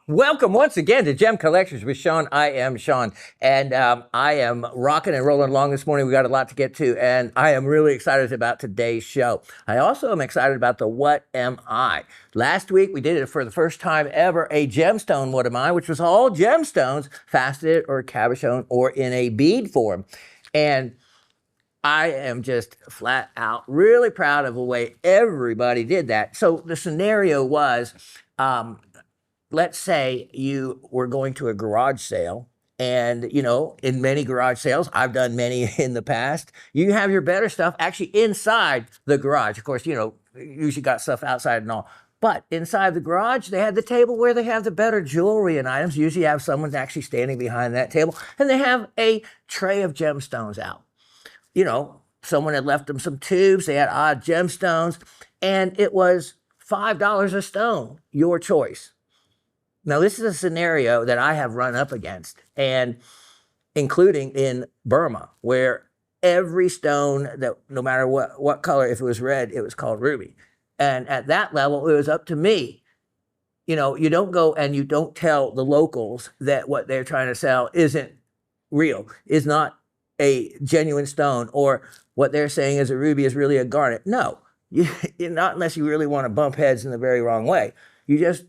Welcome once again to Gem Collectors with Shawn. I am Shawn, and I am rocking and rolling along this morning. We got a lot to get to, and I am really excited about today's show. I also am excited about the What Am I? Last week, we did it for the first time ever, a gemstone What Am I, which was all gemstones, faceted or cabochon or in a bead form. And I am just flat out really proud of the way everybody did that. So the scenario was, let's say you were going to a garage sale, and in many garage sales, I've done many in the past, you have your better stuff actually inside the garage. Of course, usually got stuff outside and all, but inside the garage they had the table where they have the better jewelry and items. Usually have someone actually standing behind that table, and they have a tray of gemstones out. Someone had left them some tubes, they had odd gemstones, and it was $5 a stone, your choice. Now, this is a scenario that I have run up against, and including in Burma, where every stone, that no matter what color, if it was red, it was called ruby. And at that level, it was up to me. You don't go and you don't tell the locals that what they're trying to sell isn't real, is not a genuine stone, or what they're saying is a ruby is really a garnet. No, not unless you really want to bump heads in the very wrong way. You just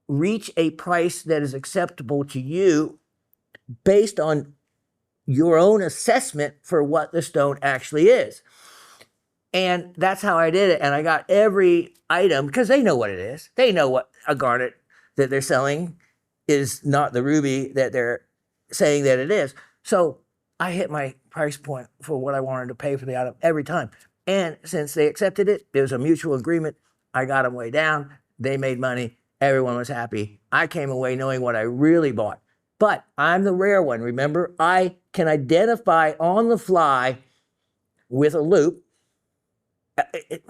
reach a price that is acceptable to you based on your own assessment for what the stone actually is. And that's how I did it. And I got every item, because they know what it is. They know what a garnet that they're selling is not the ruby that they're saying that it is. So I hit my price point for what I wanted to pay for the item every time. And since they accepted it, there was a mutual agreement. I got them way down. They made money. Everyone was happy. I came away knowing what I really bought. But I'm the rare one. Remember, I can identify on the fly with a loop.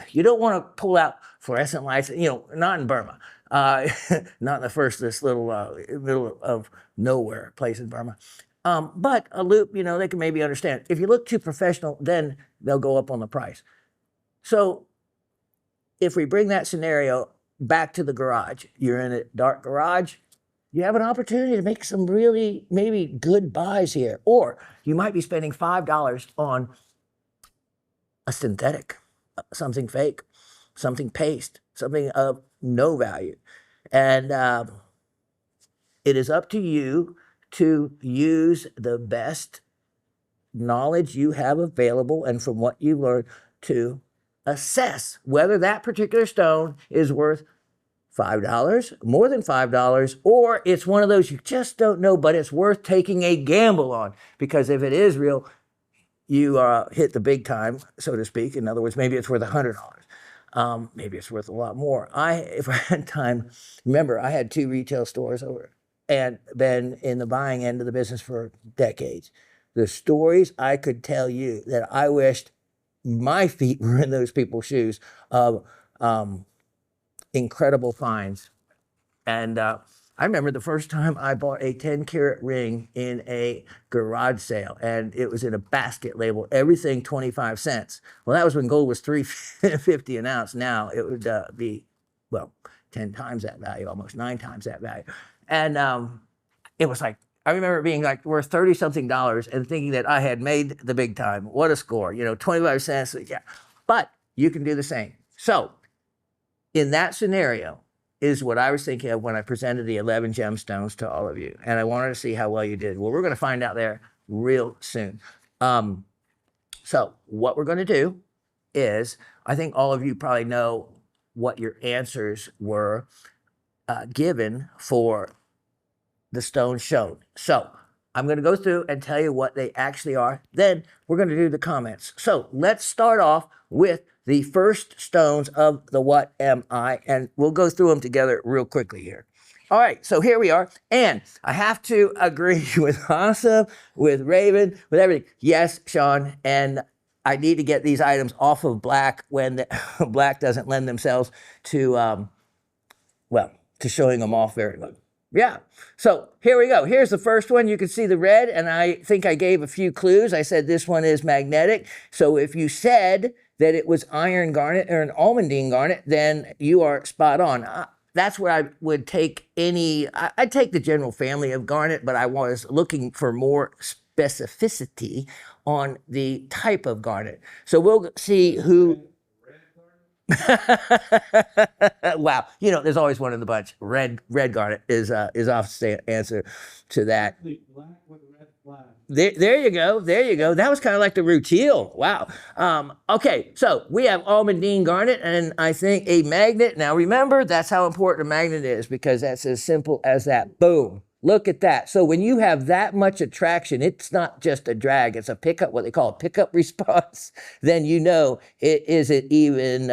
You don't want to pull out fluorescent lights, not in Burma. Not in this little middle of nowhere place in Burma. But a loop, they can maybe understand. If you look too professional, then they'll go up on the price. So if we bring that scenario back to the garage, you're in a dark garage, you have an opportunity to make some really maybe good buys here. Or you might be spending $5 on a synthetic, something fake, something paste, something of no value. And it is up to you to use the best knowledge you have available and from what you learned to assess whether that particular stone is worth $5, more than $5, or it's one of those you just don't know, but it's worth taking a gamble on. Because if it is real, you hit the big time, so to speak. In other words, maybe it's worth $100. Maybe it's worth a lot more. If I had time, remember, I had 2 retail stores over and been in the buying end of the business for decades. The stories I could tell you that I wished my feet were in those people's shoes of incredible finds. And I remember the first time I bought a 10-carat ring in a garage sale, and it was in a basket labeled everything 25 cents. Well, that was when gold was $3.50 an ounce. Now it would be, 10 times that value, almost 9 times that value. And it was like, I remember it being like worth 30-something dollars and thinking that I had made the big time. What a score, 25 cents. Yeah. But you can do the same. So in that scenario is what I was thinking of when I presented the 11 gemstones to all of you. And I wanted to see how well you did. Well, we're going to find out there real soon. So what we're going to do is, I think all of you probably know what your answers were given for the stones shown. So I'm going to go through and tell you what they actually are. Then we're going to do the comments. So let's start off with the first stones of the What Am I? And we'll go through them together real quickly here. All right, so here we are. And I have to agree with Asa, with Raven, with everything. Yes, Shawn, and I need to get these items off of black when the black doesn't lend themselves to, to showing them off very well. Yeah, so here we go. Here's the first one. You can see the red, and I think I gave a few clues. I said this one is magnetic. So if you said that it was iron garnet or an almandine garnet, then you are spot on. that's where I would take I'd take the general family of garnet, but I was looking for more specificity on the type of garnet. So we'll see who. Wow, there's always one in the bunch. Red garnet is off answer to that. There you go. There you go. That was kind of like the rutile. Wow. Okay, so we have almandine garnet, and I think a magnet. Now remember, that's how important a magnet is, because that's as simple as that. Boom. Look at that. So when you have that much attraction, it's not just a drag, it's a pickup, what they call a pickup response, then it isn't even,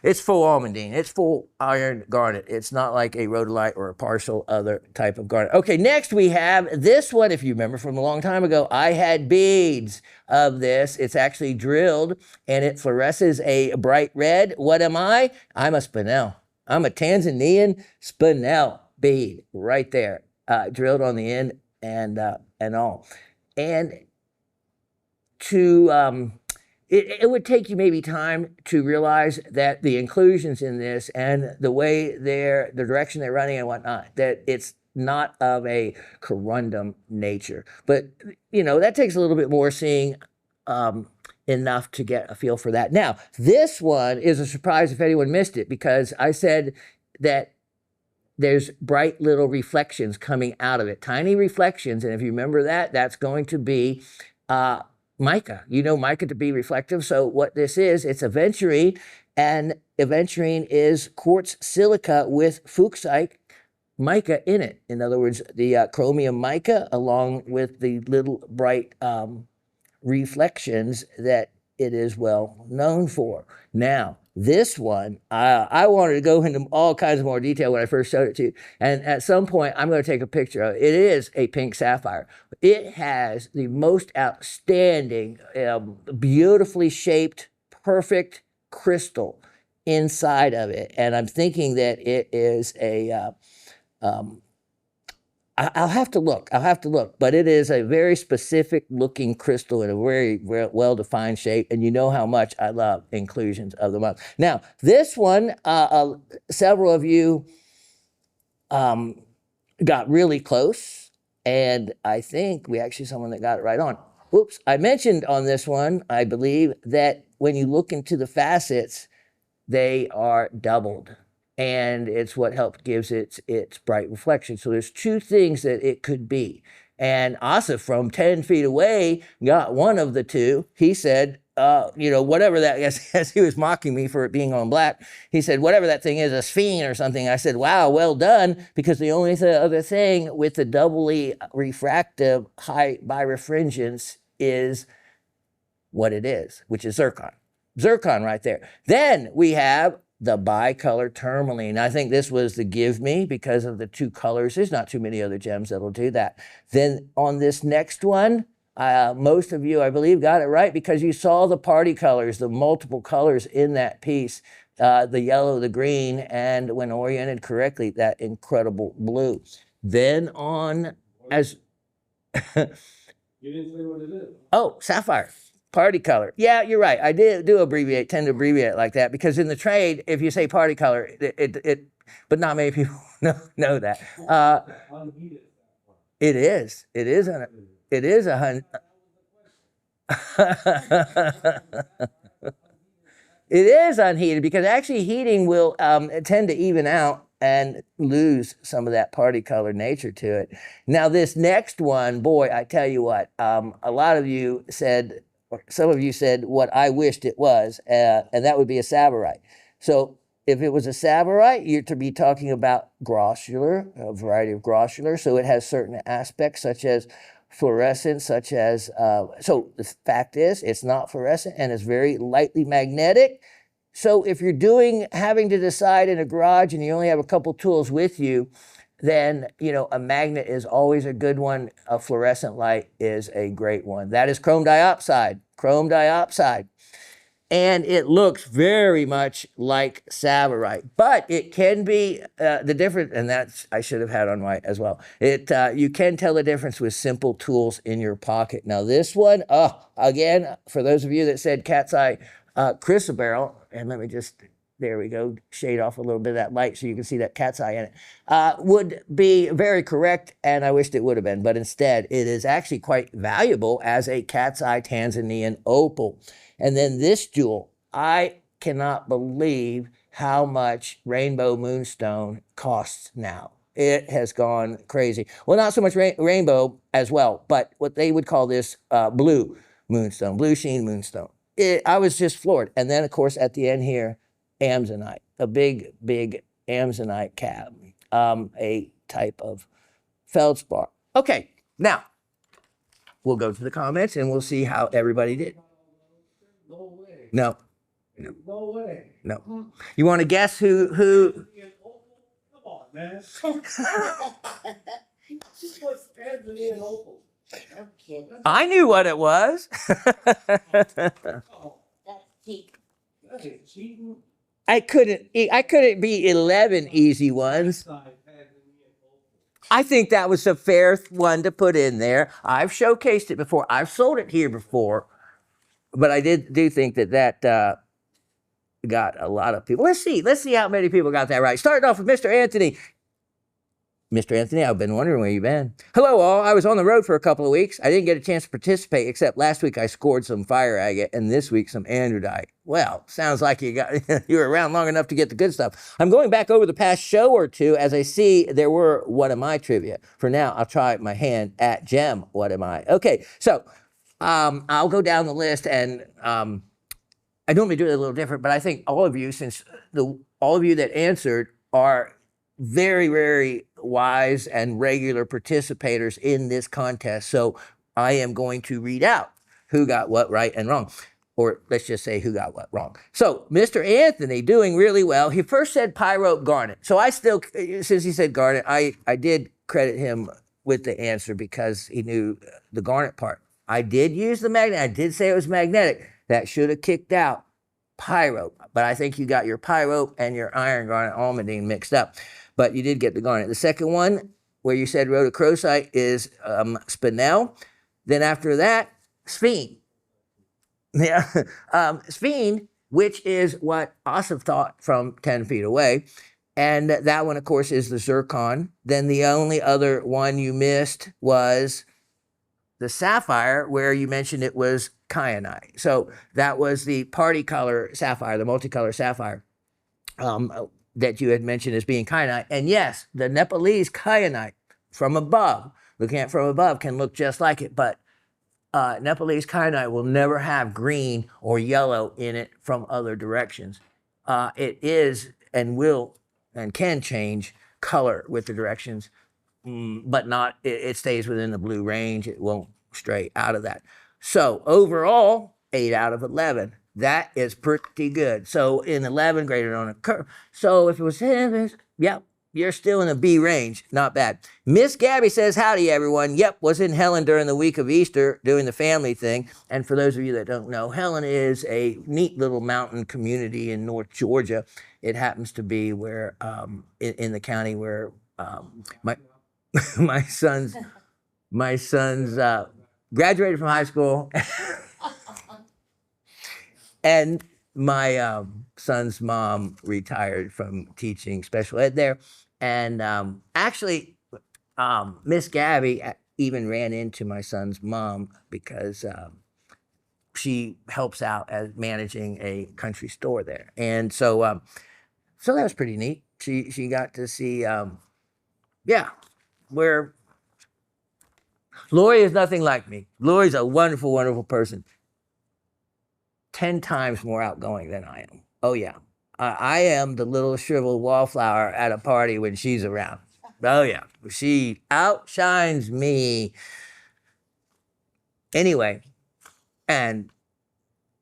it's full almandine, it's full iron garnet. It's not like a rhodolite or a partial other type of garnet. Okay, next we have this one. If you remember from a long time ago, I had beads of this. It's actually drilled and it fluoresces a bright red. What am I? I'm a spinel. I'm a Tanzanian spinel bead right there. Drilled on the end and all. And it would take you maybe time to realize that the inclusions in this and the way the direction they're running and whatnot, that it's not of a corundum nature. But, that takes a little bit more seeing enough to get a feel for that. Now, this one is a surprise if anyone missed it, because I said that there's bright little reflections coming out of it, tiny reflections. And if you remember that, that's going to be mica. Mica to be reflective. So what this is, it's aventurine, and aventurine is quartz silica with fuchsite mica in it. In other words, the chromium mica along with the little bright reflections that it is well known for. Now, this one, I wanted to go into all kinds of more detail when I first showed it to you. And at some point, I'm going to take a picture of it. It is a pink sapphire. It has the most outstanding, beautifully shaped, perfect crystal inside of it. And I'm thinking that it is I'll have to look, but it is a very specific looking crystal in a very well-defined shape, and you know how much I love inclusions of the month. Now, this one, several of you got really close, and I think we actually someone that got it right on. Oops, I mentioned on this one, I believe, that when you look into the facets, they are doubled. And it's what gives its bright reflection. So there's two things that it could be. And Asif from 10 feet away got one of the two. He said, whatever that, as he was mocking me for it being on black, he said, whatever that thing is, a sphene or something. I said, wow, well done, because the only other thing with the doubly refractive high birefringence is what it is, which is zircon. Zircon right there. Then we have the bicolor tourmaline. I think this was the give me because of the two colors. There's not too many other gems that'll do that. Then on this next one, most of you, I believe, got it right because you saw the party colors, the multiple colors in that piece, the yellow, the green, and when oriented correctly, that incredible blue. Then on as... You didn't say what it is. Oh, sapphire. Party color. Yeah, you're right. I tend to abbreviate it like that because in the trade, if you say party color, but not many people know that. It is. It is a hun. It is unheated because actually heating will tend to even out and lose some of that party color nature to it. Now this next one, boy, I tell you what, a lot of you said. Some of you said what I wished it was, and that would be a savorite. So if it was a savorite, you're to be talking about grossular, a variety of grossular. So it has certain aspects such as fluorescent, so the fact is it's not fluorescent and it's very lightly magnetic. So if you're having to decide in a garage and you only have a couple tools with you, then, a magnet is always a good one. A fluorescent light is a great one. That is chrome diopside. And it looks very much like savorite, but it can be the difference, and I should have had on white as well. You can tell the difference with simple tools in your pocket. Now this one, again, for those of you that said cat's eye chrysoberyl, and let me just there we go, shade off a little bit of that light so you can see that cat's eye in it, would be very correct, and I wished it would have been, but instead it is actually quite valuable as a cat's eye Tanzanian opal. And then this jewel, I cannot believe how much rainbow moonstone costs now. It has gone crazy. Well, not so much rainbow as well, but what they would call this blue moonstone, blue sheen moonstone. I was just floored. And then, of course, at the end here, Amazonite, a big, big Amazonite cab, a type of feldspar. Okay, now we'll go to the comments and we'll see how everybody did. No way. No. No way. No. You want to guess who? Come on, man. This was Tanzanian opal. I'm kidding. I knew what it was. Oh, That's cheap. that ain't cheating. I couldn't be 11 easy ones. Side Tanzanian opal. I think that was a fair one to put in there. I've showcased it before. I've sold it here before, but I do think that got a lot of people. Let's see how many people got that right. Starting off with Mr. Anthony. Mr. Anthony, I've been wondering where you've been. Hello, all. I was on the road for a couple of weeks. I didn't get a chance to participate, except last week I scored some fire agate, and this week some androdite. Well, sounds like you were around long enough to get the good stuff. I'm going back over the past show or two as I see there were What Am I trivia. For now, I'll try my hand at Gem. What am I? Okay, so I'll go down the list, and I normally do it a little different, but I think all of you, since all of you that answered are very, very wise and regular participators in this contest. So I am going to read out who got what right and wrong, or let's just say who got what wrong. So Mr. Anthony doing really well. He first said pyrope garnet. So I still, since he said garnet, I did credit him with the answer because he knew the garnet part. I did use the magnet. I did say it was magnetic. That should have kicked out pyrope, but I think you got your pyrope and your iron garnet almandine mixed up. But you did get the garnet. The second one, where you said rhodochrosite, is spinel. Then after that, sphene. Yeah, sphene, which is what Asif thought from 10 feet away. And that one, of course, is the zircon. Then the only other one you missed was the sapphire, where you mentioned it was kyanite. So that was the party color sapphire, the multicolor sapphire. That you had mentioned as being kyanite. And yes, the Nepalese kyanite from above, looking at it from above, can look just like it, but Nepalese kyanite will never have green or yellow in it from other directions. It is and will and can change color with the directions, but not, it stays within the blue range. It won't stray out of that. So overall, 8 out of 11. That is pretty good. So in 11, graded on a curve. So if it was, yep, you're still in the B range. Not bad. Miss Gabby says, howdy, everyone. Yep, was in Helen during the week of Easter doing the family thing. And for those of you that don't know, Helen is a neat little mountain community in North Georgia. It happens to be where, in the county where my sons graduated from high school. And my son's mom retired from teaching special ed there. And actually, Miss Gabby even ran into my son's mom because she helps out as managing a country store there. And so so that was pretty neat. She got to see, where Lori is nothing like me. Lori's a wonderful, wonderful person. 10 times more outgoing than I am. Oh, yeah. I am the little shriveled wallflower at a party when she's around. Oh, yeah. She outshines me. Anyway, and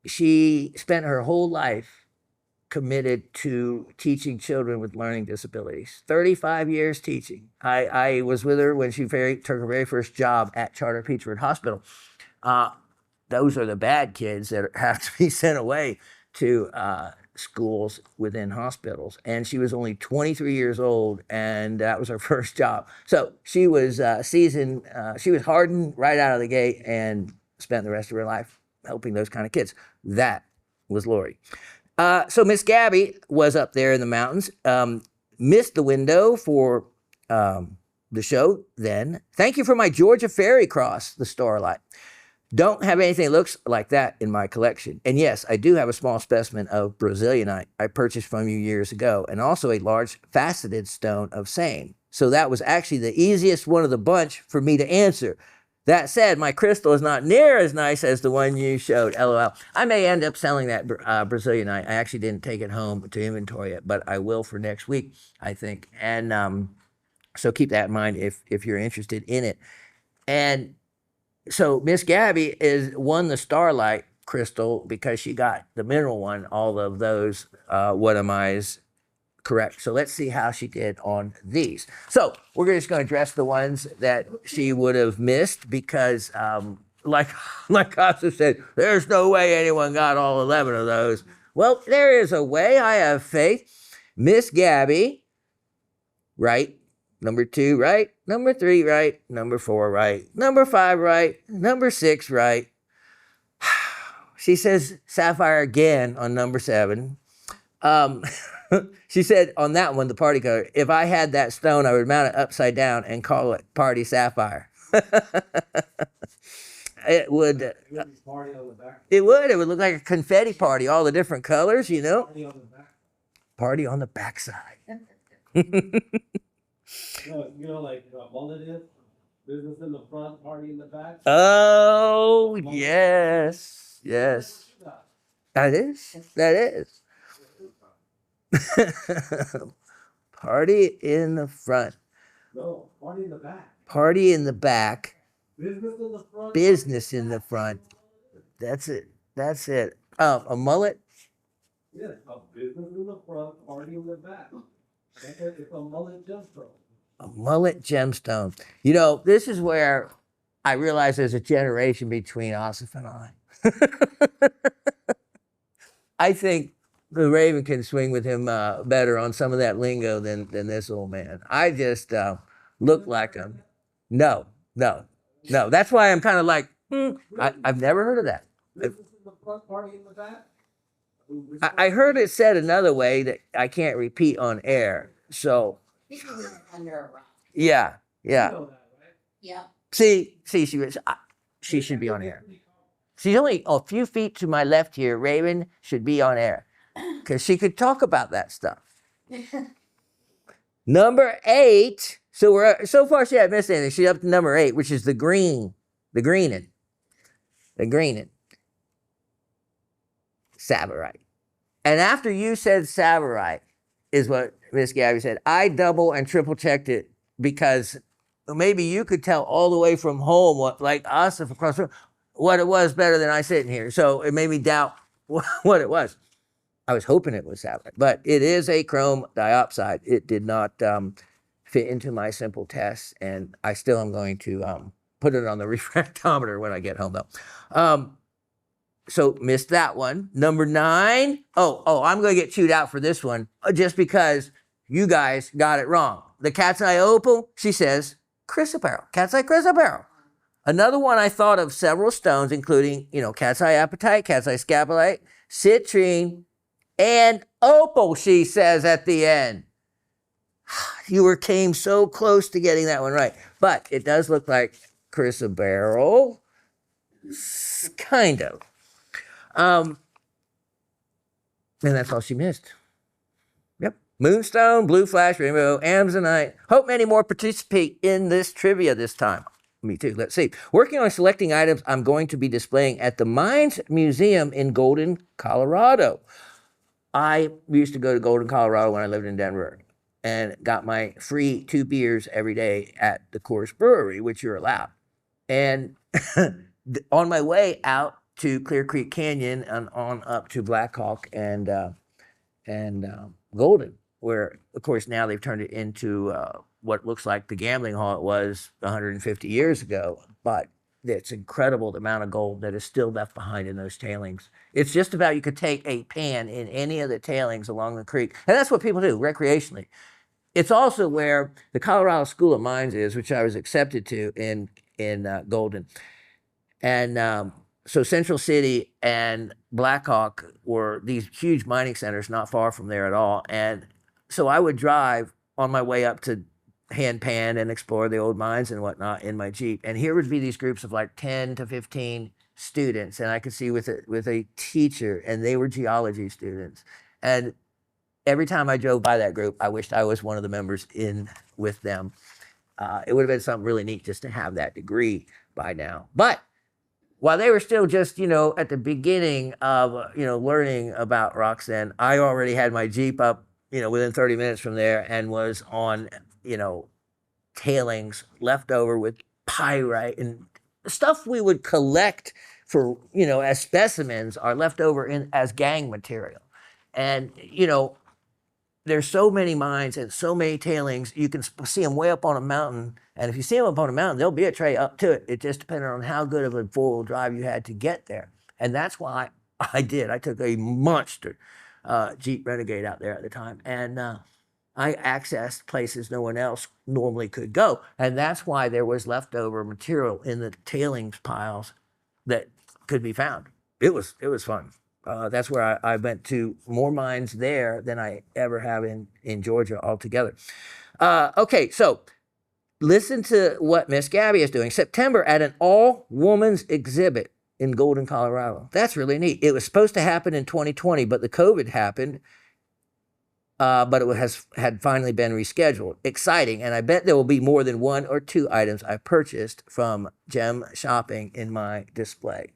she spent her whole life committed to teaching children with learning disabilities. 35 years teaching. I was with her when she took her very first job at Charter Peachford Hospital. Those are the bad kids that have to be sent away to schools within hospitals. And she was only 23 years old, and that was her first job. So she was seasoned, she was hardened right out of the gate and spent the rest of her life helping those kind of kids. That was Lori. So Miss Gabby was up there in the mountains, missed the window for the show then. Thank you for my Georgia Fairy Cross, the Starlight. Don't have anything that looks like that in my collection. And yes, I do have a small specimen of Brazilianite I purchased from you years ago, and also a large faceted stone of same. So that was actually the easiest one of the bunch for me to answer. That said, my crystal is not near as nice as the one you showed. LOL. I may end up selling that Brazilianite. I actually didn't take it home to inventory it, but I will for next week, I think. And so keep that in mind if you're interested in it. And so Miss Gabby won the Starlight crystal because she got the mineral one, all of those what am I's correct. So let's see how she did on these. So we're just going to address the ones that she would have missed because like Casa said, there's no way anyone got all 11 of those. Well, there is a way. I have faith. Miss Gabby, right? Number 2, right? Number 3, right? Number 4, right? Number 5, right? Number 6, right? She says sapphire again on number 7. She said on that one, the party color, if I had that stone, I would mount it upside down and call it Party Sapphire. It would. Party on the back. It would. It would look like a confetti party, all the different colors, you know? Party on the back. Party on the backside. Like mullet is. Business in the front, party in the back. Oh, yes. Yes. That is. That is. Party in the front. No, party in the back. Party in the back. Business in the front. Business in the front. That's it. That's it. A mullet. Yeah, a business in the front, party in the back. It's a mullet gemstone. A mullet gemstone. You know, this is where I realize there's a generation between Asif and I. I think the Raven can swing with him better on some of that lingo than this old man. I just look like him. No. That's why I'm kind of like, I've never heard of that. Business in the front, party in the back. I heard it said another way that I can't repeat on air. So, This is under a rock. yeah. You know that, right? Yeah. See, she should be on air. She's only a few feet to my left here. Raven should be on air because she could talk about that stuff. Number 8. So far she hasn't missed anything. She's up to number 8, which is the greening. Savarite. And after you said Savarite, is what Miss Gabby said, I double and triple checked it because maybe you could tell all the way from home what, like Asif across the room, what it was better than I sitting here. So it made me doubt what it was. I was hoping it was Savarite, but it is a chrome diopside. It did not fit into my simple test, and I still am going to put it on the refractometer when I get home, though. So missed that one. Number 9. Oh, I'm going to get chewed out for this one just because you guys got it wrong. The cat's eye opal, she says, chrysoberyl. Cat's eye chrysoberyl. Another one I thought of several stones, including, cat's eye apatite, cat's eye scapolite, citrine, and opal, she says at the end. You came so close to getting that one right. But it does look like chrysoberyl. Kind of. And that's all she missed. Yep. Moonstone, blue flash, rainbow, amazonite. Hope many more participate in this trivia this time. Me too. Let's see. Working on selecting items I'm going to be displaying at the Mines Museum in Golden, Colorado. I used to go to Golden, Colorado when I lived in Denver and got my free 2 beers every day at the Coors Brewery, which you're allowed. And on my way out to Clear Creek Canyon and on up to Black Hawk and Golden, where, of course, now they've turned it into what looks like the gambling hall it was 150 years ago. But it's incredible the amount of gold that is still left behind in those tailings. It's just about you could take a pan in any of the tailings along the creek. And that's what people do recreationally. It's also where the Colorado School of Mines is, which I was accepted to in Golden. And so Central City and Blackhawk were these huge mining centers not far from there at all. And so I would drive on my way up to hand pan and explore the old mines and whatnot in my Jeep. And here would be these groups of like 10 to 15 students. And I could see with a teacher, and they were geology students. And every time I drove by that group, I wished I was one of the members in with them. It would have been something really neat just to have that degree by now. But while they were still just, at the beginning of, learning about rocks, then I already had my Jeep up, within 30 minutes from there, and was on, tailings left over with pyrite and stuff we would collect for, as specimens are left over as gang material. And, there's so many mines and so many tailings. You can see them way up on a mountain. And if you see them up on a mountain, there'll be a tray up to it. It just depended on how good of a four-wheel drive you had to get there. And that's why I did. I took a monster Jeep Renegade out there at the time. And I accessed places no one else normally could go. And that's why there was leftover material in the tailings piles that could be found. It was fun. That's where I went to more mines there than I ever have in Georgia altogether. Okay, so listen to what Miss Gabby is doing. September at an all-women's exhibit in Golden, Colorado. That's really neat. It was supposed to happen in 2020, but the COVID happened. But it had finally been rescheduled. Exciting, and I bet there will be more than one or two items I purchased from Gem Shopping in my display.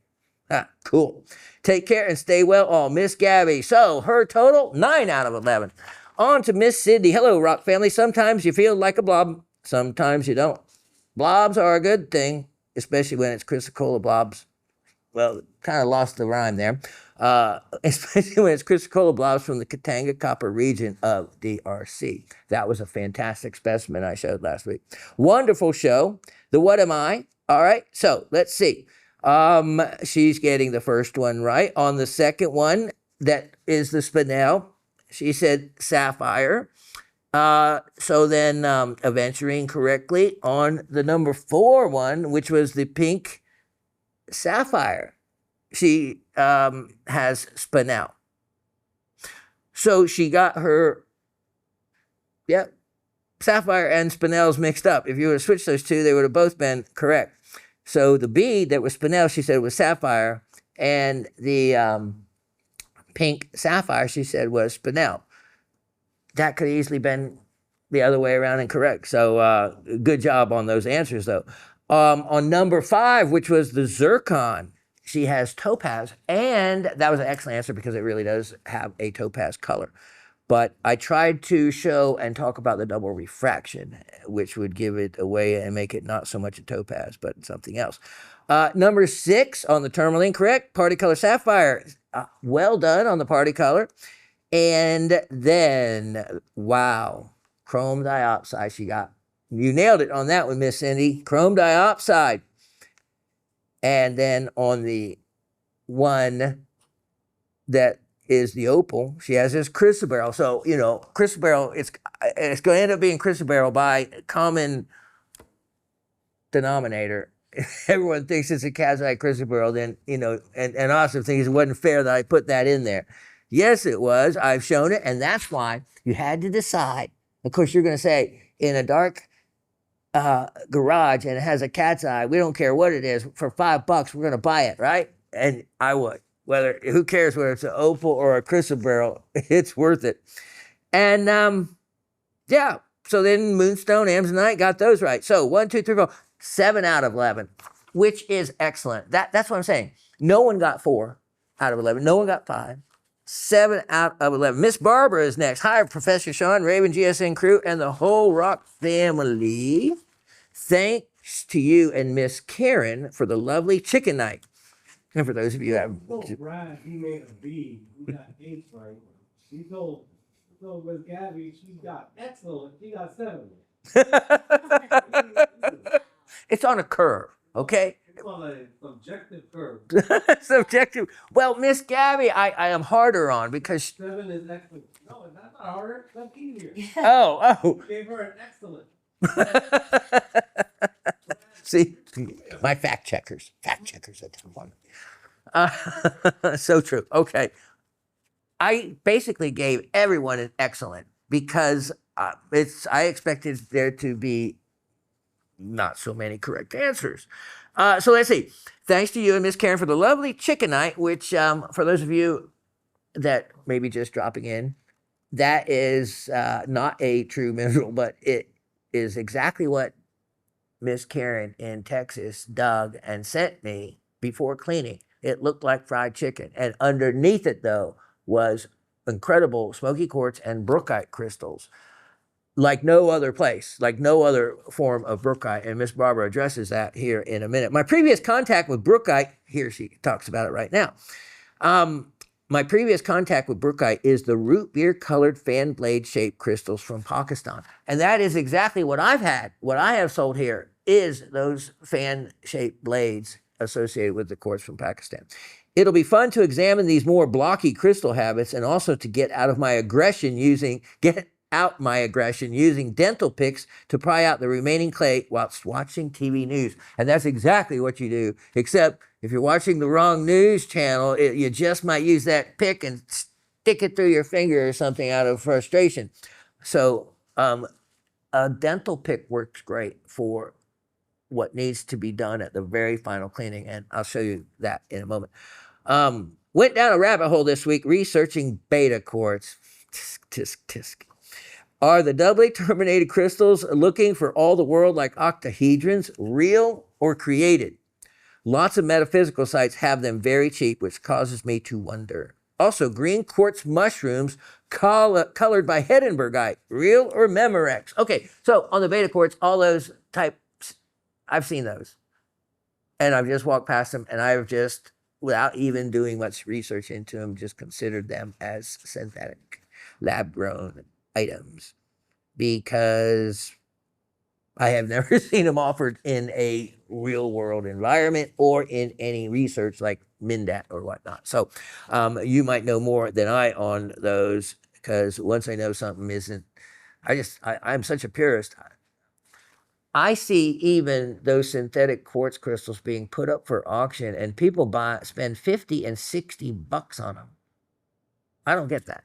Cool. Take care and stay well, all. Miss Gabby. So her total, 9 out of 11. On to Miss Sydney. Hello, Rock family. Sometimes you feel like a blob. Sometimes you don't. Blobs are a good thing, especially when it's Chrysocolla blobs. Well, kind of lost the rhyme there. Especially when it's Chrysocolla blobs from the Katanga Copper region of DRC. That was a fantastic specimen I showed last week. Wonderful show. The What Am I? All right, so let's see. She's getting the first one right. On the second one, that is the spinel. She said sapphire. So then aventurine correctly on the number 4 one, which was the pink sapphire. She has spinel. So she got her, sapphire and spinels mixed up. If you would have switched those two, they would have both been correct. So the bead that was spinel, she said was sapphire, and the pink sapphire, she said was spinel. That could easily been the other way around and correct. So good job on those answers, though. On number 5, which was the zircon, she has topaz, and that was an excellent answer because it really does have a topaz color. But I tried to show and talk about the double refraction, which would give it away and make it not so much a topaz, but something else. Number 6 on the tourmaline, correct. Party color sapphire. Well done on the party color. And then, wow, chrome diopside she got. You nailed it on that one, Miss Cindy. Chrome diopside. And then on the one that is the opal, she has this chrysoberyl. So, chrysoberyl, it's going to end up being chrysoberyl by common denominator. Everyone thinks it's a calcite chrysoberyl, then, and also thinks it wasn't fair that I put that in there. Yes, it was. I've shown it, and that's why you had to decide. Of course, you're going to say, in a dark garage and it has a cat's eye, we don't care what it is, for $5 we're going to buy it, right? And I would. Who cares whether it's an opal or a chrysoberyl, it's worth it. And so then Moonstone, Amsonite, got those right. So 1, 2, 3, 4, 7 out of 11, which is excellent. That's what I'm saying. No one got 4 out of 11. No one got 5. 7 out of 11. Miss Barbara is next. Hi, Professor Shawn, Raven, GSN crew, and the whole Rock family. Thanks to you and Miss Karen for the lovely chicken night. And for those of you who have... Brad, he made a B. He got 8 right. He told Miss Gabby she got excellent. She got 7. It's on a curve, okay? It's on a subjective curve. Subjective. Well, Miss Gabby, I am harder on because... 7 is excellent. No, that's not harder. That's easier. Oh. Gave her an excellent. See, my fact checkers at that one. So true. Okay. I basically gave everyone an excellent because I expected there to be not so many correct answers. So let's see. Thanks to you and Miss Karen for the lovely chicken night, which for those of you that may be just dropping in, that is not a true mineral, but it is exactly what Miss Karen in Texas dug and sent me before cleaning. It looked like fried chicken. And underneath it, though, was incredible smoky quartz and brookite crystals like no other place, like no other form of brookite. And Miss Barbara addresses that here in a minute. My previous contact with brookite, here she talks about it right now. My previous contact with brookite is the root beer colored fan blade shaped crystals from Pakistan. And that is exactly what I've had. What I have sold here is those fan shaped blades associated with the quartz from Pakistan. It'll be fun to examine these more blocky crystal habits and also to get out my aggression using dental picks to pry out the remaining clay whilst watching TV news. And that's exactly what you do, except if you're watching the wrong news channel, you just might use that pick and stick it through your finger or something out of frustration. So a dental pick works great for what needs to be done at the very final cleaning, and I'll show you that in a moment. Went down a rabbit hole this week researching beta quartz. Tisk, tisk, tisk. Are the doubly terminated crystals looking for all the world like octahedrons real or created? Lots of metaphysical sites have them very cheap, which causes me to wonder. Also, green quartz mushrooms colored by Hedenbergite, real or Memorex? Okay, so on the beta quartz, all those types, I've seen those. And I've just walked past them, and I've just, without even doing much research into them, just considered them as synthetic, lab-grown items because I have never seen them offered in a real-world environment or in any research like MINDAT or whatnot. So you might know more than I on those because once I know something isn't, I'm such a purist. I see even those synthetic quartz crystals being put up for auction and people spend $50 and $60 on them. I don't get that.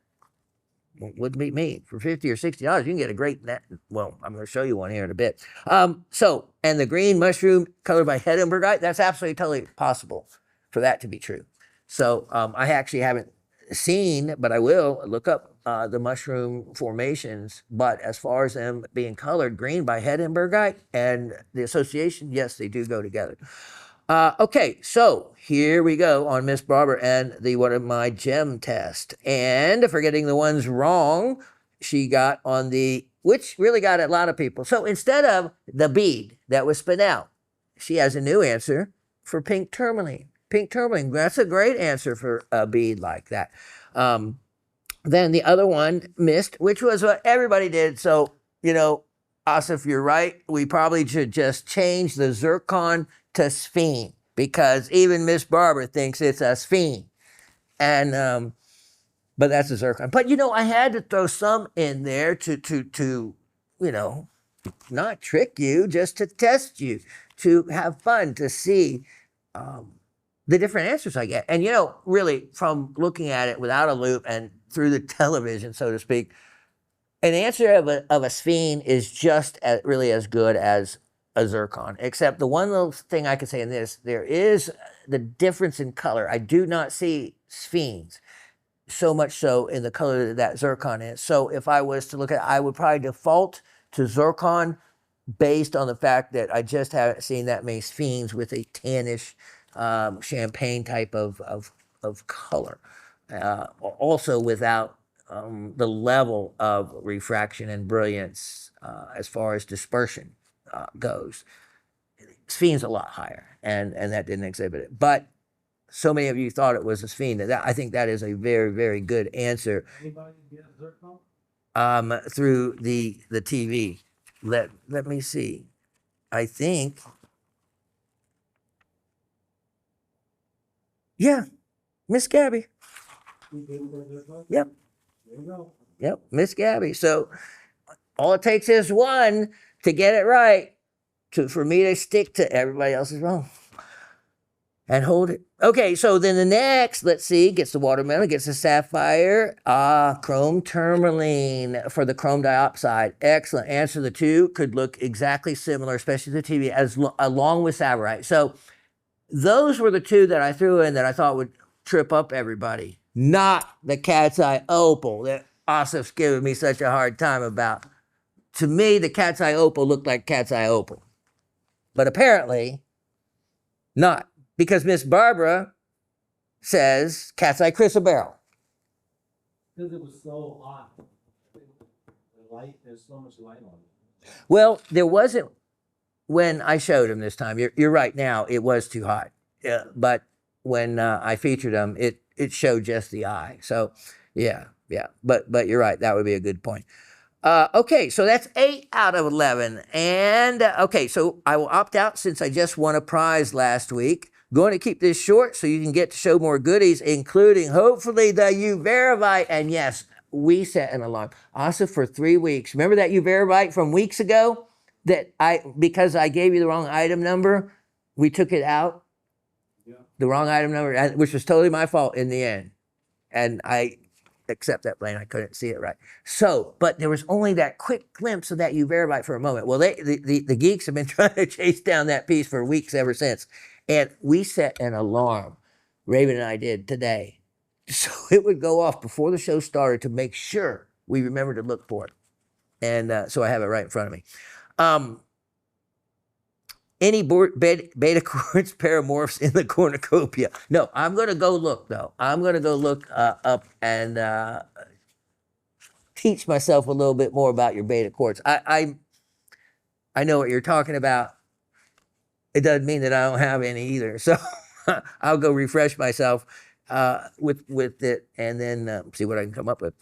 Wouldn't be me. For $50 or $60, you can get a great net. Well, I'm going to show you one here in a bit. And the green mushroom colored by Hedenbergite, that's absolutely totally possible for that to be true. So I actually haven't seen, but I will look up the mushroom formations. But as far as them being colored green by Hedenbergite and the association, yes, they do go together. Okay, so here we go on Miss Barber and the What Am I Gem test. And for getting the ones wrong, she got on which really got a lot of people. So instead of the bead that was spit out, she has a new answer for pink tourmaline. Pink tourmaline, that's a great answer for a bead like that. Then the other one missed, which was what everybody did. So, Asif, you're right. We probably should just change the zircon to sphene because even Miss Barber thinks it's a sphene. And, but that's a zircon. But, I had to throw some in there to not trick you, just to test you, to have fun, to see the different answers I get. And, really from looking at it without a loop and through the television, so to speak, an answer of a sphene is just really as good as a zircon, except the one little thing I can say in this, there is the difference in color. I do not see sphenes so much so in the color that zircon is. So if I was to look at it, I would probably default to zircon based on the fact that I just haven't seen that many sphenes with a tannish champagne type of color. Also without the level of refraction and brilliance as far as dispersion goes. Sphene's a lot higher, and that didn't exhibit it. But so many of you thought it was a sphene. I think that is a very, very good answer. Anybody get zircon? Through the TV. Let me see. I think. Yeah, Miss Gabby. Yep. There you go. Yep, Miss Gabby. So all it takes is one to get it right for me to stick to everybody else is wrong. and hold it. Okay, so then the next, let's see, gets the watermelon, gets the sapphire, chrome tourmaline for the chrome dioxide. Excellent. Answer the two could look exactly similar, especially the TV, along with savorite. So those were the two that I threw in that I thought would trip up everybody. Not the cat's eye opal that Asif's giving me such a hard time about. To me, the cat's eye opal looked like cat's eye opal. But apparently not, because Miss Barbara says cat's eye chrysoberyl. Because it was so hot. The light, there's so much light on it. Well, there wasn't when I showed him this time. You're right. Now it was too hot, but when I featured him, it showed just the eye. So yeah. But you're right. That would be a good point. Okay, so that's 8 out of 11. And okay, so I will opt out since I just won a prize last week. Going to keep this short so you can get to show more goodies, including hopefully the Uveravite. And yes, we set an alarm. Also for 3 weeks. Remember that Uveravite from weeks ago that because I gave you the wrong item number, we took it out? Yeah. The wrong item number, which was totally my fault in the end. And I accept that blame. I couldn't see it right. So, but there was only that quick glimpse of that Uveravite for a moment. Well, the geeks have been trying to chase down that piece for weeks ever since. And we set an alarm, Raven and I did today. So it would go off before the show started to make sure we remember to look for it. And so I have it right in front of me. Any beta quartz paramorphs in the cornucopia? No, I'm going to go look, though. I'm going to go look up and teach myself a little bit more about your beta quartz. I know what you're talking about. It doesn't mean that I don't have any either. So I'll go refresh myself with it and then see what I can come up with.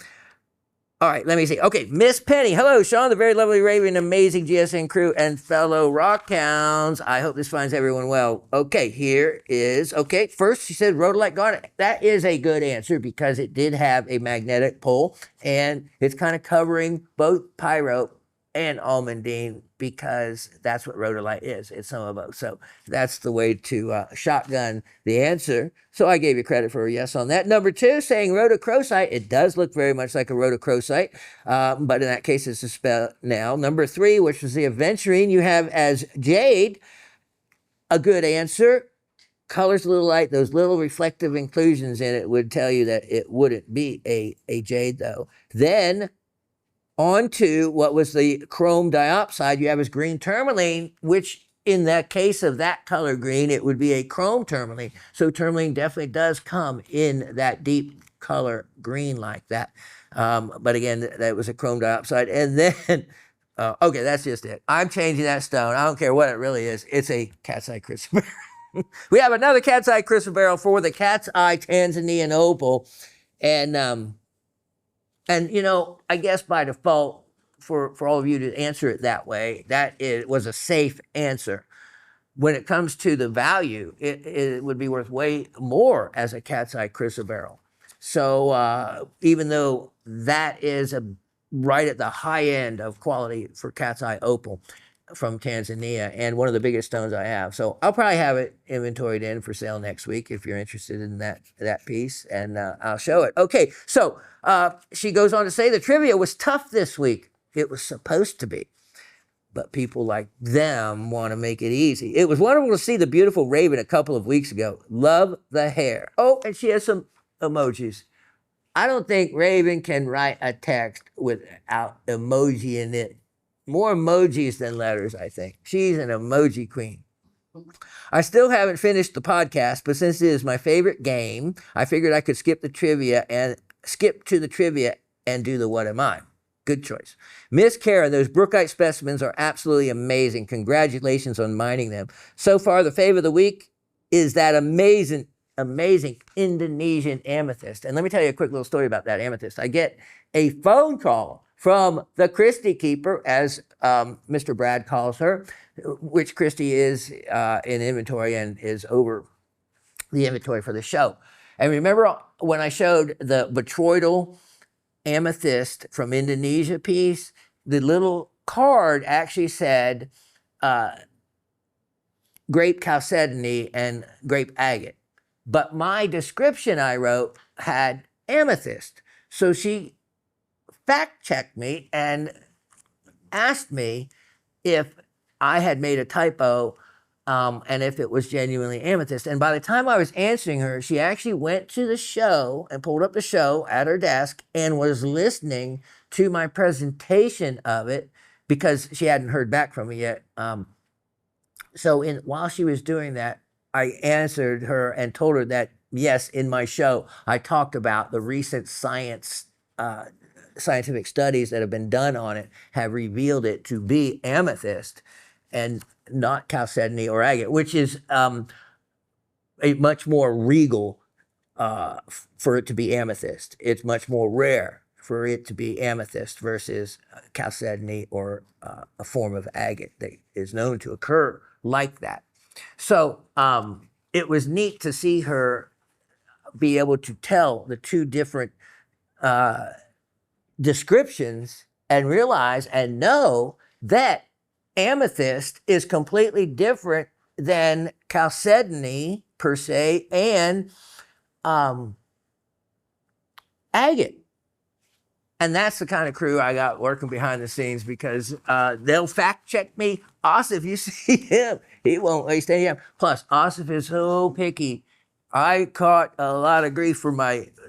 All right, let me see. Okay, Miss Penny. Hello, Shawn, the very lovely Raven, amazing GSN crew, and fellow rock hounds. I hope this finds everyone well. Okay, here is, okay, first she said rhodolite garnet. That is a good answer because it did have a magnetic pull, and it's kind of covering both pyro and almandine because that's what rhodolite is. It's some of both. So that's the way to shotgun the answer. So I gave you credit for a yes on that. Number 2, saying rhodochrosite. It does look very much like a rhodochrosite, but in that case, it's a spell now. Number 3, which was the aventurine, you have as jade. A good answer. Color's a little light. Those little reflective inclusions in it would tell you that it wouldn't be a jade, though. Then on to what was the chrome dioxide you have as green tourmaline, which in the case of that color green, it would be a chrome tourmaline. So tourmaline definitely does come in that deep color green like that. But again, that was a chrome dioxide. And then, okay, that's just it. I'm changing that stone. I don't care what it really is. It's a cat's eye chrysoberyl. We have another cat's eye chrysoberyl for the cat's eye Tanzanian opal. And, you know, I guess by default, for all of you to answer it that way, was a safe answer. When it comes to the value, it would be worth way more as a cat's eye chrysoberyl. So even though that is right at the high end of quality for cat's eye opal from Tanzania and one of the biggest stones I have. So I'll probably have it inventoried in for sale next week if you're interested in that piece, and I'll show it. Okay, so she goes on to say the trivia was tough this week. It was supposed to be, but people like them want to make it easy. It was wonderful to see the beautiful Raven a couple of weeks ago. Love the hair. Oh, and she has some emojis. I don't think Raven can write a text without emoji in it. More emojis than letters, I think. She's an emoji queen. I still haven't finished the podcast, but since it is my favorite game, I figured I could skip to the trivia and do the what am I. Good choice. Miss Karen, those brookite specimens are absolutely amazing. Congratulations on mining them. So far, the fave of the week is that amazing Indonesian amethyst. And let me tell you a quick little story about that amethyst. I get a phone call from the Christie keeper, as Mr. Brad calls her, which Christie is in inventory and is over the inventory for the show. And remember when I showed the botryoidal amethyst from Indonesia piece, the little card actually said grape chalcedony and grape agate. But my description I wrote had amethyst. So she fact checked me and asked me if I had made a typo and if it was genuinely amethyst. And by the time I was answering her, she actually went to the show and pulled up the show at her desk and was listening to my presentation of it because she hadn't heard back from me yet. So while she was doing that, I answered her and told her that, yes, in my show, I talked about the recent scientific studies that have been done on it have revealed it to be amethyst and not chalcedony or agate, which is a much more regal for it to be amethyst. It's much more rare for it to be amethyst versus chalcedony or a form of agate that is known to occur like that. So it was neat to see her be able to tell the two different descriptions and realize and know that amethyst is completely different than chalcedony per se and agate. And that's the kind of crew I got working behind the scenes because they'll fact check me. Asif, you see him, he won't waste any time. Plus, Asif is so picky. I caught a lot of grief for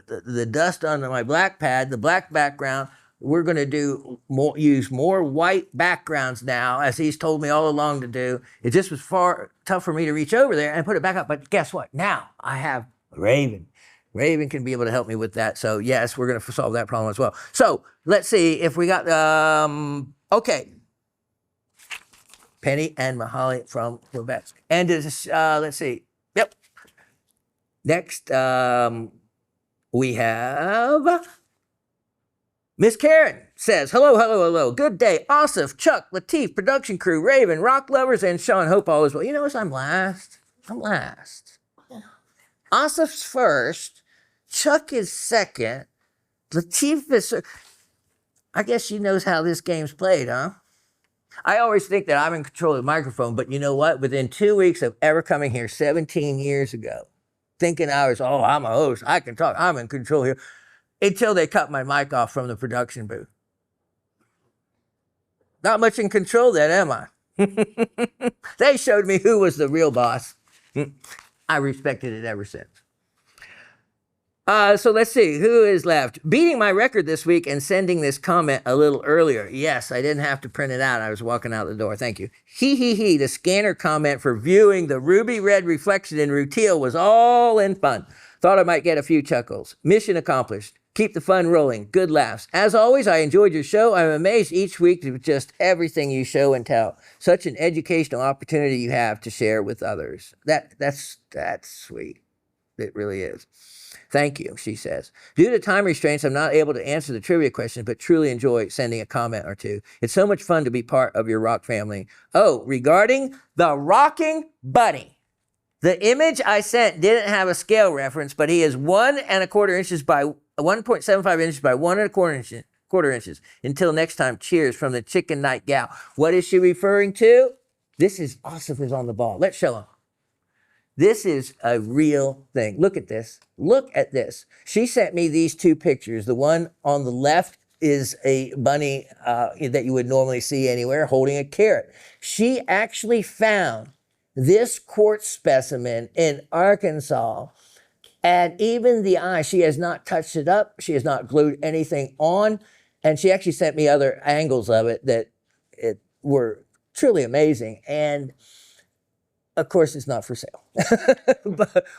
the dust on my black pad, the black background. We're going to use more white backgrounds now, as he's told me all along to do. It just was tough for me to reach over there and put it back up. But guess what? Now I have Raven. Raven can be able to help me with that. So yes, we're going to solve that problem as well. So let's see if we got, okay. Penny and Mahali from Quebec. And let's see. Yep. Next, we have Miss Karen says, hello. Good day. Asif, Chuck, Lateef, production crew, Raven, rock lovers, and Shawn. Hope all is well. You notice I'm last. Asif's first. Chuck is second. Lateef is... I guess she knows how this game's played, huh? I always think that I'm in control of the microphone, but you know what? Within 2 weeks of ever coming here 17 years ago, thinking I was, I'm a host, I can talk, I'm in control here, until they cut my mic off from the production booth. Not much in control then, am I? They showed me who was the real boss. I respected it ever since. So let's see, who is left? Beating my record this week and sending this comment a little earlier. Yes, I didn't have to print it out. I was walking out the door. Thank you. The scanner comment for viewing the ruby red reflection in Rutile was all in fun. Thought I might get a few chuckles. Mission accomplished. Keep the fun rolling. Good laughs. As always, I enjoyed your show. I'm amazed each week with just everything you show and tell. Such an educational opportunity you have to share with others. That's sweet. It really is. Thank you, she says. Due to time restraints, I'm not able to answer the trivia questions, but truly enjoy sending a comment or two. It's so much fun to be part of your rock family. Oh, regarding the rocking bunny. The image I sent didn't have a scale reference, but he is 1¼ inches by 1.75 inches by 1¼ inches. Until next time, cheers from the Chicken Night Gal. What is she referring to? This is Asif is on the ball. Let's show him. This is a real thing. Look at this. Look at this. She sent me these two pictures. The one on the left is a bunny that you would normally see anywhere holding a carrot. She actually found this quartz specimen in Arkansas. And even the eye, she has not touched it up. She has not glued anything on. And she actually sent me other angles of it that were truly amazing. And of course, it's not for sale,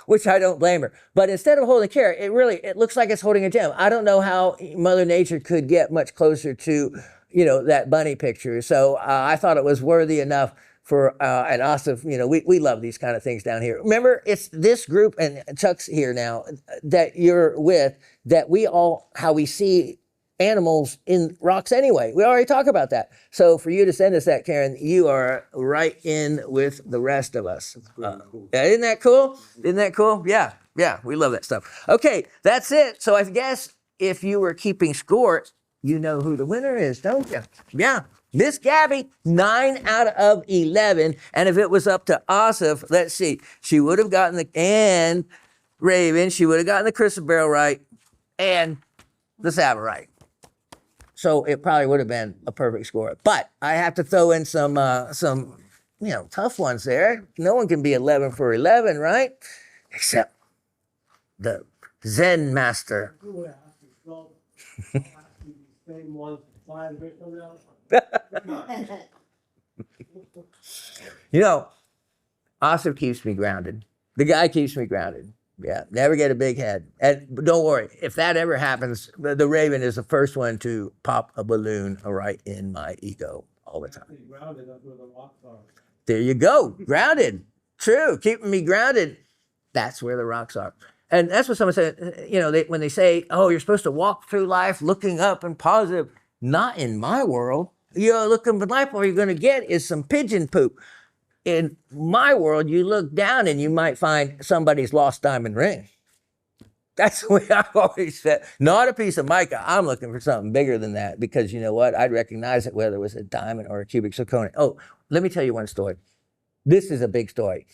which I don't blame her. But instead of holding a carrot, it looks like it's holding a gem. I don't know how Mother Nature could get much closer to, that bunny picture. So I thought it was worthy enough for an Asif. We love these kind of things down here. Remember, it's this group, and Chuck's here now, that you're with, that how we see animals in rocks anyway. We already talked about that. So for you to send us that, Karen, you are right in with the rest of us. Isn't that cool? Isn't that cool? Yeah, we love that stuff. Okay, that's it. So I guess if you were keeping score, you know who the winner is, don't you? Yeah, Miss Gabby, 9 out of 11. And if it was up to Asif, let's see, she would have gotten and Raven, she would have gotten the chrysoberyl right and the Saba right. So it probably would have been a perfect score. But I have to throw in some tough ones there. No one can be 11 for 11, right? Except the Zen master. Same one, 5 victims out. Asif keeps me grounded. The guy keeps me grounded. Yeah, never get a big head. And don't worry, if that ever happens, the Raven is the first one to pop a balloon right in my ego all the time. Grounded, that's where the rocks are. There you go, grounded. True, keeping me grounded. That's where the rocks are. And that's what someone said, when they say, oh, you're supposed to walk through life looking up and positive. Not in my world. Looking for life, all you're going to get is some pigeon poop. In my world, you look down and you might find somebody's lost diamond ring. That's the way I've always said. Not a piece of mica. I'm looking for something bigger than that because you know what? I'd recognize it whether it was a diamond or a cubic zirconia. Oh, let me tell you one story. This is a big story.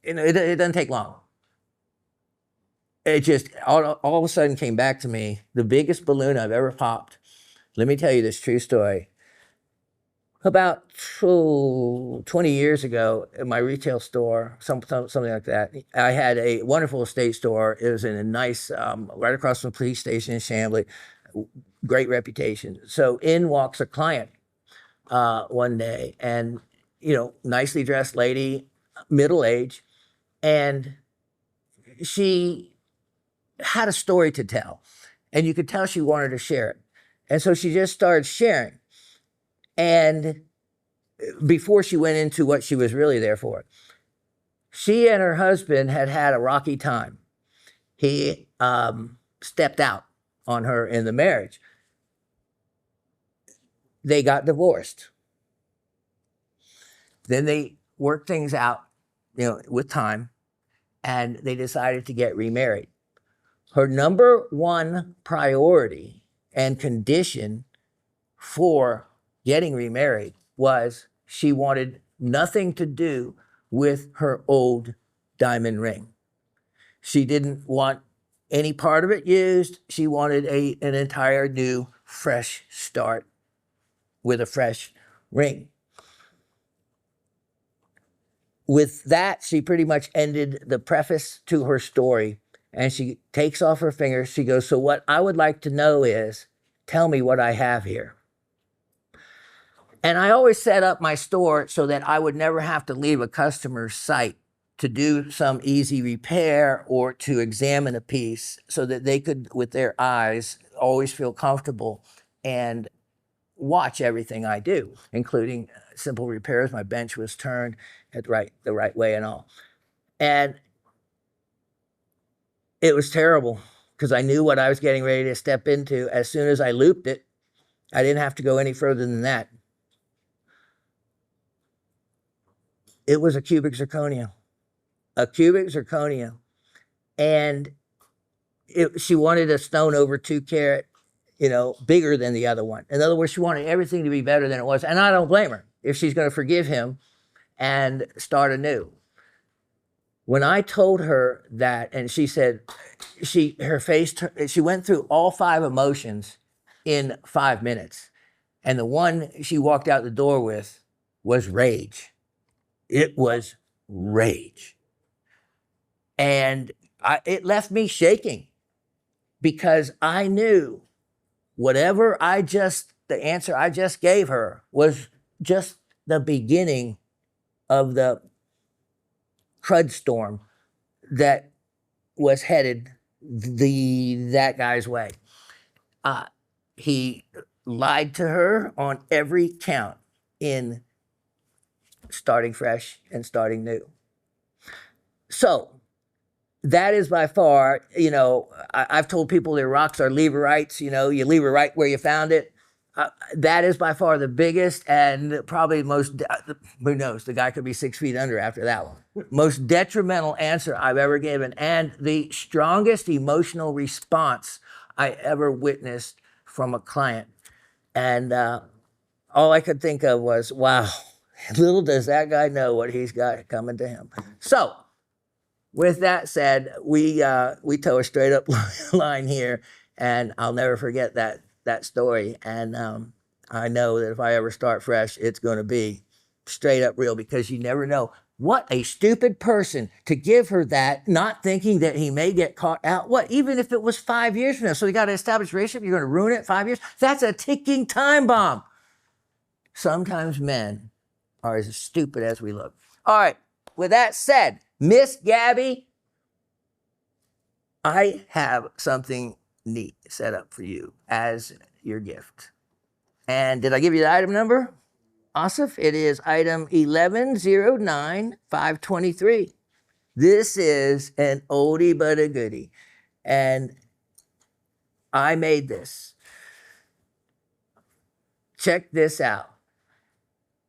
It doesn't take long. It just all of a sudden came back to me. The biggest balloon I've ever popped. Let me tell you this true story. About 20 years ago, in my retail store, something like that, I had a wonderful estate store. It was in a nice, right across from the police station in Chambly, great reputation. So in walks a client one day, and nicely dressed lady, middle age, and she had a story to tell, and you could tell she wanted to share it, and so she just started sharing. And before she went into what she was really there for, she and her husband had a rocky time. He stepped out on her in the marriage. They got divorced. Then they worked things out, with time, and they decided to get remarried. Her number one priority and condition for getting remarried was she wanted nothing to do with her old diamond ring. She didn't want any part of it used. She wanted an entire new, fresh start with a fresh ring. With that, she pretty much ended the preface to her story, and she takes off her fingers. She goes, so what I would like to know is, tell me what I have here. And I always set up my store so that I would never have to leave a customer's site to do some easy repair or to examine a piece, so that they could, with their eyes, always feel comfortable and watch everything I do, including simple repairs. My bench was turned at the right way and all. And it was terrible because I knew what I was getting ready to step into. As soon as I looped it, I didn't have to go any further than that. It was a cubic zirconia. And she wanted a stone over 2 carat, bigger than the other one. In other words, she wanted everything to be better than it was. And I don't blame her if she's going to forgive him and start anew. When I told her that, and she said, she went through all 5 emotions in 5 minutes. And the one she walked out the door with was rage. It was rage. And it left me shaking because I knew whatever the answer I just gave her was just the beginning of the crud storm that was headed that guy's way. He lied to her on every count in starting fresh and starting new. So that is by far, I've told people their rocks are leverites, you leave it right where you found it. That is by far the biggest and probably most, who knows, the guy could be 6 feet under after that one. Most detrimental answer I've ever given, and the strongest emotional response I ever witnessed from a client. And all I could think of was, wow, little does that guy know what he's got coming to him. So, with that said, we tow a straight up line here, and I'll never forget that story. And I know that if I ever start fresh, it's going to be straight up real, because you never know. What a stupid person to give her that, not thinking that he may get caught out. What, even if it was 5 years from now? So you got to establish a relationship. You're going to ruin it 5 years? That's a ticking time bomb. Sometimes men are as stupid as we look. All right. With that said, Miss Gabby, I have something neat set up for you as your gift. And did I give you the item number? Asif, it is item 1109523. This is an oldie but a goodie. And I made this. Check this out.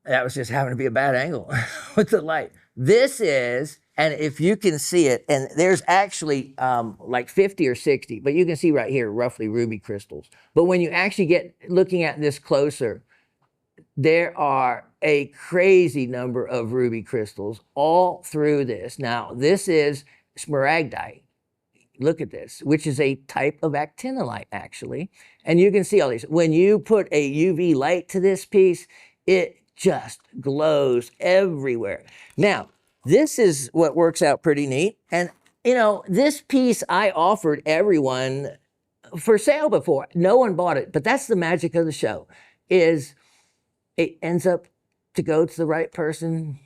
That was just happened to be a bad angle with the light. This is, and if you can see it, and there's actually like 50 or 60, but you can see right here, roughly ruby crystals. But when you actually get looking at this closer, there are a crazy number of ruby crystals all through this. Now, this is smaragdite. Look at this, which is a type of actinolite, actually. And you can see all these. When you put a UV light to this piece, it just glows everywhere. Now, this is what works out pretty neat. And, you know, this piece I offered everyone for sale before. No one bought it, but that's the magic of the show, is it ends up to go to the right person.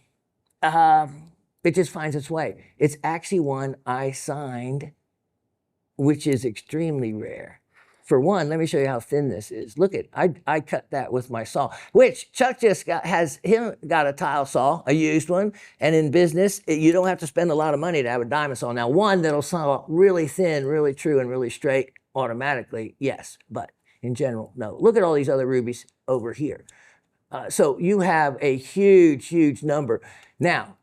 It just finds its way. It's actually one I signed, which is extremely rare. For one, let me show you how thin this is. Look at, I cut that with my saw, which Chuck just got a tile saw, a used one. And in business, you don't have to spend a lot of money to have a diamond saw. Now, one that'll saw really thin, really true, and really straight automatically, yes. But in general, no. Look at all these other rubies over here. So you have a huge, huge number. Now,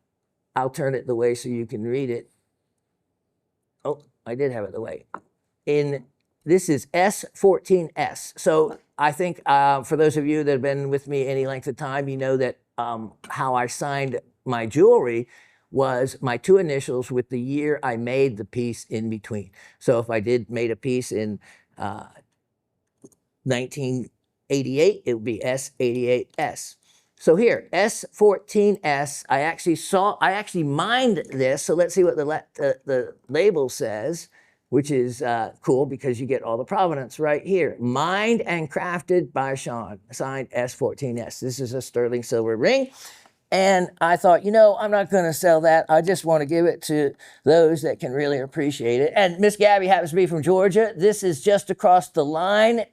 I'll turn it the way so you can read it. Oh, I did have it the way. This is S14S. So I think for those of you that have been with me any length of time, you know that how I signed my jewelry was my two initials with the year I made the piece in between. So if I made a piece in 1988, it would be S88S. So here, S14S, I actually mined this. So let's see what the label says, which is cool because you get all the provenance right here. Mined and crafted by Shawn, signed S14S. This is a sterling silver ring. And I thought, you know, I'm not going to sell that. I just want to give it to those that can really appreciate it. And Miss Gabby happens to be from Georgia. This is just across the line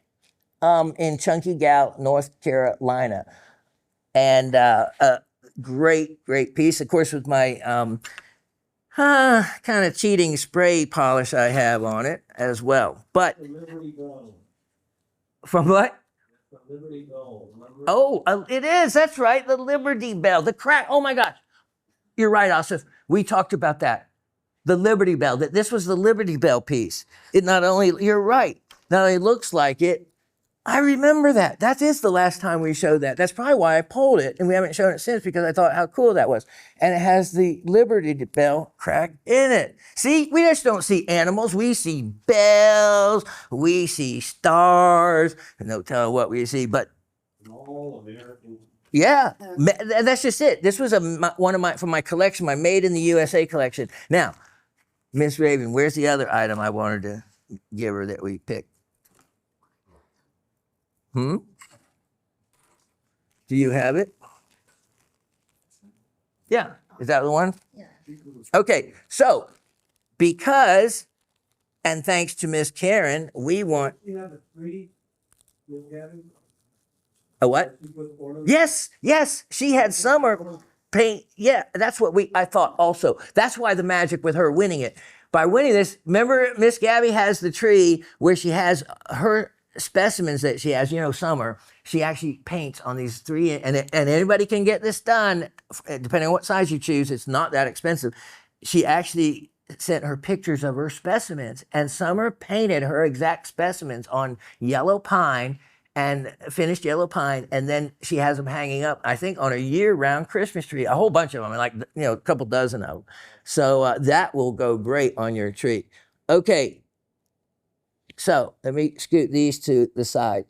in Chunky Gal, North Carolina. And a great, great piece. Of course, with my kind of cheating spray polish I have on it as well. But The Liberty Gold. from what? The Liberty Gold. Remember? Oh, it is. That's right. The Liberty Bell. The crack. Oh, my gosh. You're right, Asif. We talked about that. The Liberty Bell. This was the Liberty Bell piece. It not only, you're right, not only looks like it, I remember that. That is the last time we showed that. That's probably why I pulled it, and we haven't shown it since because I thought how cool that was. And it has the Liberty Bell crack in it. See, we just don't see animals. We see bells. We see stars. No telling what we see, but All American. yeah, that's just it. This was from my collection, my Made in the USA collection. Now, Miss Raven, where's the other item I wanted to give her that we picked? Do you have it? Yeah. Is that the one? Yeah. Okay. So, because, and thanks to Miss Karen, we want You have a 3D, Miss Gabby? a what? You put ornaments? Yes. She had summer paint. Yeah, that's what I thought also. That's why the magic with her winning it. By winning this, remember Miss Gabby has the tree where she has her specimens that she has, summer, she actually paints on these three, and anybody can get this done, depending on what size you choose. It's not that expensive. She actually sent her pictures of her specimens, and Summer painted her exact specimens on yellow pine and finished yellow pine, and then she has them hanging up, I think, on a year-round Christmas tree, a whole bunch of them, like, a couple dozen of them. So that will go great on your tree. Okay, so let me scoot these to the side.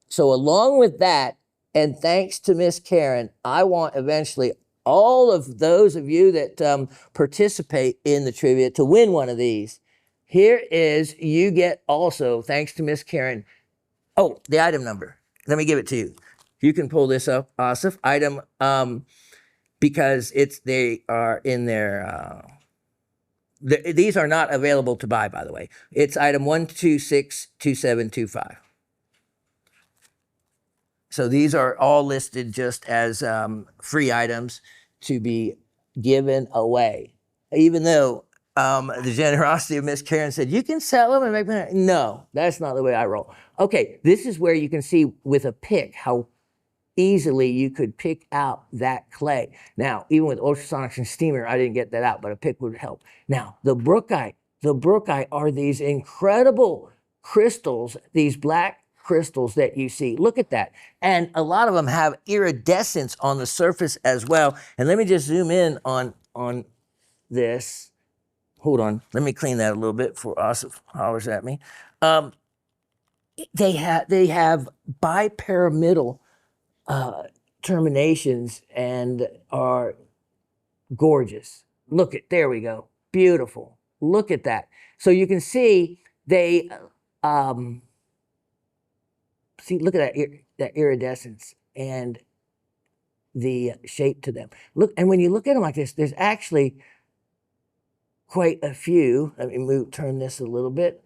So along with that, and thanks to Miss Karen, I want eventually all of those of you that participate in the trivia to win one of these. Here is, you get also, thanks to Miss Karen, oh, the item number. Let me give it to you. You can pull this up, Asif. Item, because they are in their, these are not available to buy, by the way. It's item 1262725. So these are all listed just as free items to be given away. Even though the generosity of Miss Karen said, you can sell them and make money. No, that's not the way I roll. Okay, this is where you can see with a pick how easily you could pick out that clay. Now, even with ultrasonics and steamer, I didn't get that out, but a pick would help. Now, the brookite are these incredible crystals, these black crystals that you see. Look at that. And a lot of them have iridescence on the surface as well. And let me just zoom in on this. Hold on. Let me clean that a little bit before Asif hollers at me. They have bipyramidal terminations and are gorgeous. Look at, there we go. Beautiful. Look at that. So you can see they, see, look at that iridescence and the shape to them. Look, and when you look at them like this, there's actually quite a few. Let me turn this a little bit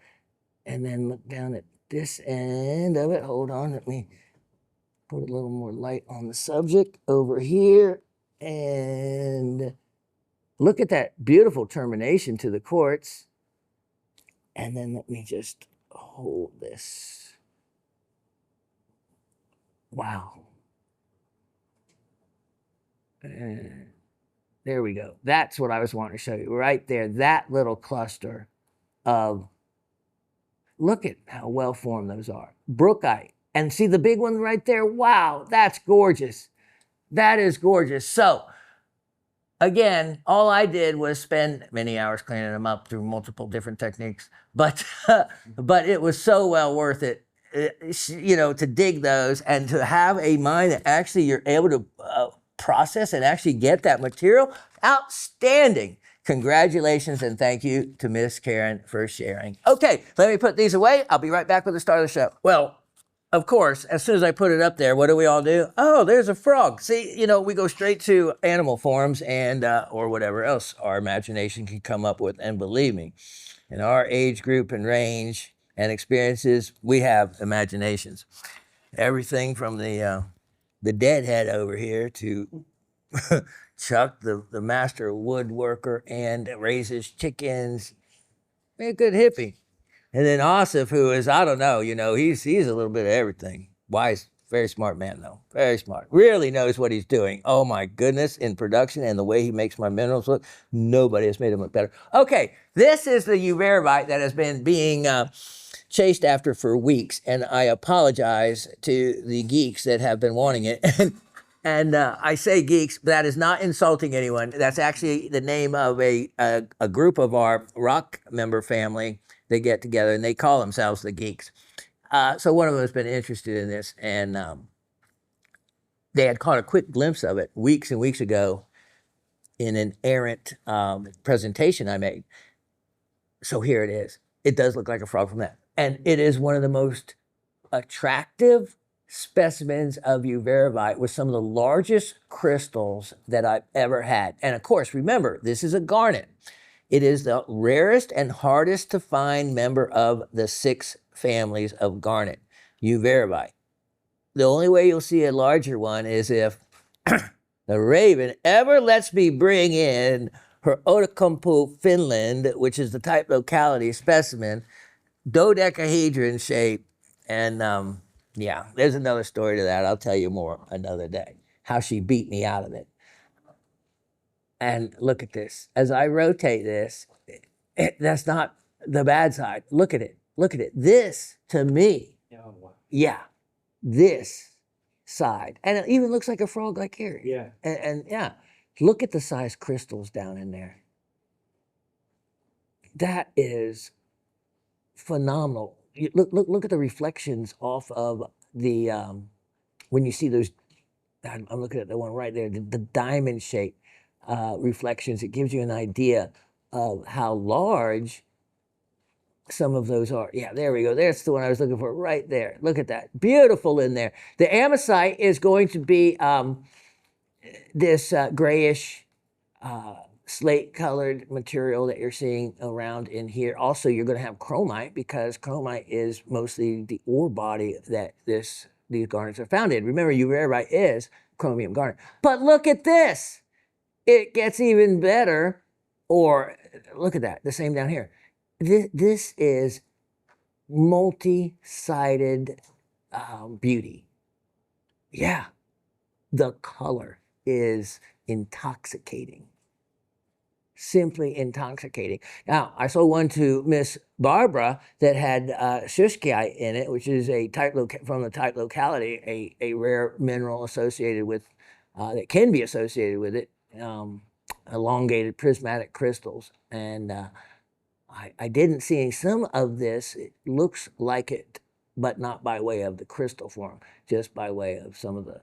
and then look down at this end of it. Hold on, let me put a little more light on the subject over here. And look at that beautiful termination to the quartz. And then let me just hold this. Wow. There we go. That's what I was wanting to show you right there. That little cluster of, look at how well formed those are. Brookite. And see the big one right there? Wow, that's gorgeous. That is gorgeous. So, again, all I did was spend many hours cleaning them up through multiple different techniques, but it was so well worth it, to dig those and to have a mine that actually you're able to process and actually get that material. Outstanding. Congratulations and thank you to Miss Karen for sharing. Okay, let me put these away. I'll be right back with the start of the show. Well, of course, as soon as I put it up there, what do we all do? Oh, there's a frog. See, we go straight to animal forms and or whatever else our imagination can come up with. And believe me, in our age group and range and experiences, we have imaginations. Everything from the deadhead over here to Chuck, the master woodworker, and raises chickens. A good hippie. And then Asif, who is, I don't know, he's a little bit of everything. Wise, very smart man, though. Very smart. Really knows what he's doing. Oh, my goodness, in production and the way he makes my minerals look, nobody has made him look better. Okay, this is the uvarovite that has been being chased after for weeks, and I apologize to the geeks that have been wanting it. And I say geeks, but that is not insulting anyone. That's actually the name of a group of our rock member family. They get together and they call themselves the geeks. So one of them has been interested in this, and they had caught a quick glimpse of it weeks and weeks ago in an errant presentation I made. So here it is. It does look like a frog from that. And it is one of the most attractive specimens of uvarovite with some of the largest crystals that I've ever had. And of course, remember, this is a garnet. It is the rarest and hardest to find member of the 6 families of garnet, uvarovite. The only way you'll see a larger one is if the raven ever lets me bring in her Outokumpu, Finland, which is the type locality specimen, dodecahedron shape. And yeah, there's another story to that. I'll tell you more another day, how she beat me out of it. And look at this. As I rotate this, that's not the bad side. Look at it. Look at it. This, to me, yeah, this side, and it even looks like a frog like here. Yeah. And yeah, look at the size crystals down in there. That is phenomenal. Look at the reflections off of the when you see those. I'm looking at the one right there, the diamond shape reflections. It gives you an idea of how large some of those are. Yeah, there we go. There's the one I was looking for right there. Look at that. Beautiful in there. The amosite is going to be this grayish slate colored material that you're seeing around in here. Also, you're going to have chromite because chromite is mostly the ore body that these garnets are found in. Remember, uvaryite is chromium garnet. But look at this. It gets even better. Or look at that, the same down here. This is multi-sided beauty. Yeah, the color is intoxicating. Simply intoxicating. Now, I sold one to Miss Barbara that had schuskite in it, which is a type from the type locality, a rare mineral associated with that can be associated with it, elongated prismatic crystals. And I didn't see some of this. It looks like it, but not by way of the crystal form, just by way of some of the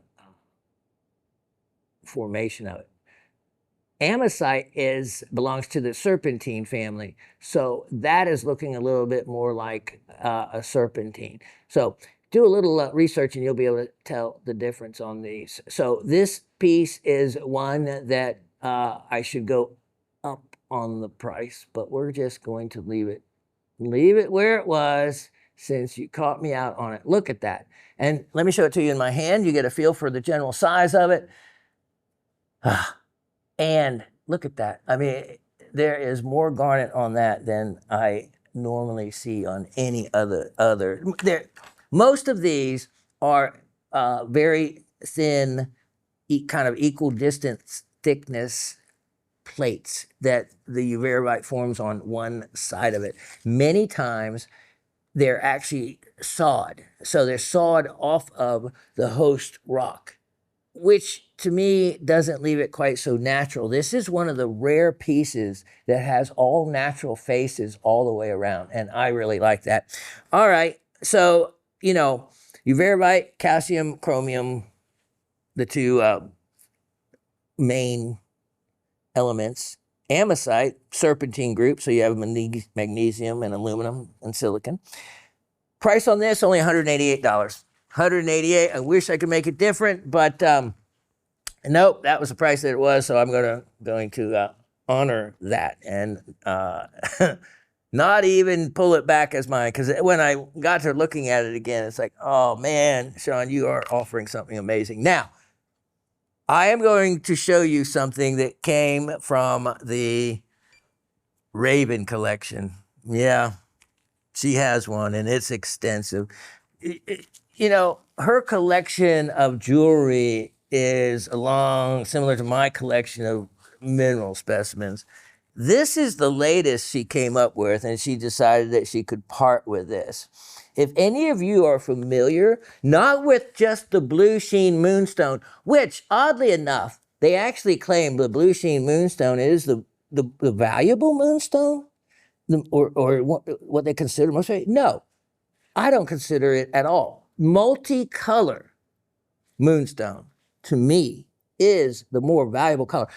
formation of it. Amosite belongs to the serpentine family, so that is looking a little bit more like a serpentine. So do a little research and you'll be able to tell the difference on these. So this piece is one that I should go up on the price, but we're just going to leave it where it was since you caught me out on it. Look at that. And let me show it to you in my hand. You get a feel for the general size of it. And look at that. I mean, there is more garnet on that than I normally see on any other. Most of these are very thin, kind of equal distance thickness plates that the uvaryite forms on one side of it. Many times they're actually sawed. So they're sawed off of the host rock, which to me doesn't leave it quite so natural. This is one of the rare pieces that has all natural faces all the way around, and I really like that. All right, so, uvaryite, calcium, chromium, the two main elements. Amosite, serpentine group, so you have magnesium and aluminum and silicon. Price on this, only $188. $188. I wish I could make it different, but nope, that was the price that it was. So I'm going to honor that and not even pull it back as mine. Because when I got to looking at it again, it's like, oh man, Shawn, you are offering something amazing. Now, I am going to show you something that came from the Raven collection. Yeah, she has one, and it's extensive. Her collection of jewelry is similar to my collection of mineral specimens. This is the latest she came up with, and she decided that she could part with this. If any of you are familiar, not with just the blue sheen moonstone, which oddly enough, they actually claim the blue sheen moonstone is the valuable moonstone, or what they consider most valuable. No, I don't consider it at all. Multicolor moonstone, to me, is the more valuable color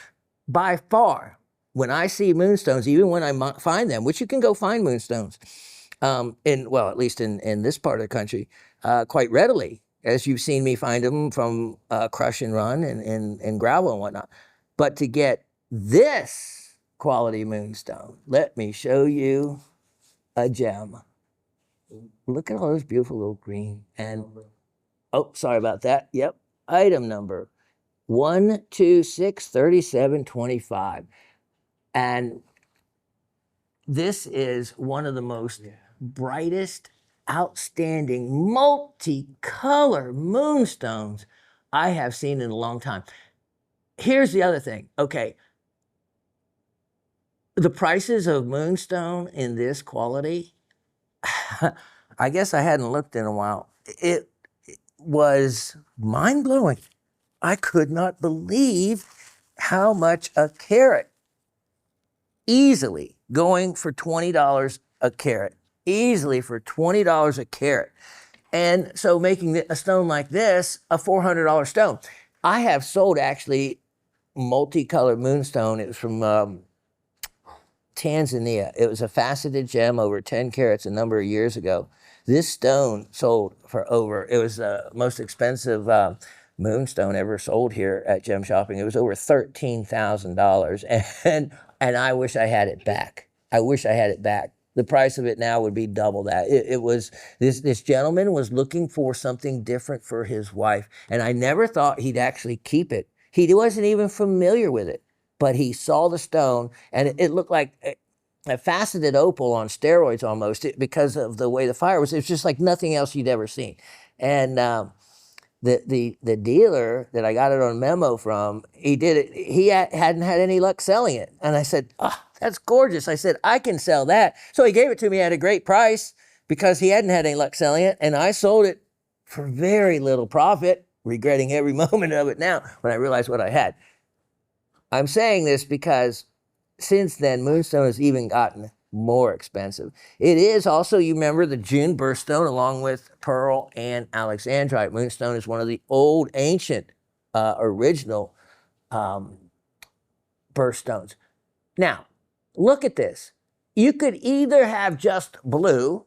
by far. When I see moonstones, even when I find them, which you can go find moonstones, at least in this part of the country, quite readily, as you've seen me find them from crush and run and gravel and whatnot. But to get this quality moonstone, let me show you a gem. Look at all those beautiful little green and, oh, sorry about that. Yep, item number 1263725. And this is one of the most brightest, outstanding, multicolor moonstones I have seen in a long time. Here's the other thing. Okay. The prices of moonstone in this quality, I guess I hadn't looked in a while. was mind-blowing. I could not believe how much a carat, easily going for $20 a carat, easily for $20 a carat. And so making a stone like this a $400 stone. I have sold actually multicolored moonstone. It was from Tanzania. It was a faceted gem over 10 carats a number of years ago. This stone sold for over, it was the most expensive moonstone ever sold here at Gem Shopping. It was over $13,000. And I wish I had it back. I wish I had it back. The price of it now would be double that. It was, this gentleman was looking for something different for his wife. And I never thought he'd actually keep it. He wasn't even familiar with it, but he saw the stone and it looked like a faceted opal on steroids almost, because of the way the fire was. It was just like nothing else you'd ever seen. And the dealer that I got it on memo from, he did it. He hadn't had any luck selling it. And I said, oh, that's gorgeous. I said, I can sell that. So he gave it to me at a great price because he hadn't had any luck selling it. And I sold it for very little profit, regretting every moment of it now when I realized what I had. I'm saying this because since then, moonstone has even gotten more expensive. It is also, you remember, the June birthstone along with pearl and alexandrite. Moonstone is one of the old, ancient, original birthstones. Now, look at this. You could either have just blue,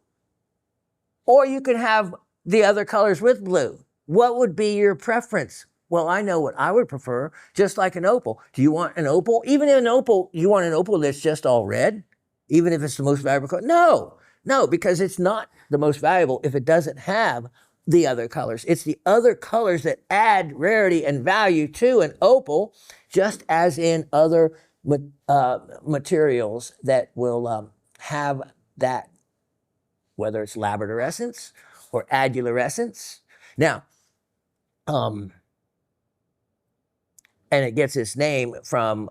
or you could have the other colors with blue. What would be your preference? Well, I know what I would prefer, just like an opal. Do you want an opal? Even in an opal, you want an opal that's just all red? Even if it's the most valuable color? No, because it's not the most valuable if it doesn't have the other colors. It's the other colors that add rarity and value to an opal, just as in other materials that will have that, whether it's labradorescence or adulorescence. Now, and it gets its name from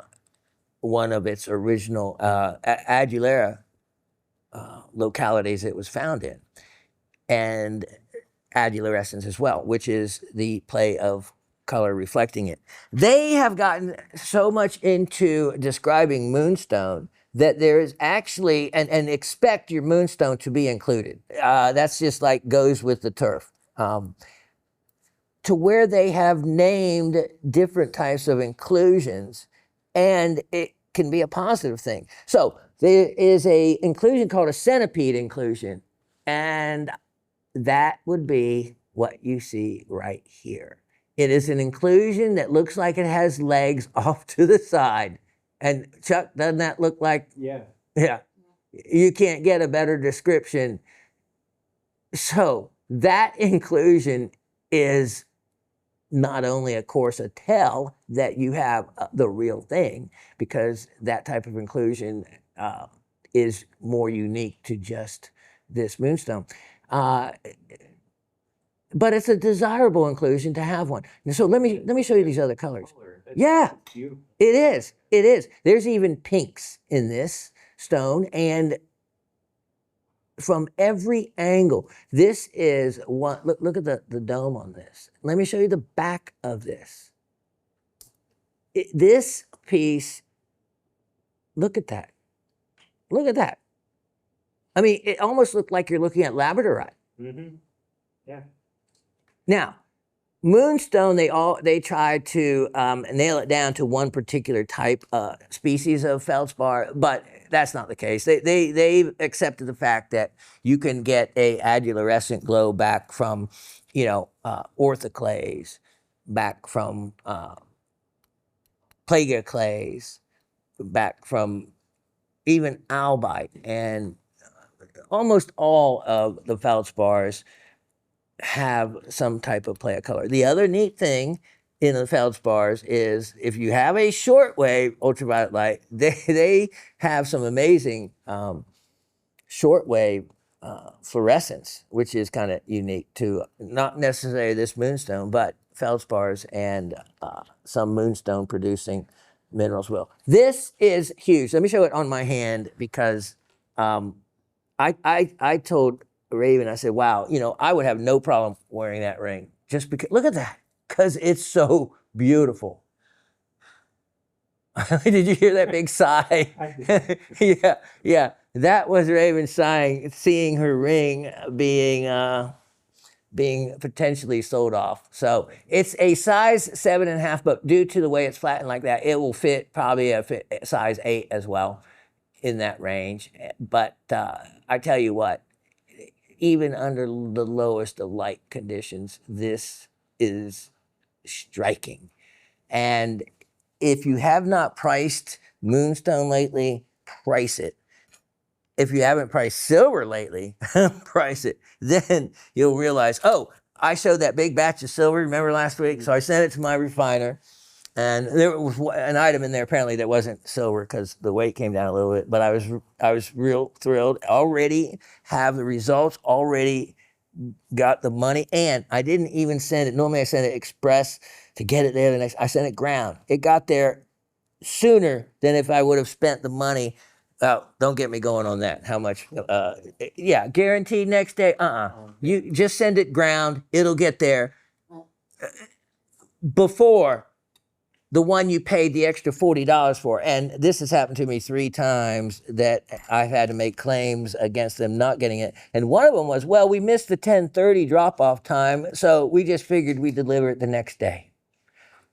one of its original adularia localities it was found in, and adulorescence as well, which is the play of color reflecting it. They have gotten so much into describing moonstone that there is actually, and expect your moonstone to be included. That's just like goes with the turf. To where they have named different types of inclusions, and it can be a positive thing. So there is a inclusion called a centipede inclusion, and that would be what you see right here. It is an inclusion that looks like it has legs off to the side. And Chuck, doesn't that look like? Yeah. Yeah. You can't get a better description. So that inclusion is not only, of course, a tell that you have the real thing, because that type of inclusion is more unique to just this moonstone. But it's a desirable inclusion to have one. And so let me show you these other colors. Yeah, it is. It is. There's even pinks in this stone, and from every angle. This is one, look at the dome on this. Let me show you the back of this. This piece, look at that. Look at that. I mean, it almost looked like you're looking at labradorite. Mm-hmm. Yeah. Now, moonstone, they tried to nail it down to one particular type, species of feldspar, but that's not the case. They accepted the fact that you can get a adulorescent glow back from, orthoclase, back from plagia clays, back from even albite, and almost all of the feldspars have some type of play of color. The other neat thing in the feldspars is if you have a shortwave ultraviolet light, they have some amazing shortwave fluorescence, which is kind of unique to not necessarily this moonstone, but feldspars and some moonstone producing minerals will. This is huge. Let me show it on my hand, because I told Raven, I said, wow, I would have no problem wearing that ring. just because, look at that, because it's so beautiful. Did you hear that big sigh? I did. Yeah, yeah. That was Raven sighing, seeing her ring being potentially sold off. So it's a size 7.5, but due to the way it's flattened like that, it will fit probably a size 8 as well in that range. But I tell you what, even under the lowest of light conditions, this is striking. And if you have not priced moonstone lately, price it. If you haven't priced silver lately, price it. Then you'll realize, oh, I showed that big batch of silver, remember last week? So I sent it to my refiner. And there was an item in there apparently that wasn't silver because the weight came down a little bit. But I was real thrilled. Already have the results, already got the money, and I didn't even send it. Normally I send it express to get it there the next. I sent it ground. It got there sooner than if I would have spent the money. Don't get me going on that. How much? Yeah, guaranteed next day. You just send it ground. It'll get there before the one you paid the extra $40 for. And this has happened to me 3 times that I've had to make claims against them not getting it. And one of them was, well, we missed the 10:30 drop-off time, so we just figured we'd deliver it the next day.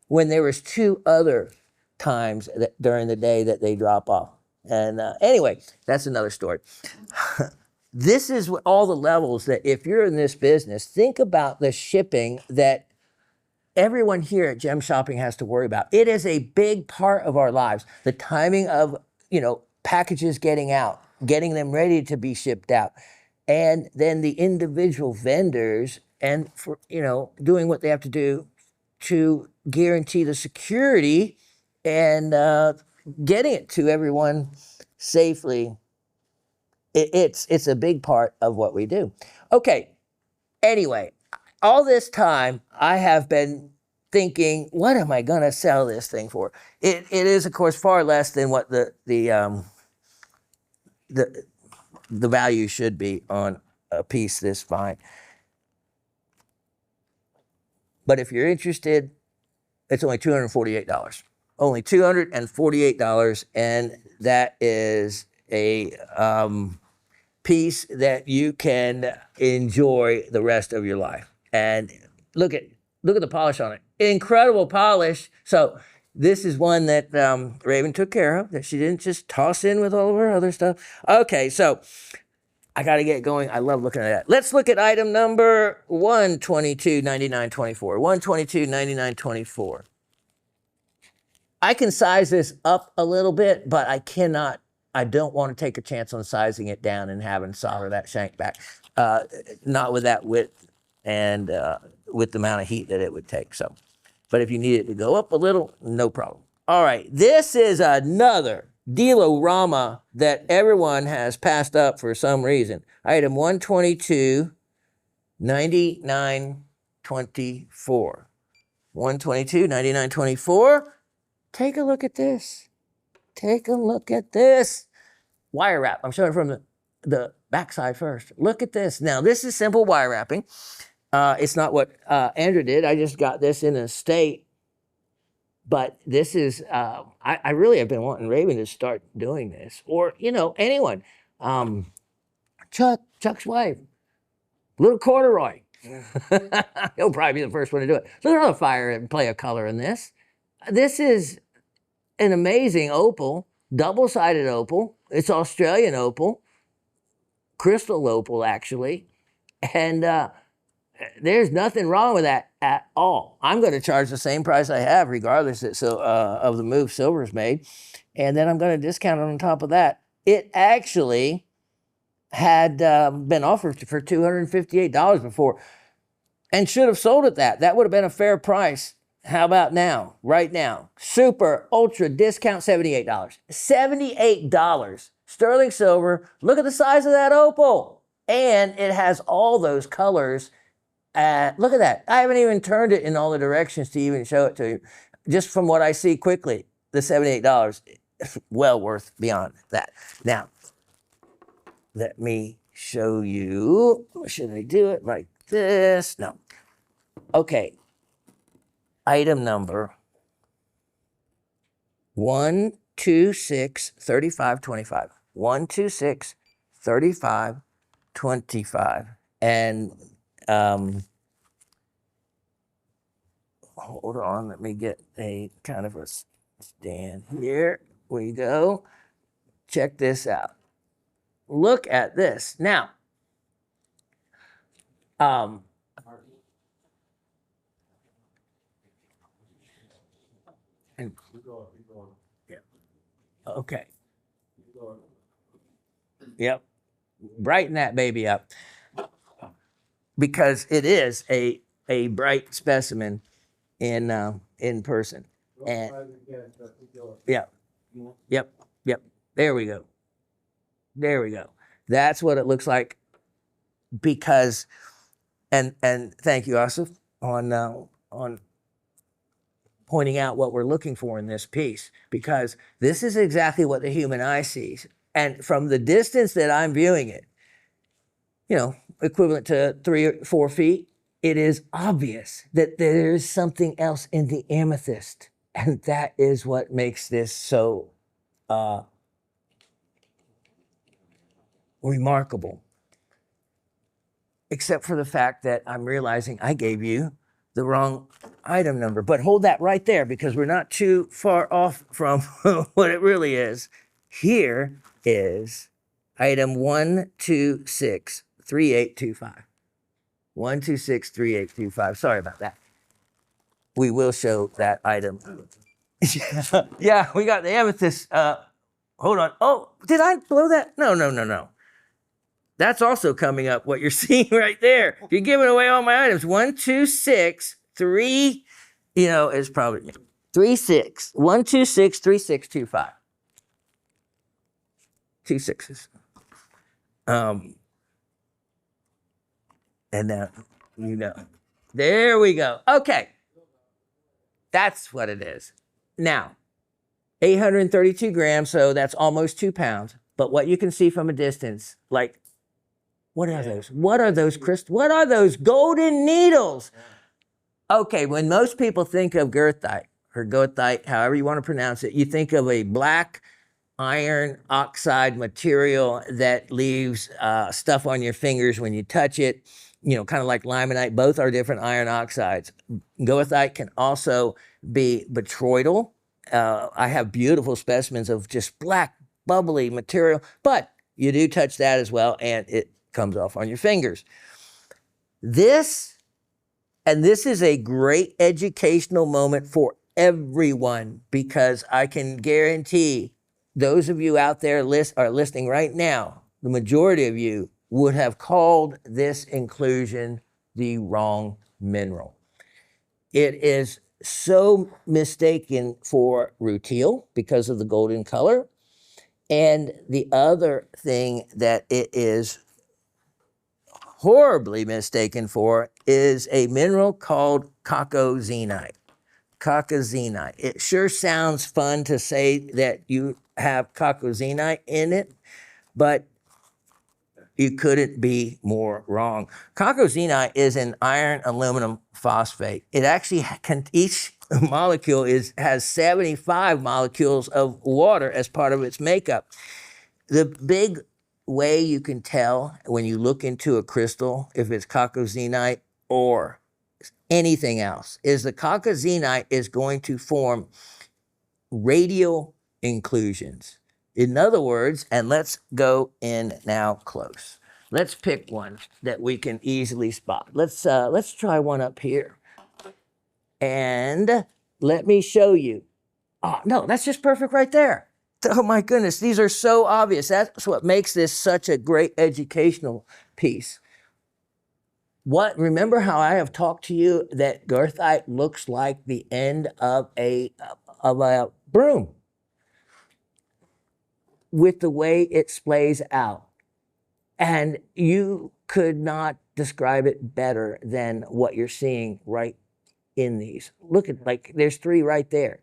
When there was 2 other times that during the day that they drop off. And anyway, that's another story. This is all the levels that if you're in this business, think about the shipping that everyone here at Gem Shopping has to worry about. It is a big part of our lives. The timing of, packages getting out, getting them ready to be shipped out, and then the individual vendors and for, doing what they have to do to guarantee the security and getting it to everyone safely. It's a big part of what we do. Okay. Anyway, all this time I have been thinking, what am I going to sell this thing for? It is, of course, far less than what the value should be on a piece this fine. But if you're interested, it's only $248. Only $248, and that is a piece that you can enjoy the rest of your life. And look at the polish on it. Incredible polish. So this is one that Raven took care of, that she didn't just toss in with all of her other stuff. Okay, so I got to get going. I love looking at that. Let's look at item number 122.99.24. 122.99.24. I can size this up a little bit, but I don't want to take a chance on sizing it down and having solder that shank back. Not with that width and with the amount of heat that it would take. So, but if you need it to go up a little, no problem. All right, this is another Deal-O-Rama that everyone has passed up for some reason. Item 122.99.24. 122.99.24. Take a look at this. Take a look at this. Wire wrap. I'm showing it from the backside first. Look at this. Now, this is simple wire wrapping. It's not what Andrew did. I just got this in a state. But this is, I really have been wanting Raven to start doing this. Or, anyone. Chuck's wife. Little Corduroy. He'll probably be the first one to do it. Look at the fire and play a color in this. This is an amazing opal, double-sided opal. It's Australian opal, crystal opal, actually. And there's nothing wrong with that at all. I'm going to charge the same price I have, regardless of the move silver's made. And then I'm going to discount it on top of that. It actually had been offered for $258 before and should have sold at that. That would have been a fair price. How about now, right now? Super, ultra discount, $78. $78. Sterling silver. Look at the size of that opal. And it has all those colors. Look at that. I haven't even turned it in all the directions to even show it to you. Just from what I see quickly, the $78 is well worth beyond that. Now, let me show you. Should I do it like this? No. Okay. Item number 126 35 25. 126 35 25. And hold on, let me get a kind of a stand. Here we go. Check this out. Look at this. Now, um, and, yeah, okay. Yep. Brighten that baby up because it is a bright specimen in person. And yeah, yep, yep. There we go. There we go. That's what it looks like because, and thank you, Asif, on pointing out what we're looking for in this piece, because this is exactly what the human eye sees. And from the distance that I'm viewing it, you know, equivalent to 3 or 4 feet, it is obvious that there is something else in the amethyst. And that is what makes this so remarkable. Except for the fact that I'm realizing I gave you the wrong item number. But hold that right there because we're not too far off from what it really is. Here is item 126 3825. 1263825. Sorry about that. We will show that item. Yeah, we got the amethyst. Hold on. Oh, did I blow that? No. That's also coming up. What you're seeing right there. You're giving away all my items. 126 3. You know, it's probably 36. 126 3625. 2 6s. And now, you know, there we go. Okay. That's what it is. Now, 832 grams, so that's almost 2 pounds. But what you can see from a distance, like, what are those? What are those crystals? What are those golden needles? Okay, when most people think of goethite, or goethite, however you want to pronounce it, you think of a black iron oxide material that leaves stuff on your fingers when you touch it, you know, kind of like limonite. Both are different iron oxides. Goethite can also be botryoidal. I have beautiful specimens of just black, bubbly material, but you do touch that as well, and it comes off on your fingers. This is a great educational moment for everyone because I can guarantee those of you out there are listening right now, the majority of you would have called this inclusion the wrong mineral. It is so mistaken for rutile because of the golden color. And the other thing that it is horribly mistaken for is a mineral called coccozenite. Coccozenite. It sure sounds fun to say that you have coccozenite in it, but you couldn't be more wrong. Coccozenite is an iron aluminum phosphate. It actually each molecule has 75 molecules of water as part of its makeup. The big way you can tell when you look into a crystal if it's coccozenite or anything else is the coccozenite is going to form radial inclusions. In other words, and let's go in now close. Let's pick one that we can easily spot. Let's try one up here. And let me show you. Oh, no, that's just perfect right there. Oh my goodness, these are so obvious. That's what makes this such a great educational piece. Remember how I have talked to you that goethite looks like the end of a broom with the way it splays out. And you could not describe it better than what you're seeing right in these. Look at, like, there's 3 right there.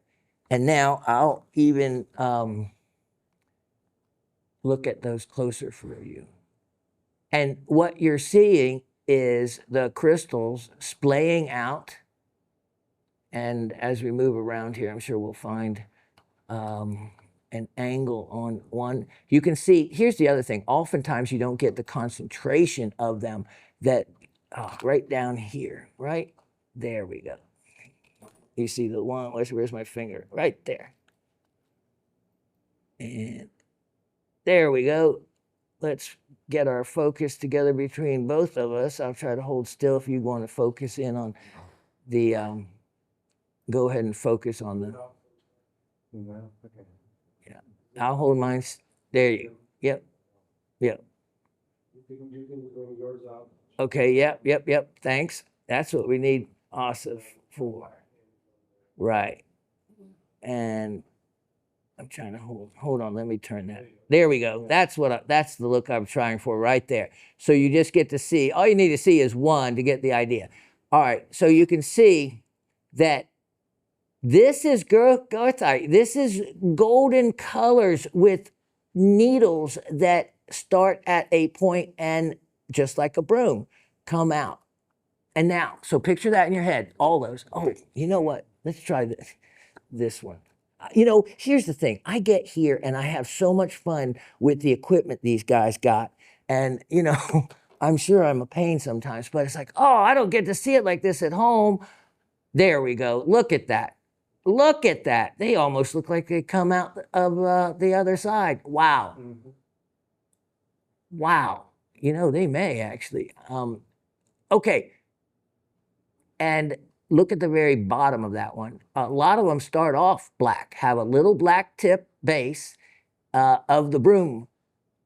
And now I'll even look at those closer for you. And what you're seeing is the crystals splaying out. And as we move around here, I'm sure we'll find an angle on one. You can see, here's the other thing. Oftentimes you don't get the concentration of them that right down here, right? There we go. You see the one, where's my finger? Right there. And there we go. Let's get our focus together between both of us. I'll try to hold still if you want to focus in on the, go ahead and focus on the, yeah. I'll hold mine. There you, yep, yep. Okay, yep. Thanks. That's what we need OSIF for. Right. And I'm trying to hold on, let me turn that. There we go. That's that's the look I'm trying for right there. So you just get to see, all you need to see is one to get the idea. All right, so you can see that this is goethite. This is golden colors with needles that start at a point and just like a broom come out. And now, so picture that in your head, all those. Oh, you know what? Let's try this one. You know, here's the thing. I get here and I have so much fun with the equipment these guys got. And, you know, I'm sure I'm a pain sometimes, but it's like, oh, I don't get to see it like this at home. There we go. Look at that. Look at that. They almost look like they come out of the other side. Wow. Mm-hmm. Wow. You know, they may actually. Okay. And look at the very bottom of that one. A lot of them start off black, have a little black tip base of the broom,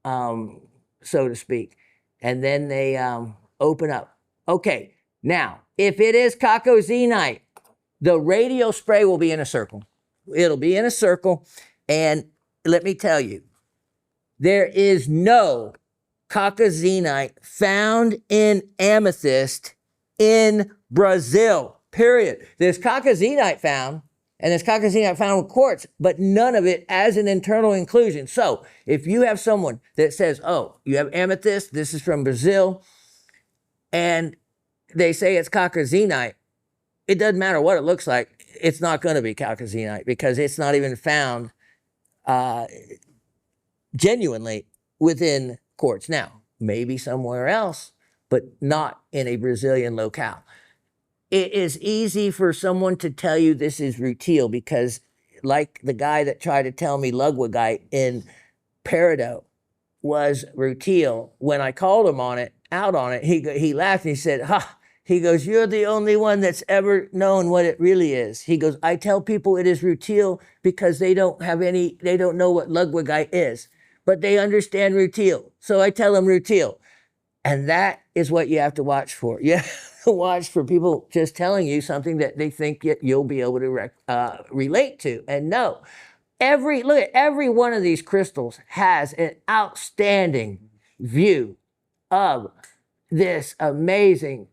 so to speak. And then they open up. Okay. Now, if it is coccozenite, the radial spray will be in a circle. It'll be in a circle. And let me tell you, there is no coccozenite found in amethyst in Brazil, period. There's coccozenite found, and there's coccozenite found with quartz, but none of it as an internal inclusion. So if you have someone that says, oh, you have amethyst, this is from Brazil, and they say it's coccozenite, it doesn't matter what it looks like. It's not going to be chalcozenite because it's not even found genuinely within quartz. Now, maybe somewhere else, but not in a Brazilian locale. It is easy for someone to tell you this is rutile because like the guy that tried to tell me Ludwigite in Peridot was rutile, when I called him out on it, he laughed and he said, ha, he goes, you're the only one that's ever known what it really is. He goes, I tell people it is rutile because they don't know what Ludwigite is, but they understand rutile. So I tell them rutile. And that is what you have to watch for. You have to watch for people just telling you something that they think you'll be able to relate to. And no, look at every one of these crystals has an outstanding view of this amazing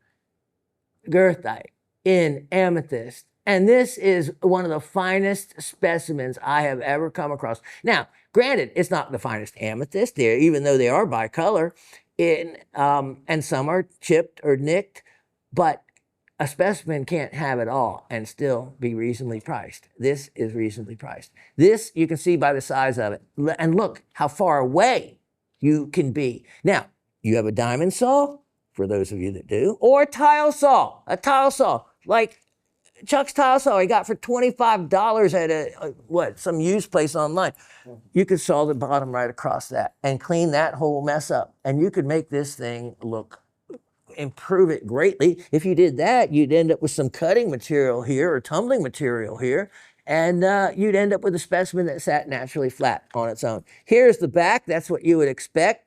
goethite in amethyst. And this is one of the finest specimens I have ever come across. Now, granted, it's not the finest amethyst there, even though they are bicolor, and some are chipped or nicked, but a specimen can't have it all and still be reasonably priced. This is reasonably priced. This you can see by the size of it. And look how far away you can be. Now, you have a diamond saw, for those of you that do, or a tile saw, like Chuck's tile saw he got for $25 at some used place online. You could saw the bottom right across that and clean that whole mess up. And you could make this thing improve it greatly. If you did that, you'd end up with some cutting material here or tumbling material here, and you'd end up with a specimen that sat naturally flat on its own. Here's the back. That's what you would expect.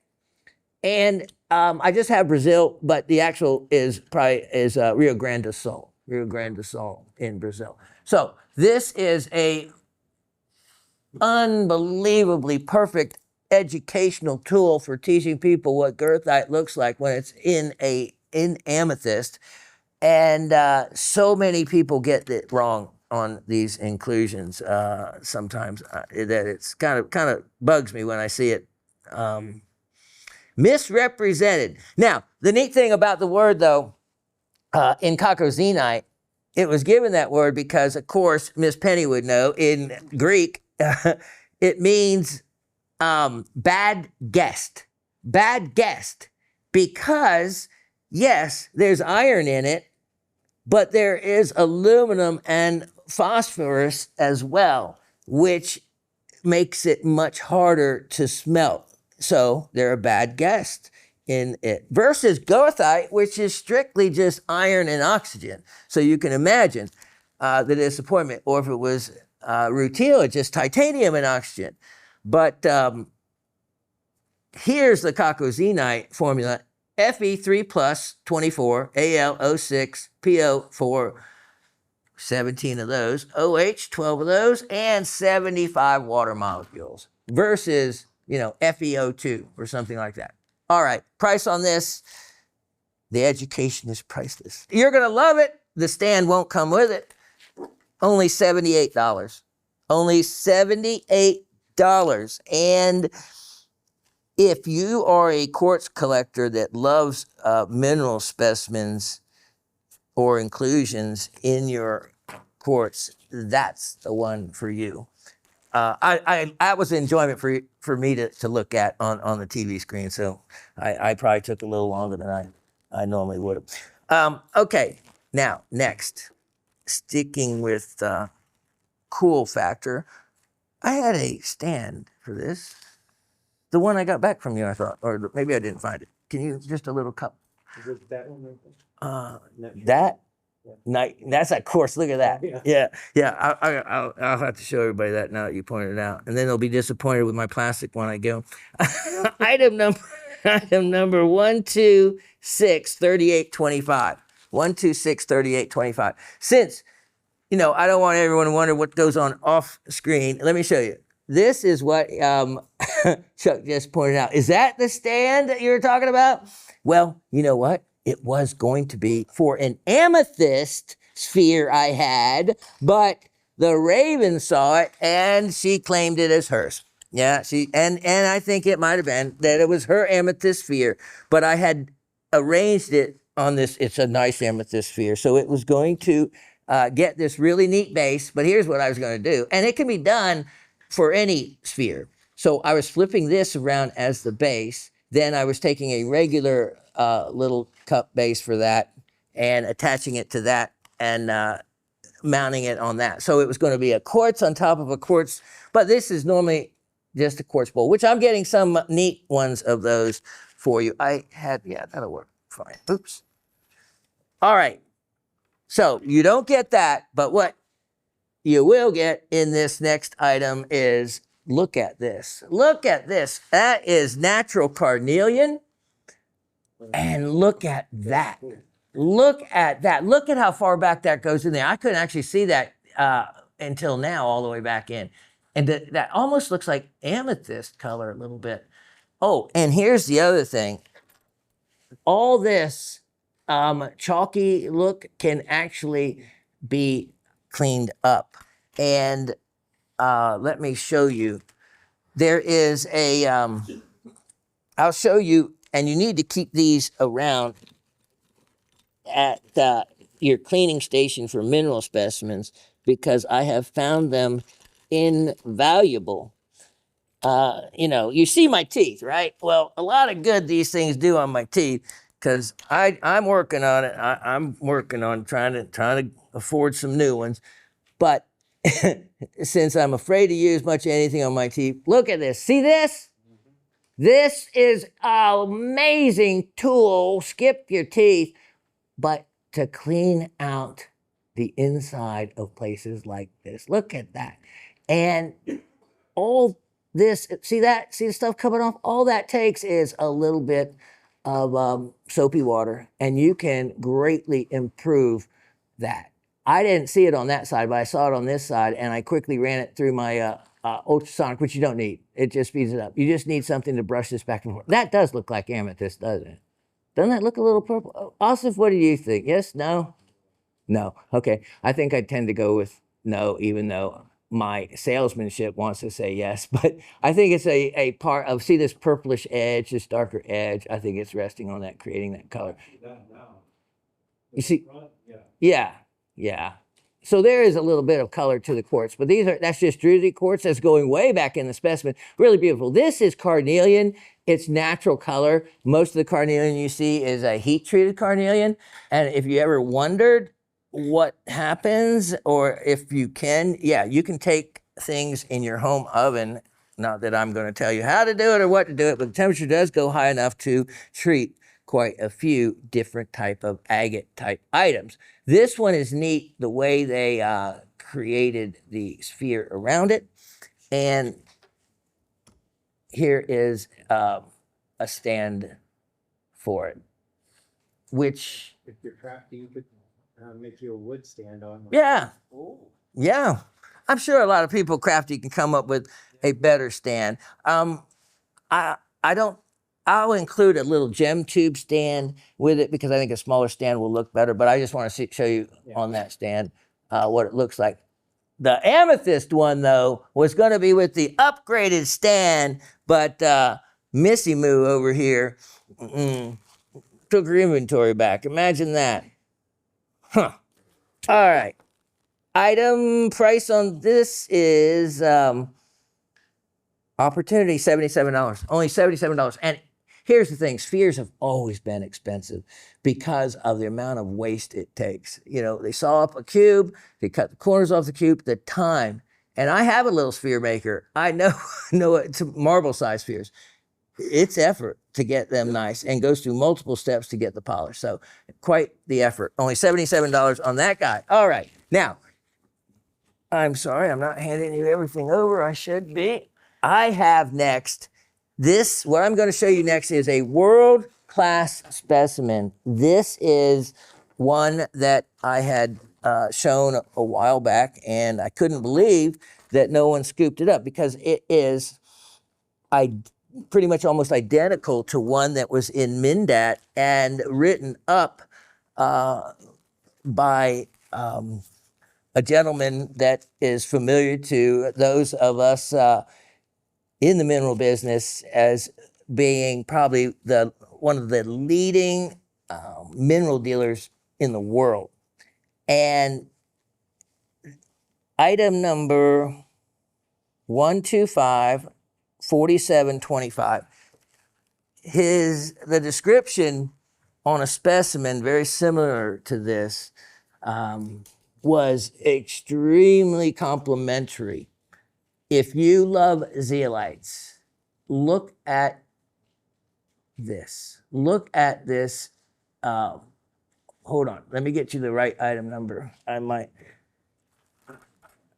And I just have Brazil, but the actual is Rio Grande do Sul. Rio Grande do Sul in Brazil. So this is a unbelievably perfect educational tool for teaching people what goethite looks like when it's in amethyst. And so many people get it wrong on these inclusions sometimes that it's kind of bugs me when I see it. Misrepresented. Now, the neat thing about the word, though, in coccozenite, it was given that word because, of course, Miss Penny would know, in Greek, it means bad guest. Bad guest. Because, yes, there's iron in it, but there is aluminum and phosphorus as well, which makes it much harder to smelt. So they're a bad guest in it. Versus goethite, which is strictly just iron and oxygen. So you can imagine the disappointment. Or if it was rutile, just titanium and oxygen. But here's the coccozenite formula. Fe3 plus 24, Al06, PO4, 17 of those, OH, 12 of those, and 75 water molecules versus, FeO2 or something like that. All right, price on this. The education is priceless. You're going to love it. The stand won't come with it. Only $78. Only $78. And if you are a quartz collector that loves mineral specimens or inclusions in your quartz, that's the one for you. That was enjoyment for me to look at on the TV screen, so I probably took a little longer than I normally would have. Okay, now next, sticking with cool factor, I had a stand for this. The one I got back from you, I thought, or maybe I didn't find it. Can you, just a little cup? Is it that one? That? That's a course. Look at that. Yeah. I'll have to show everybody that now that you pointed it out, and then they'll be disappointed with my plastic when I go. Item number 126 3825. 126 3825. Since I don't want everyone to wonder what goes on off screen, let me show you. This is what Chuck just pointed out. Is that the stand that you were talking about? Well, you know what? It was going to be for an amethyst sphere I had, but the Raven saw it and she claimed it as hers. Yeah, and I think it might have been that it was her amethyst sphere, but I had arranged it on this. It's a nice amethyst sphere, so it was going to get this really neat base. But here's what I was going to do, and it can be done for any sphere. So I was flipping this around as the base. Then I was taking a regular little cup base for that and attaching it to that and mounting it on that. So it was going to be a quartz on top of a quartz, but this is normally just a quartz bowl, which I'm getting some neat ones of those for you. That'll work fine. Oops. All right. So you don't get that, but what you will get in this next item is, look at this. Look at this. That is natural carnelian. And look at that. Look at that. Look at how far back that goes in there. I couldn't actually see that until now, all the way back in. And that almost looks like amethyst color a little bit. Oh, and here's the other thing. All this chalky look can actually be cleaned up. And let me show you. There is I'll show you, and you need to keep these around at your cleaning station for mineral specimens, because I have found them invaluable. You see my teeth, right? Well, a lot of good these things do on my teeth, because I'm working on it. I'm working on trying to afford some new ones. But since I'm afraid to use much anything on my teeth, look at this. See this? This is an amazing tool. Skip your teeth, but to clean out the inside of places like this. Look at that. And all this, see that? See the stuff coming off? All that takes is a little bit of soapy water, and you can greatly improve that. I didn't see it on that side, but I saw it on this side, and I quickly ran it through my ultrasonic, which you don't need. It just speeds it up. You just need something to brush this back and forth. That does look like amethyst, doesn't it? Doesn't that look a little purple? Oh, Asif, what do you think? Yes? No? No. Okay. I think I tend to go with no, even though my salesmanship wants to say yes, but I think it's a part of, see this purplish edge, this darker edge. I think it's resting on that, creating that color. You see, yeah, yeah. So there is a little bit of color to the quartz, but that's just druzy quartz that's going way back in the specimen. Really beautiful. This is carnelian. It's natural color. Most of the carnelian you see is a heat treated carnelian. And if you ever wondered what happens, or if you can, yeah, you can take things in your home oven. Not that I'm going to tell you how to do it or what to do it, but the temperature does go high enough to treat quite a few different type of agate type items. This one is neat the way they created the sphere around it. And here is a stand for it, which, If you're crafty, you could make you a wood stand on. yeah, Oh. yeah. I'm sure a lot of people crafty can come up with a better stand. I'll include a little gem tube stand with it because I think a smaller stand will look better, but I just want to show you on that stand what it looks like. The amethyst one, though, was going to be with the upgraded stand, but Missy Moo over here took her inventory back. Imagine that. Huh. All right. Item price on this is opportunity, $77. Only $77. And here's the thing, spheres have always been expensive because of the amount of waste it takes. You know, they saw up a cube, they cut the corners off the cube, the time. And I have a little sphere maker. I know it's marble size spheres. It's effort to get them nice and goes through multiple steps to get the polish. So quite the effort. Only $77 on that guy. All right. Now, I'm sorry, I'm not handing you everything over. I should be. I have next this, what I'm going to show you next is a world-class specimen. This is one that I had shown a while back, and I couldn't believe that no one scooped it up because it is pretty much almost identical to one that was in Mindat and written up by a gentleman that is familiar to those of us in the mineral business as being probably one of the leading mineral dealers in the world. And item number 1254725, the description on a specimen very similar to this was extremely complimentary. If you love zeolites, look at this. Look at this. Hold on. Let me get you the right item number. I might.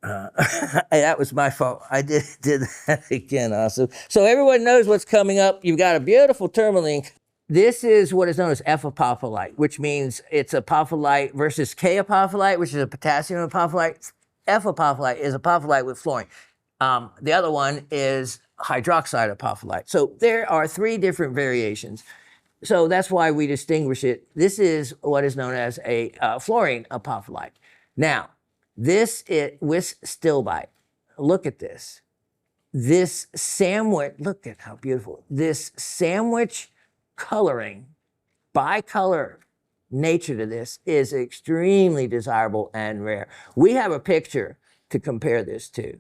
That was my fault. I did that again. Awesome. So everyone knows what's coming up. You've got a beautiful tourmaline. This is what is known as F-apophyllite, which means it's apophyllite versus K-apophyllite, which is a potassium apophyllite. F-apophyllite is apophyllite with fluorine. The other one is hydroxide apophyllite. So there are three different variations. So that's why we distinguish it. This is what is known as a fluorine apophyllite. Now, this is with stilbite. Look at this. This sandwich, look at how beautiful. This sandwich coloring, bicolor nature to this is extremely desirable and rare. We have a picture to compare this to.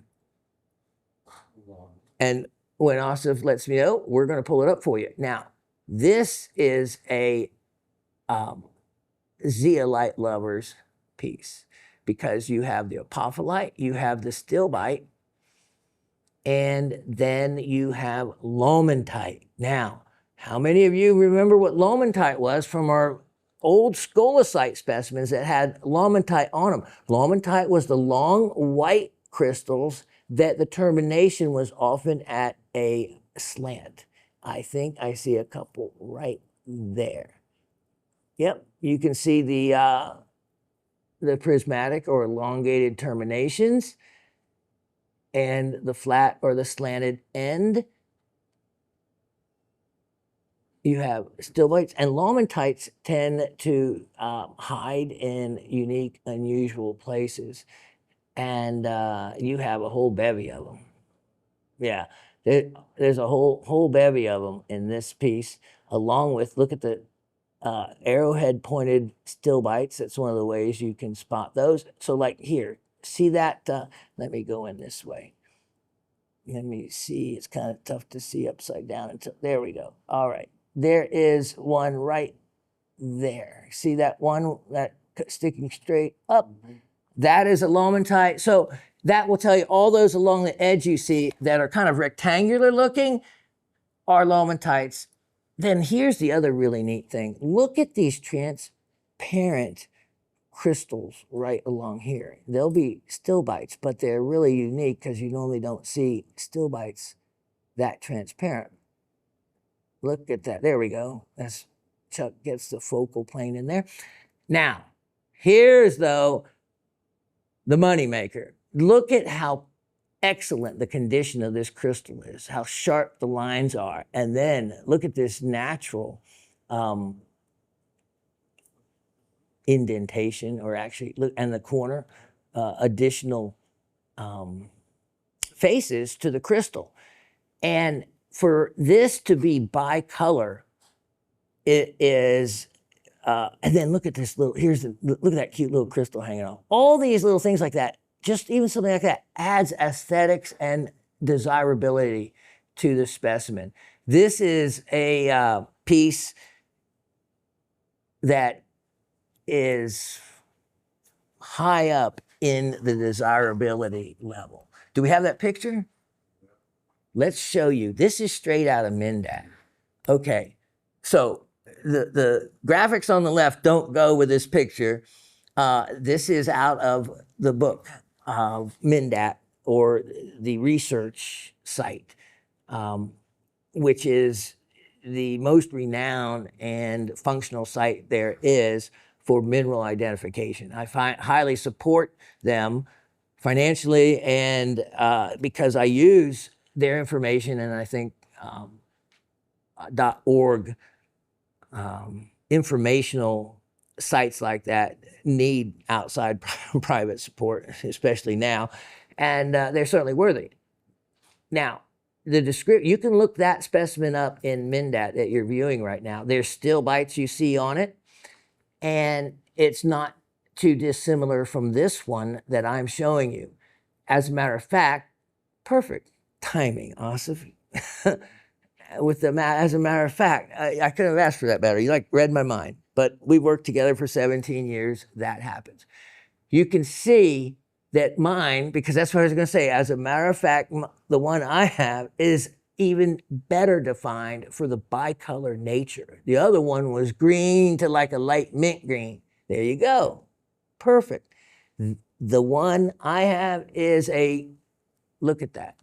And when Asif lets me know, we're going to pull it up for you. Now, this is a zeolite lover's piece because you have the apophyllite, you have the stilbite, and then you have lomentite. Now, how many of you remember what lomentite was from our old scolecite specimens that had lomentite on them? Lomentite was the long white crystals that the termination was often at a slant. I think I see a couple right there. Yep, you can see the prismatic or elongated terminations and the flat or the slanted end. You have stilbites, and lomentites tend to hide in unique, unusual places. and you have a whole bevy of them. Yeah, there's a whole bevy of them in this piece, along with, look at the arrowhead pointed still bites. That's one of the ways you can spot those. So like here, see that? Let me go in this way. Let me see. It's kind of tough to see upside down until there we go. All right, there is one right there. See that one that sticking straight up? That is a lomentite. So that will tell you all those along the edge you see that are kind of rectangular looking are lomentites. Then here's the other really neat thing. Look at these transparent crystals right along here. They'll be still bites, but they're really unique because you normally don't see still bites that transparent. Look at that. There we go. That's Chuck gets the focal plane in there. Now, here's though the moneymaker. Look at how excellent the condition of this crystal is, how sharp the lines are. And then look at this natural indentation, or actually look, and the corner, additional faces to the crystal. And for this to be bicolor, it is, and then look at this little, look at that cute little crystal hanging off. All these little things like that, just even something like that adds aesthetics and desirability to the specimen. This is a piece that is high up in the desirability level. Do we have that picture? Let's show you. This is straight out of Mindat. Okay, so the graphics on the left don't go with this picture. This is out of the book of Mindat, or the research site, which is the most renowned and functional site there is for mineral identification. I highly support them financially, and because I use their information, and I think .org informational sites like that need outside private support, especially now, and they're certainly worthy. Now, the description, you can look that specimen up in Mindat that you're viewing right now. There's still bites you see on it, and it's not too dissimilar from this one that I'm showing you. As a matter of fact, perfect timing, Asif. As a matter of fact, I couldn't have asked for that better. You like read my mind. But we worked together for 17 years. That happens. You can see that mine, because that's what I was going to say. As a matter of fact, the one I have is even better defined for the bicolor nature. The other one was green to like a light mint green. There you go. Perfect. The one I have is look at that.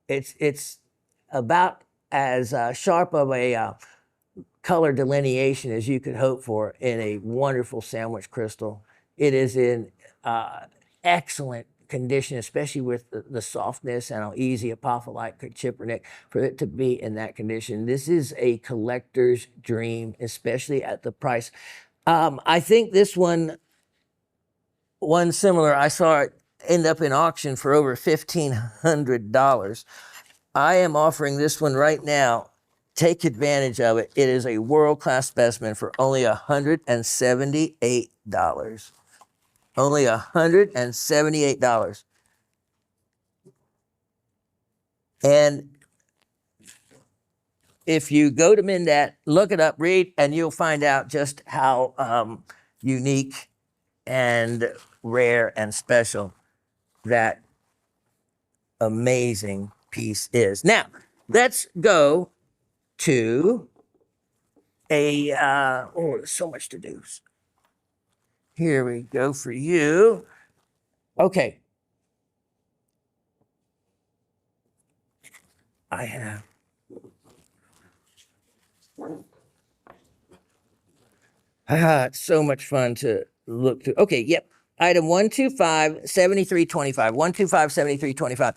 It's about as sharp of a color delineation as you could hope for in a wonderful sandwich crystal. It is in excellent condition, especially with the softness and how easy apophyllite could chip or nick, for it to be in that condition. This is a collector's dream, especially at the price. I think this one similar, I saw it end up in auction for over $1,500. I am offering this one right now. Take advantage of it. It is a world-class specimen for only $178. Only $178. And if you go to Mindat, look it up, read, and you'll find out just how unique and rare and special that amazing piece is. Now, let's go to there's so much to do. Here we go for you. Okay. I have it's so much fun to look through. Okay, yep. Item 125-7325. 125-7325.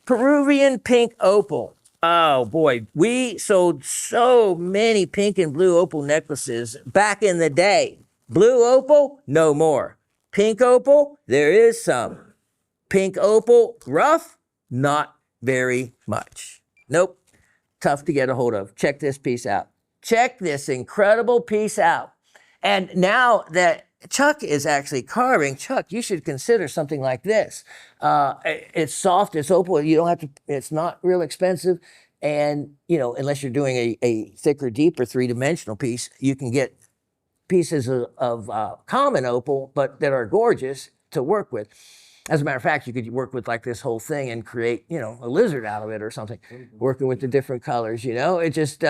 Peruvian pink opal. Oh boy, we sold so many pink and blue opal necklaces back in the day. Blue opal, no more. Pink opal, there is some. Pink opal, rough, not very much. Nope, tough to get a hold of. Check this piece out. Check this incredible piece out. And now that Chuck is actually carving, Chuck, you should consider something like this. It's soft, it's opal, you don't have to, it's not real expensive. And, you know, unless you're doing a thicker, deeper three-dimensional piece, you can get pieces of common opal, but that are gorgeous to work with. As a matter of fact, you could work with like this whole thing and create, you know, a lizard out of it or something, working with the different colors, you know. It just,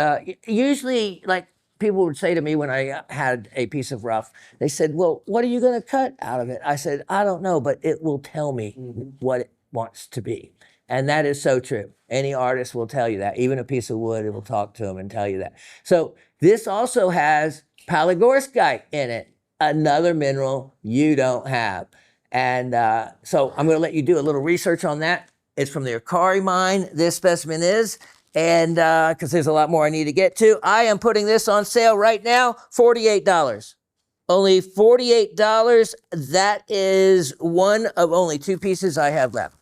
usually, like people would say to me when I had a piece of rough, they said, well, what are you going to cut out of it? I said, I don't know, but it will tell me what it wants to be. And that is so true. Any artist will tell you that. Even a piece of wood, it will talk to them and tell you that. So this also has palygorskite in it, another mineral you don't have. And so I'm going to let you do a little research on that. It's from the Akari mine, this specimen is. And because there's a lot more I need to get to, I am putting this on sale right now, $48. Only $48. That is one of only two pieces I have left.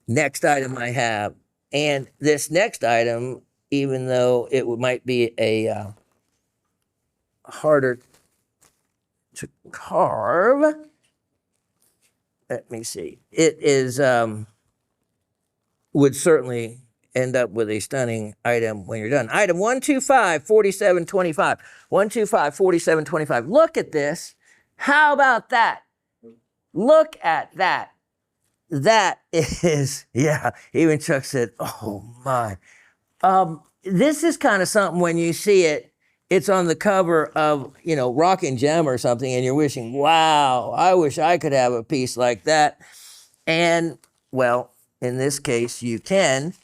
Next item I have. And this next item, even though it might be a harder to carve, let me see. It is, would certainly end up with a stunning item when you're done. Item 125, 4725. 125, 4725. Look at this. How about that? Look at that. That is, yeah, even Chuck said, oh my. This is kind of something when you see it, it's on the cover of, you know, Rock and Gem or something, and you're wishing, wow, I wish I could have a piece like that. And, well, in this case, you can.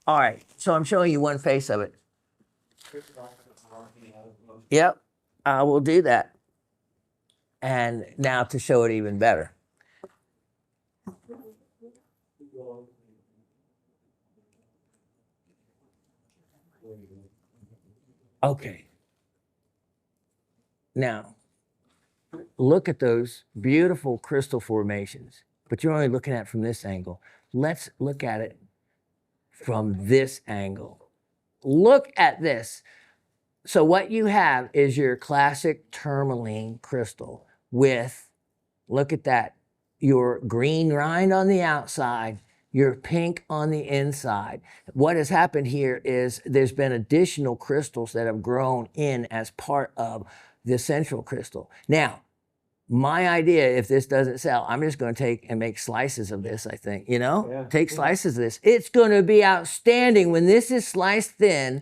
All right, so I'm showing you one face of it. Yep, I will do that. And now to show it even better. Okay. Now, look at those beautiful crystal formations, but you're only looking at it from this angle. Let's look at it from this angle. Look at this. So what you have is your classic tourmaline crystal with, look at that, your green rind on the outside, your pink on the inside. What has happened here is there's been additional crystals that have grown in as part of the central crystal. Now, my idea, if this doesn't sell, I'm just going to take and make slices of this, I think, you know? Yeah. Take slices of this. It's going to be outstanding. When this is sliced thin,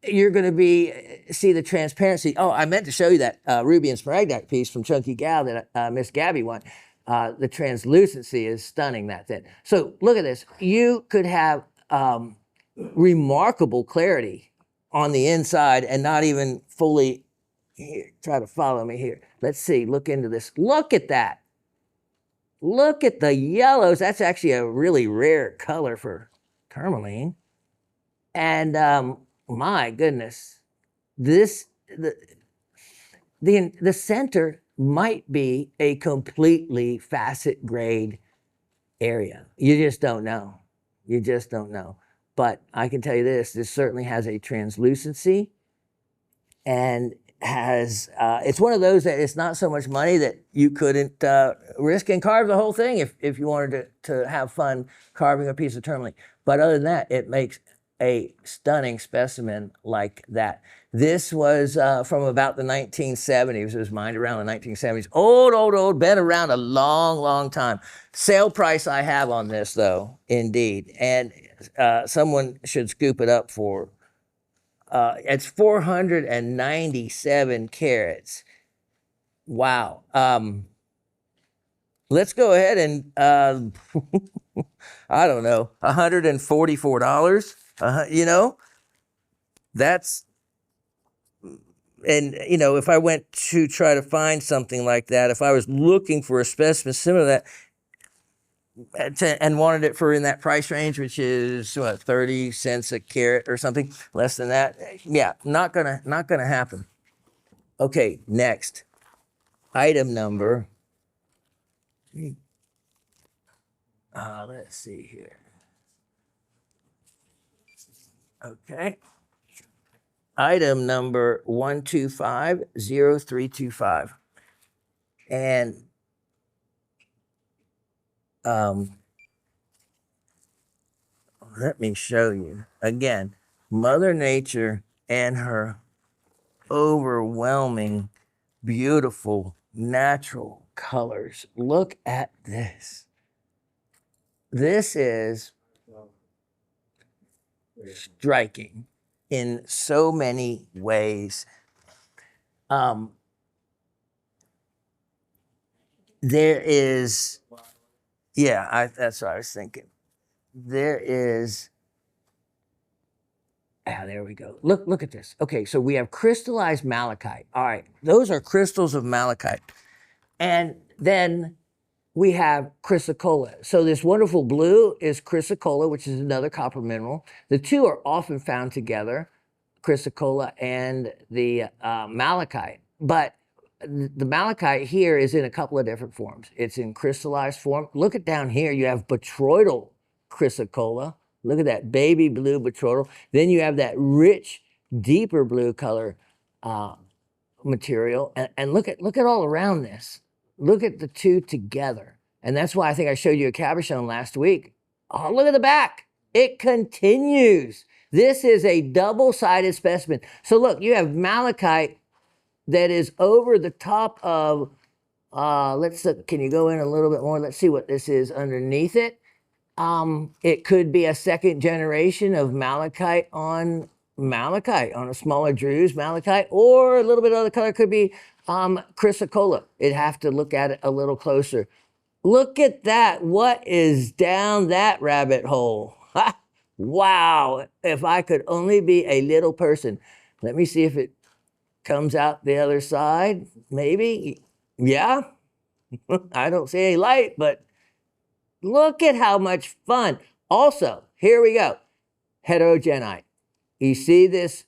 you're going to see the transparency. Oh, I meant to show you that ruby and smaragdite piece from Chunky Gal that Miss Gabby won. The translucency is stunning that thin. So look at this. You could have remarkable clarity on the inside and not even fully, here, try to follow me here. Let's see, look into this. Look at that. Look at the yellows. That's actually a really rare color for tourmaline. And my goodness, this, the center might be a completely facet grade area. You just don't know. You just don't know. But I can tell you this certainly has a translucency and has, it's one of those that it's not so much money that you couldn't risk and carve the whole thing if you wanted to have fun carving a piece of tourmaline. But other than that, it makes a stunning specimen like that. This was from about the 1970s. It was mined around the 1970s. Old, been around a long, long time. Sale price I have on this though, indeed. And someone should scoop it up for, it's 497 carats. Wow. Let's go ahead and, I don't know, $144. You know, that's, and you know, if I went to try to find something like that, if I was looking for a specimen similar to that and wanted it for in that price range, which is what, 30 cents a carat or something less than that, yeah, not gonna happen. Okay, next. item number. Let's see here. Okay. Item number 1250325. And let me show you again, Mother Nature and her overwhelming, beautiful, natural colors. Look at this. This is striking in so many ways. There is, yeah, that's what I was thinking. There is, there we go. Look at this. Okay, so we have crystallized malachite. All right, those are crystals of malachite. And then we have chrysocolla. So this wonderful blue is chrysocolla, which is another copper mineral. The two are often found together, chrysocolla and the malachite. But the malachite here is in a couple of different forms. It's in crystallized form. Look at down here, you have botryoidal chrysocolla. Look at that baby blue botryoidal. Then you have that rich, deeper blue color material. And look at all around this. Look at the two together. And that's why I think I showed you a cabochon last week. Oh, look at the back. It continues. This is a double-sided specimen. So look, you have malachite that is over the top of, let's look, can you go in a little bit more? Let's see what this is underneath it. It could be a second generation of malachite on a smaller druze malachite, or a little bit of the color could be chrysocolla. It'd have to look at it a little closer. Look at that. What is down that rabbit hole? Wow. If I could only be a little person. Let me see if it comes out the other side. Maybe. Yeah. I don't see any light, but look at how much fun. Also, here we go. Heterogenite. You see this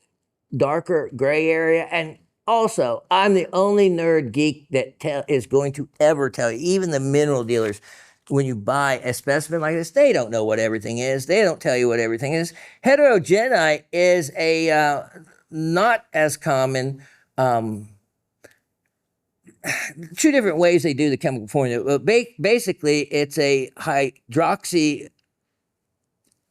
darker gray area? And also, I'm the only nerd geek that is going to ever tell you, even the mineral dealers, when you buy a specimen like this, they don't know what everything is. They don't tell you what everything is. Heterogenite is a not as common, two different ways they do the chemical formula. Basically, it's a hydroxy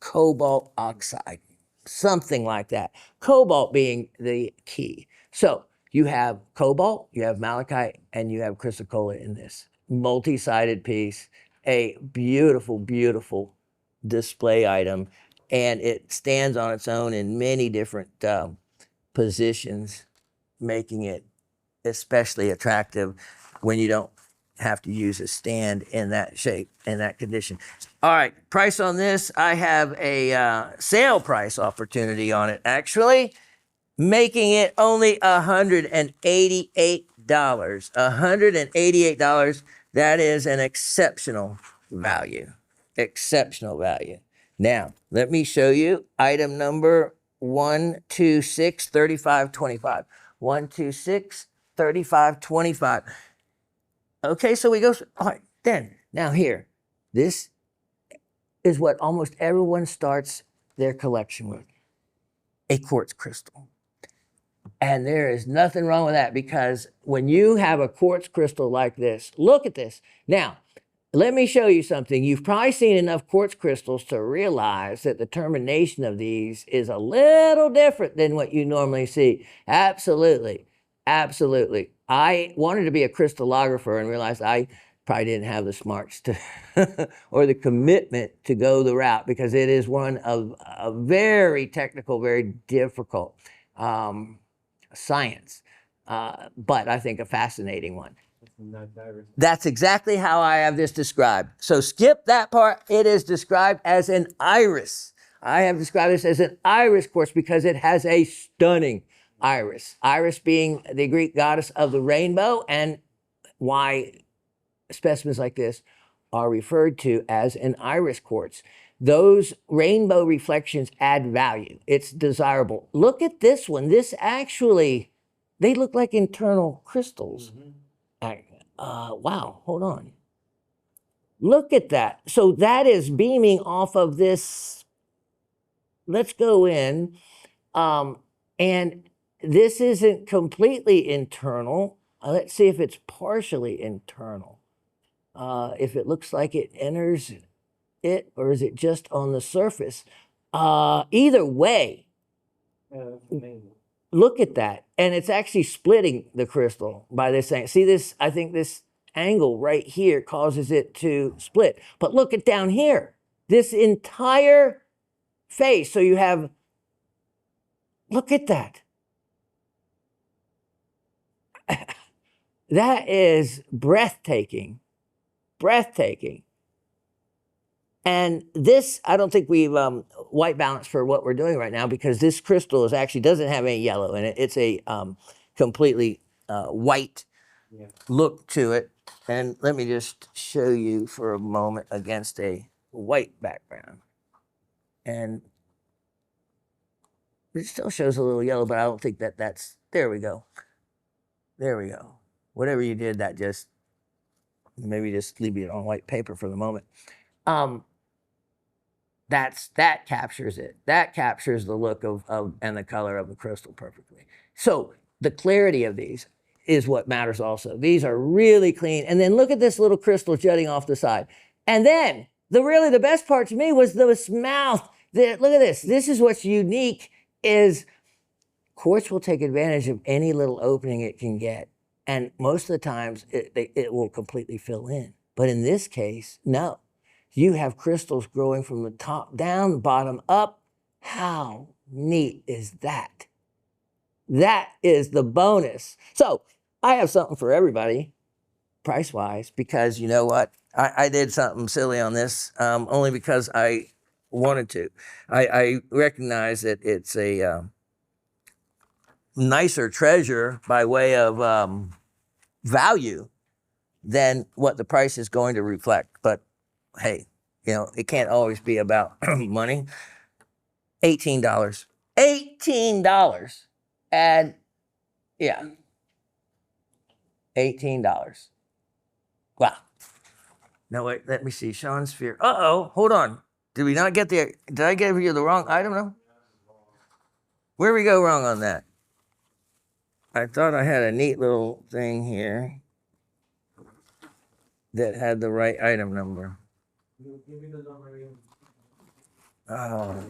cobalt oxide, something like that. Cobalt being the key. So you have cobalt, you have malachite, and you have chrysocolla in this multi-sided piece. A beautiful, beautiful display item, and it stands on its own in many different positions, making it especially attractive when you don't have to use a stand in that shape, in that condition. All right, price on this, I have a sale price opportunity on it, actually, making it only $188. $188. That is an exceptional value. Exceptional value. Now, let me show you item number 1263525. 1263525. Okay, so we go, all right, then, now here, this is what almost everyone starts their collection with, a quartz crystal. And there is nothing wrong with that, because when you have a quartz crystal like this, look at this. Now, let me show you something. You've probably seen enough quartz crystals to realize that the termination of these is a little different than what you normally see. Absolutely. Absolutely. I wanted to be a crystallographer and realized I probably didn't have the smarts to or the commitment to go the route, because it is one of a very technical, very difficult science, but I think a fascinating one. That's exactly how I have this described. So skip that part. It is described as an iris. I have described this as an iris quartz because it has a stunning iris. Iris being the Greek goddess of the rainbow, and why specimens like this are referred to as an iris quartz. Those rainbow reflections add value. It's desirable. Look at this one. This actually, they look like internal crystals. Wow, hold on. Look at that. So that is beaming off of this. Let's go in. And this isn't completely internal. Let's see if it's partially internal. If it looks like it enters it, or is it just on the surface? Either way, look at that. And it's actually splitting the crystal by this thing. See this? I think this angle right here causes it to split. But look at down here. This entire face. So you have, look at that. That is breathtaking. Breathtaking. And this, I don't think we've white balanced for what we're doing right now, because this crystal is actually doesn't have any yellow in it. It's a completely white look to it. And let me just show you for a moment against a white background. And it still shows a little yellow, but I don't think that's, there we go. There we go. Whatever you did, that just, maybe just leave it on white paper for the moment. That captures it. That captures the look of and the color of the crystal perfectly. So the clarity of these is what matters also. These are really clean. And then look at this little crystal jutting off the side. And then the best part to me was this mouth. Look at this. This is what's unique is quartz will take advantage of any little opening it can get. And most of the times it will completely fill in. But in this case, no. You have crystals growing from the top down, bottom up. How neat is that? That is the bonus. So I have something for everybody, price-wise, because you know what? I did something silly on this, only because I wanted to. I recognize that it's a nicer treasure by way of value than what the price is going to reflect. But hey, you know, it can't always be about money. $18. $18. And yeah, $18. Wow. No, wait, let me see. Shawn's sphere. Uh-oh, hold on. Did we not get the, did I give you the wrong item? No? Where we go wrong on that? I thought I had a neat little thing here that had the right item number. Oh.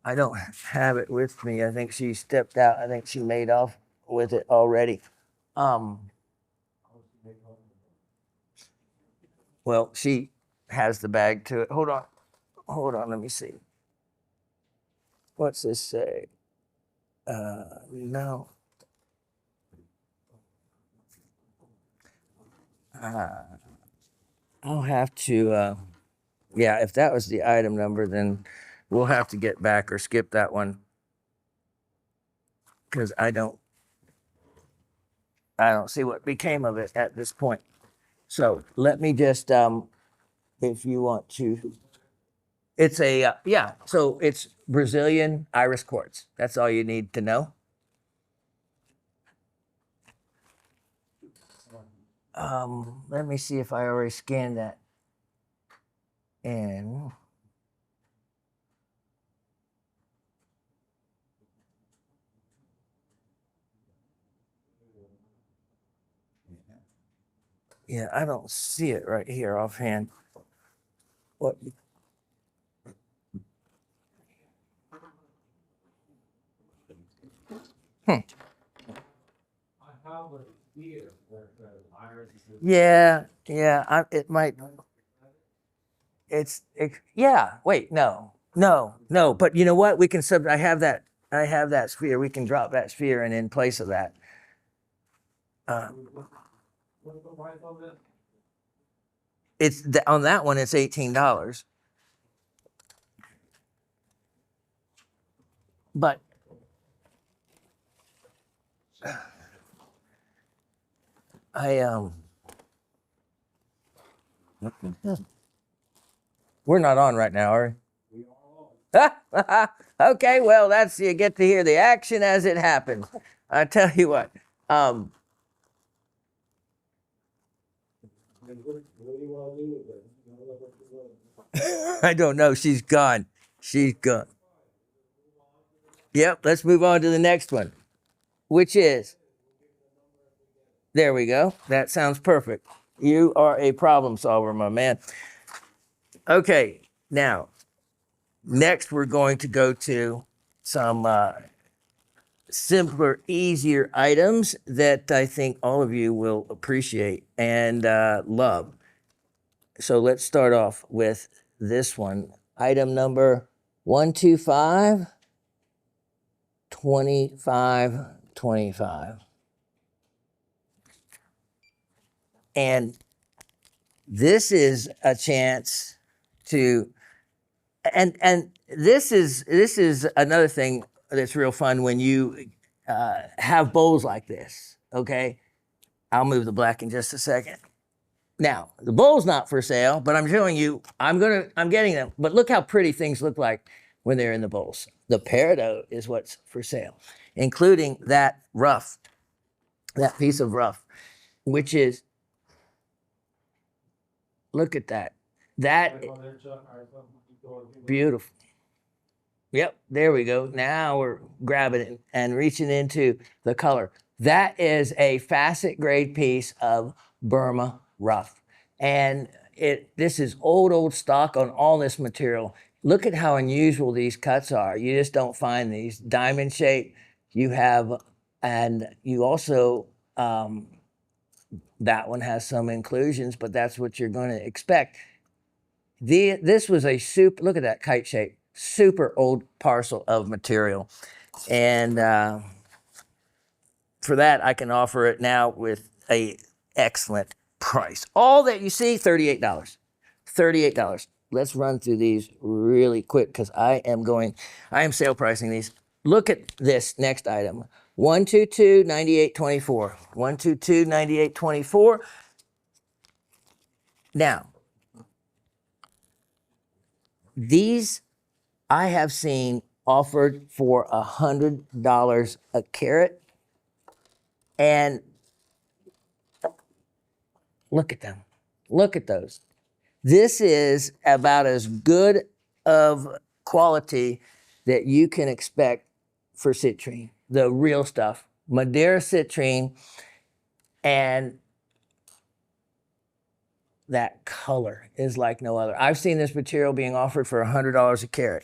I don't have it with me. I think she stepped out. I think she made off with it already. Well, she has the bag to it. Hold on, let me see. What's this say? No. I'll have to, yeah, if that was the item number, then we'll have to get back or skip that one, because I don't see what became of it at this point. So let me just, if you want to, it's a, yeah, so it's Brazilian iris quartz. That's all you need to know. Let me see if I already scanned that in. Yeah, I don't see it right here offhand. What? Yeah, it might. Yeah. Wait, no. But you know what? We can I have that sphere. We can drop that sphere, and in place of that. It's on that one. It's $18. But we're not on right now, are we? Okay, well, you get to hear the action as it happens. I tell you what. What do you want to do with it? You know, what you want. I don't know. She's gone. She's gone. Yep. Let's move on to the next one, which is, there we go. That sounds perfect. You are a problem solver, my man. Okay. Now, next we're going to go to some simpler, easier items that I think all of you will appreciate and love. So let's start off with this one. Item number 125 2525. And this is a chance to, and this is another thing that's real fun when you have bowls like this. Okay, I'll move the black in just a second. Now the bowl's not for sale, but I'm showing you. I'm getting them. But look how pretty things look like when they're in the bowls. The peridot is what's for sale, including that rough, that piece of rough, which is, look at that. That beautiful. Yep, there we go. Now we're grabbing it and reaching into the color. That is a facet grade piece of Burma rough. And this is old stock on all this material. Look at how unusual these cuts are. You just don't find these. Diamond shape you have, and you also, that one has some inclusions, but that's what you're going to expect. This was a look at that kite shape, super old parcel of material. And for that, I can offer it now with a excellent price. All that you see, $38. $38. Let's run through these really quick because I am sale pricing these. Look at this next item. 122 9824. 122 9824. Now, these I have seen offered for $100 a carat. And look at them. Look at those. This is about as good of quality that you can expect for citrine, the real stuff. Madeira citrine, and that color is like no other. I've seen this material being offered for $100 a carat,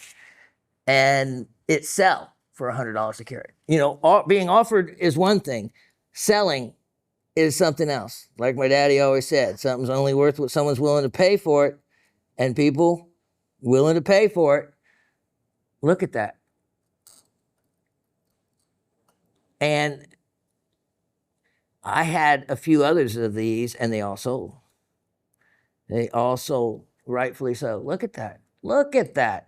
and it sell for $100 a carat. You know, being offered is one thing. Selling is something else. Like my daddy always said, something's only worth what someone's willing to pay for it, and people willing to pay for it. Look at that. And I had a few others of these, and they all sold. They all sold, rightfully so. Look at that. Look at that.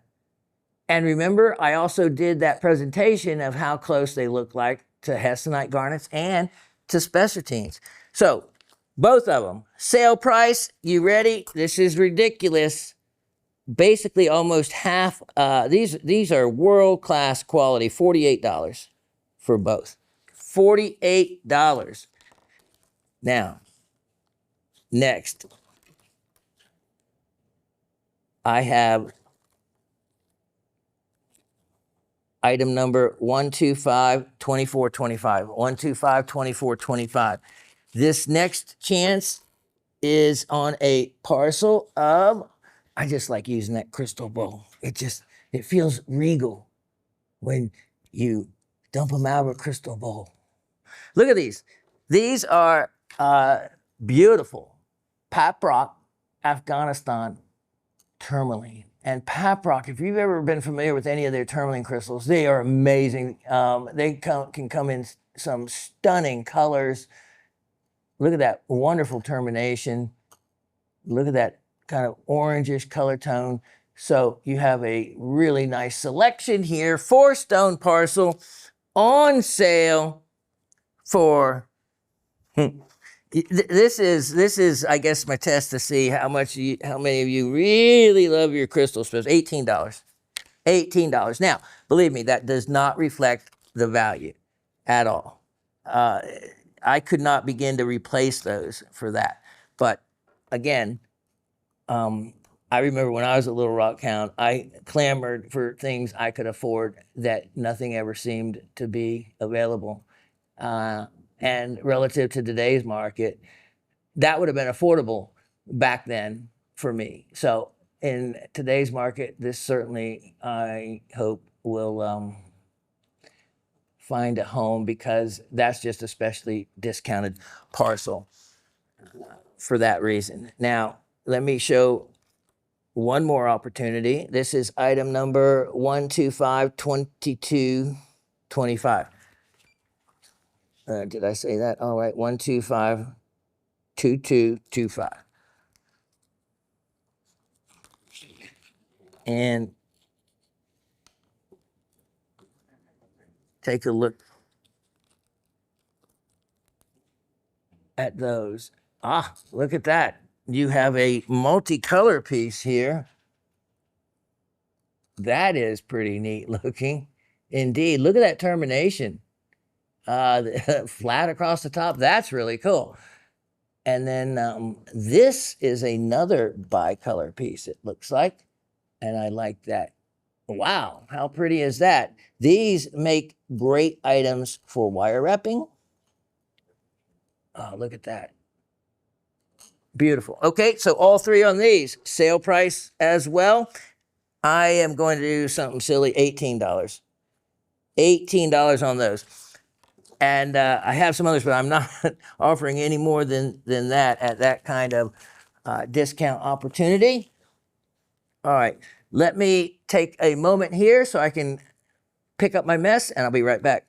And remember, I also did that presentation of how close they look like to hessonite garnets and to spessartines. So both of them, sale price, you ready? This is ridiculous. Basically almost half, these are world-class quality, $48 for both. $48. Now, next, I have item number 125 2425. 125 2425. This next chance is on a parcel of, I just like using that crystal bowl. It feels regal when you dump them out of a crystal bowl. Look at these. These are beautiful Paprock, Afghanistan tourmaline. And Paprock, if you've ever been familiar with any of their tourmaline crystals, they are amazing. They can come in some stunning colors. Look at that wonderful termination. Look at that kind of orangish color tone. So you have a really nice selection here. 4-stone parcel on sale for, this is, I guess, my test to see how many of you really love your crystal specimens. $18. $18. Now, believe me, that does not reflect the value at all. I could not begin to replace those for that. But again, I remember when I was a little rock hound, I clamored for things I could afford that nothing ever seemed to be available. And relative to today's market, that would have been affordable back then for me. So in today's market, this certainly, I hope, will find a home, because that's just a specially discounted parcel for that reason. Now, let me show one more opportunity. This is item number 1252225. Did I say that? All right, 1252225. And take a look at those. Ah, look at that. You have a multicolor piece here. That is pretty neat looking. Indeed. Look at that termination. Flat across the top. That's really cool. And then this is another bicolor piece, it looks like. And I like that. Wow, how pretty is that? These make great items for wire wrapping. Oh, look at that. Beautiful. Okay, so all three on these, sale price as well. I am going to do something silly, $18. $18 on those. And I have some others, but I'm not offering any more than that at that kind of discount opportunity. All right, let me take a moment here so I can pick up my mess, and I'll be right back.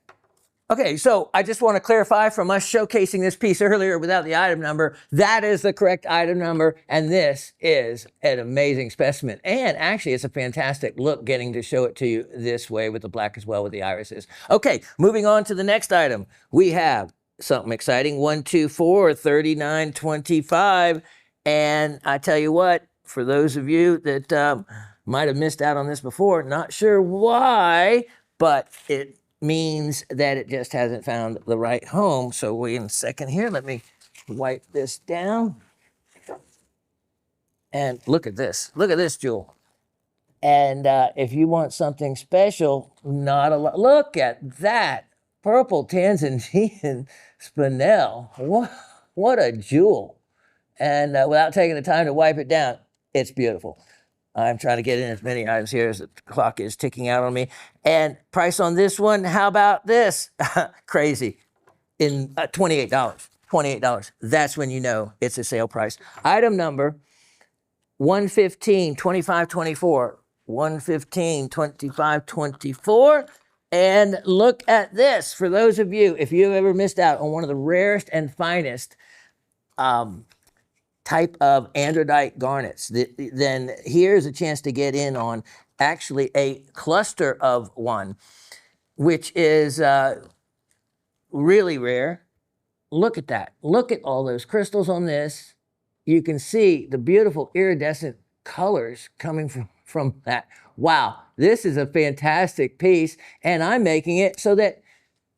Okay, so I just want to clarify, from us showcasing this piece earlier without the item number, that is the correct item number, and this is an amazing specimen. And actually, it's a fantastic look getting to show it to you this way with the black as well with the irises. Okay, moving on to the next item. We have something exciting, 1243925. And I tell you what, for those of you that might have missed out on this before, not sure why, but it means that it just hasn't found the right home. So wait a second here. Let me wipe this down. And look at this. Look at this jewel. And if you want something special, not a lot. Look at that. Purple Tanzanian spinel. What a jewel. And without taking the time to wipe it down, it's beautiful. I'm trying to get in as many items here as the clock is ticking out on me. And price on this one, how about this? Crazy. In $28. $28. That's when you know it's a sale price. Item number 1152524. 1152524. And look at this. For those of you, if you've ever missed out on one of the rarest and finest type of androdite garnets, then here's a chance to get in on actually a cluster of one, which is really rare. Look at that. Look at all those crystals on this. You can see the beautiful iridescent colors coming from that. Wow, this is a fantastic piece, and I'm making it so that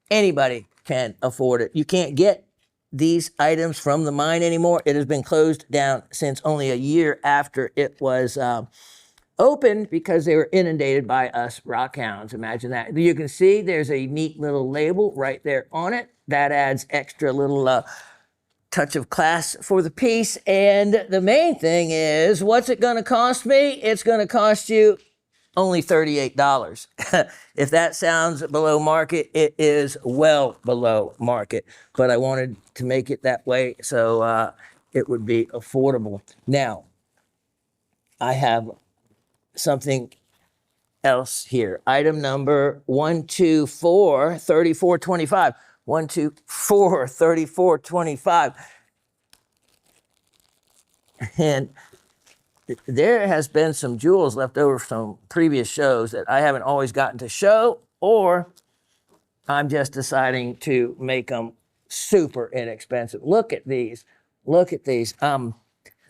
anybody can afford it. You can't get these items from the mine anymore. It has been closed down since only a year after it was opened, because they were inundated by us rockhounds. Imagine that. You can see there's a neat little label right there on it. That adds extra little touch of class for the piece. And the main thing is, what's it going to cost me? It's going to cost you only $38. If that sounds below market, it is well below market. But I wanted to make it that way so it would be affordable. Now, I have something else here. Item number 1243425. 1243425. And there has been some jewels left over from previous shows that I haven't always gotten to show, or I'm just deciding to make them super inexpensive. Look at these. Look at these.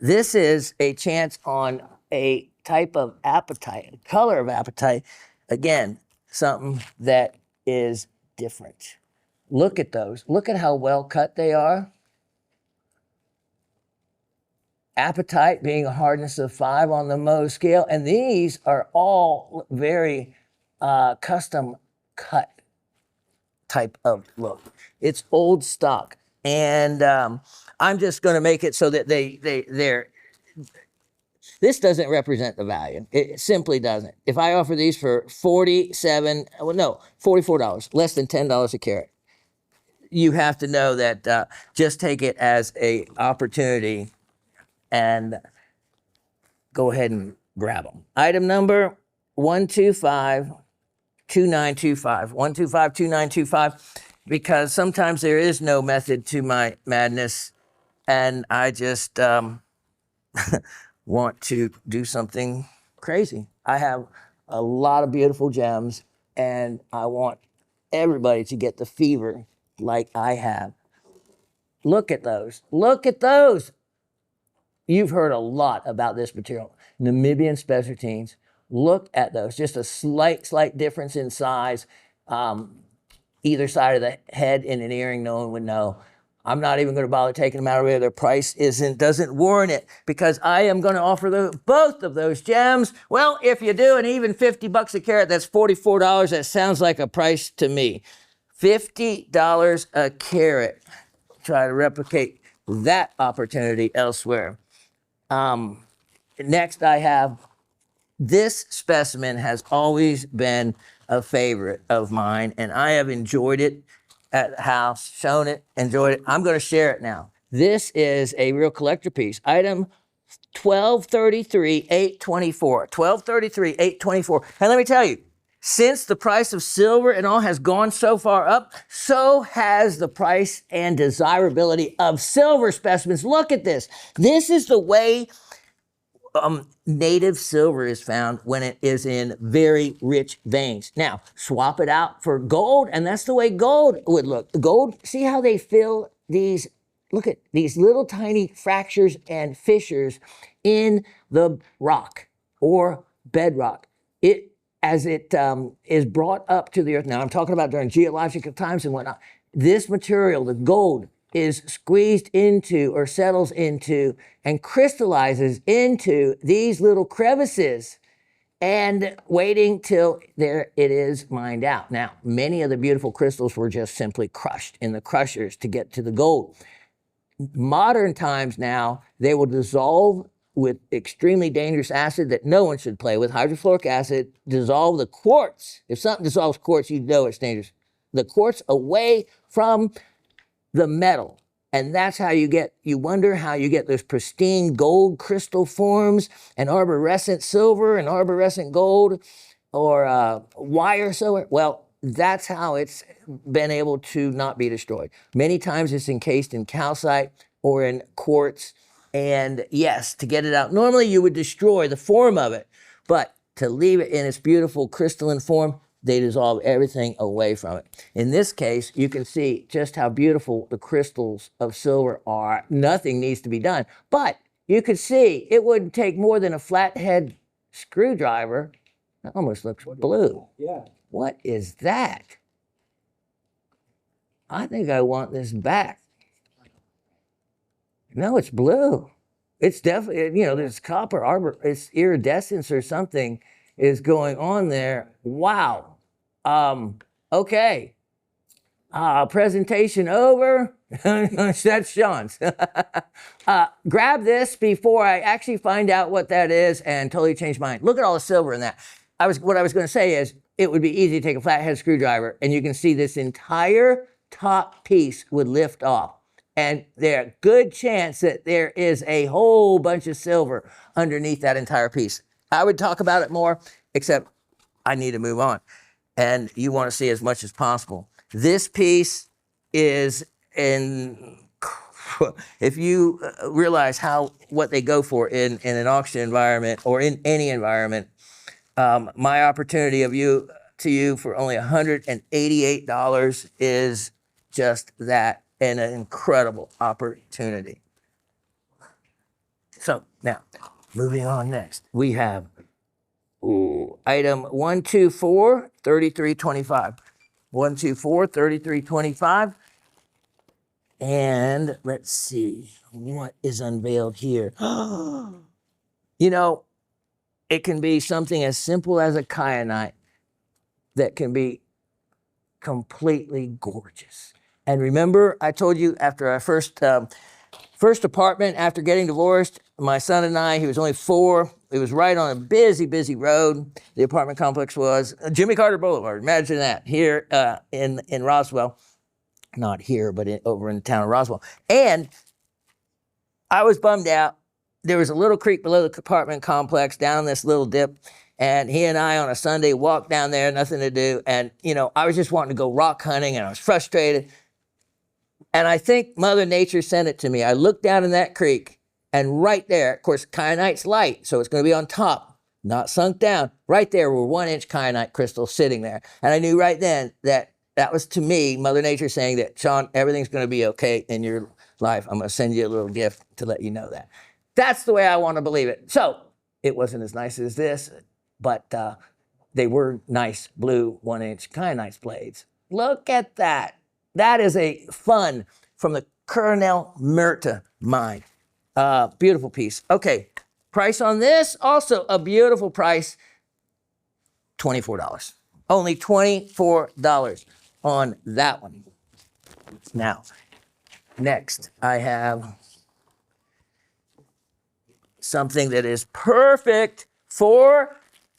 This is a chance on a type of apatite, a color of apatite. Again, something that is different. Look at those. Look at how well cut they are. Apatite being a hardness of 5 on the Mohs scale. And these are all very custom cut type of look. It's old stock. And I'm just going to make it so that they're, this doesn't represent the value. It simply doesn't. If I offer these for $44, less than $10 a carat, you have to know that just take it as a opportunity and go ahead and grab them. Item number 1252925. 1252925, because sometimes there is no method to my madness, and I just want to do something crazy. I have a lot of beautiful gems, and I want everybody to get the fever like I have. Look at those. Look at those. You've heard a lot about this material. Namibian spessartines. Look at those. Just a slight difference in size. Either side of the head in an earring, no one would know. I'm not even going to bother taking them out of there. Their price doesn't warrant it, because I am going to offer both of those gems. Well, if you do, and even $50 a carat, that's $44. That sounds like a price to me. $50 a carat. Try to replicate that opportunity elsewhere. Next, I have this specimen. Has always been a favorite of mine, and I have enjoyed it at the house, shown it, enjoyed it. I'm going to share it now. This is a real collector piece. Item 1233,824. 1233,824. And let me tell you, since the price of silver and all has gone so far up, so has the price and desirability of silver specimens. Look at this. This is the way native silver is found, when it is in very rich veins. Now, swap it out for gold, and that's the way gold would look. The gold, see how they fill these, look at these little tiny fractures and fissures in the rock or bedrock. As it is brought up to the earth. Now, I'm talking about during geological times and whatnot. This material, the gold, is squeezed into or settles into and crystallizes into these little crevices and waiting till there it is mined out. Now, many of the beautiful crystals were just simply crushed in the crushers to get to the gold. Modern times now, they will dissolve with extremely dangerous acid that no one should play with, hydrofluoric acid, dissolve the quartz. If something dissolves quartz, you know it's dangerous. The quartz away from the metal. And that's how you wonder how you get those pristine gold crystal forms and arborescent silver and arborescent gold or wire silver. Well, that's how it's been able to not be destroyed. Many times it's encased in calcite or in quartz. And yes, to get it out, normally you would destroy the form of it, but to leave it in its beautiful crystalline form, they dissolve everything away from it. In this case, you can see just how beautiful the crystals of silver are. Nothing needs to be done, but you could see it wouldn't take more than a flathead screwdriver. That almost looks blue. Yeah. What is that? I think I want this back. No, it's blue. It's definitely, there's copper arbor, it's iridescence or something is going on there. Wow. Okay. Presentation over. That's Shawn's. Grab this before I actually find out what that is and totally change mine. Look at all the silver in that. What I was going to say is it would be easy to take a flathead screwdriver and you can see this entire top piece would lift off. And there's a good chance that there is a whole bunch of silver underneath that entire piece. I would talk about it more, except I need to move on. And you want to see as much as possible. This piece is if you realize what they go for in an auction environment or in any environment, my opportunity to you for only $188 is just that, and an incredible opportunity. So now, moving on next, we have item 124, 3325. 124, 33.25. And let's see what is unveiled here. You know, it can be something as simple as a kyanite that can be completely gorgeous. And remember, I told you after our first apartment, after getting divorced, my son and I, he was only 4. It was right on a busy road. The apartment complex was Jimmy Carter Boulevard. Imagine that here in Roswell. Not here, but over in the town of Roswell. And I was bummed out. There was a little creek below the apartment complex down this little dip. And he and I on a Sunday walked down there, nothing to do. And, you know, I was just wanting to go rock hunting and I was frustrated. And I think Mother Nature sent it to me. I looked down in that creek and right there, of course, kyanite's light, so it's going to be on top, not sunk down. Right there were 1-inch kyanite crystals sitting there. And I knew right then that that was, to me, Mother Nature saying that, Shawn, everything's going to be okay in your life. I'm going to send you a little gift to let you know that. That's the way I want to believe it. So it wasn't as nice as this, but they were nice blue 1-inch kyanite blades. Look at that. That is a fun from the Cornell Myrta mine. Beautiful piece. Okay, price on this, also a beautiful price, $24. Only $24 on that one. Now, next I have something that is perfect for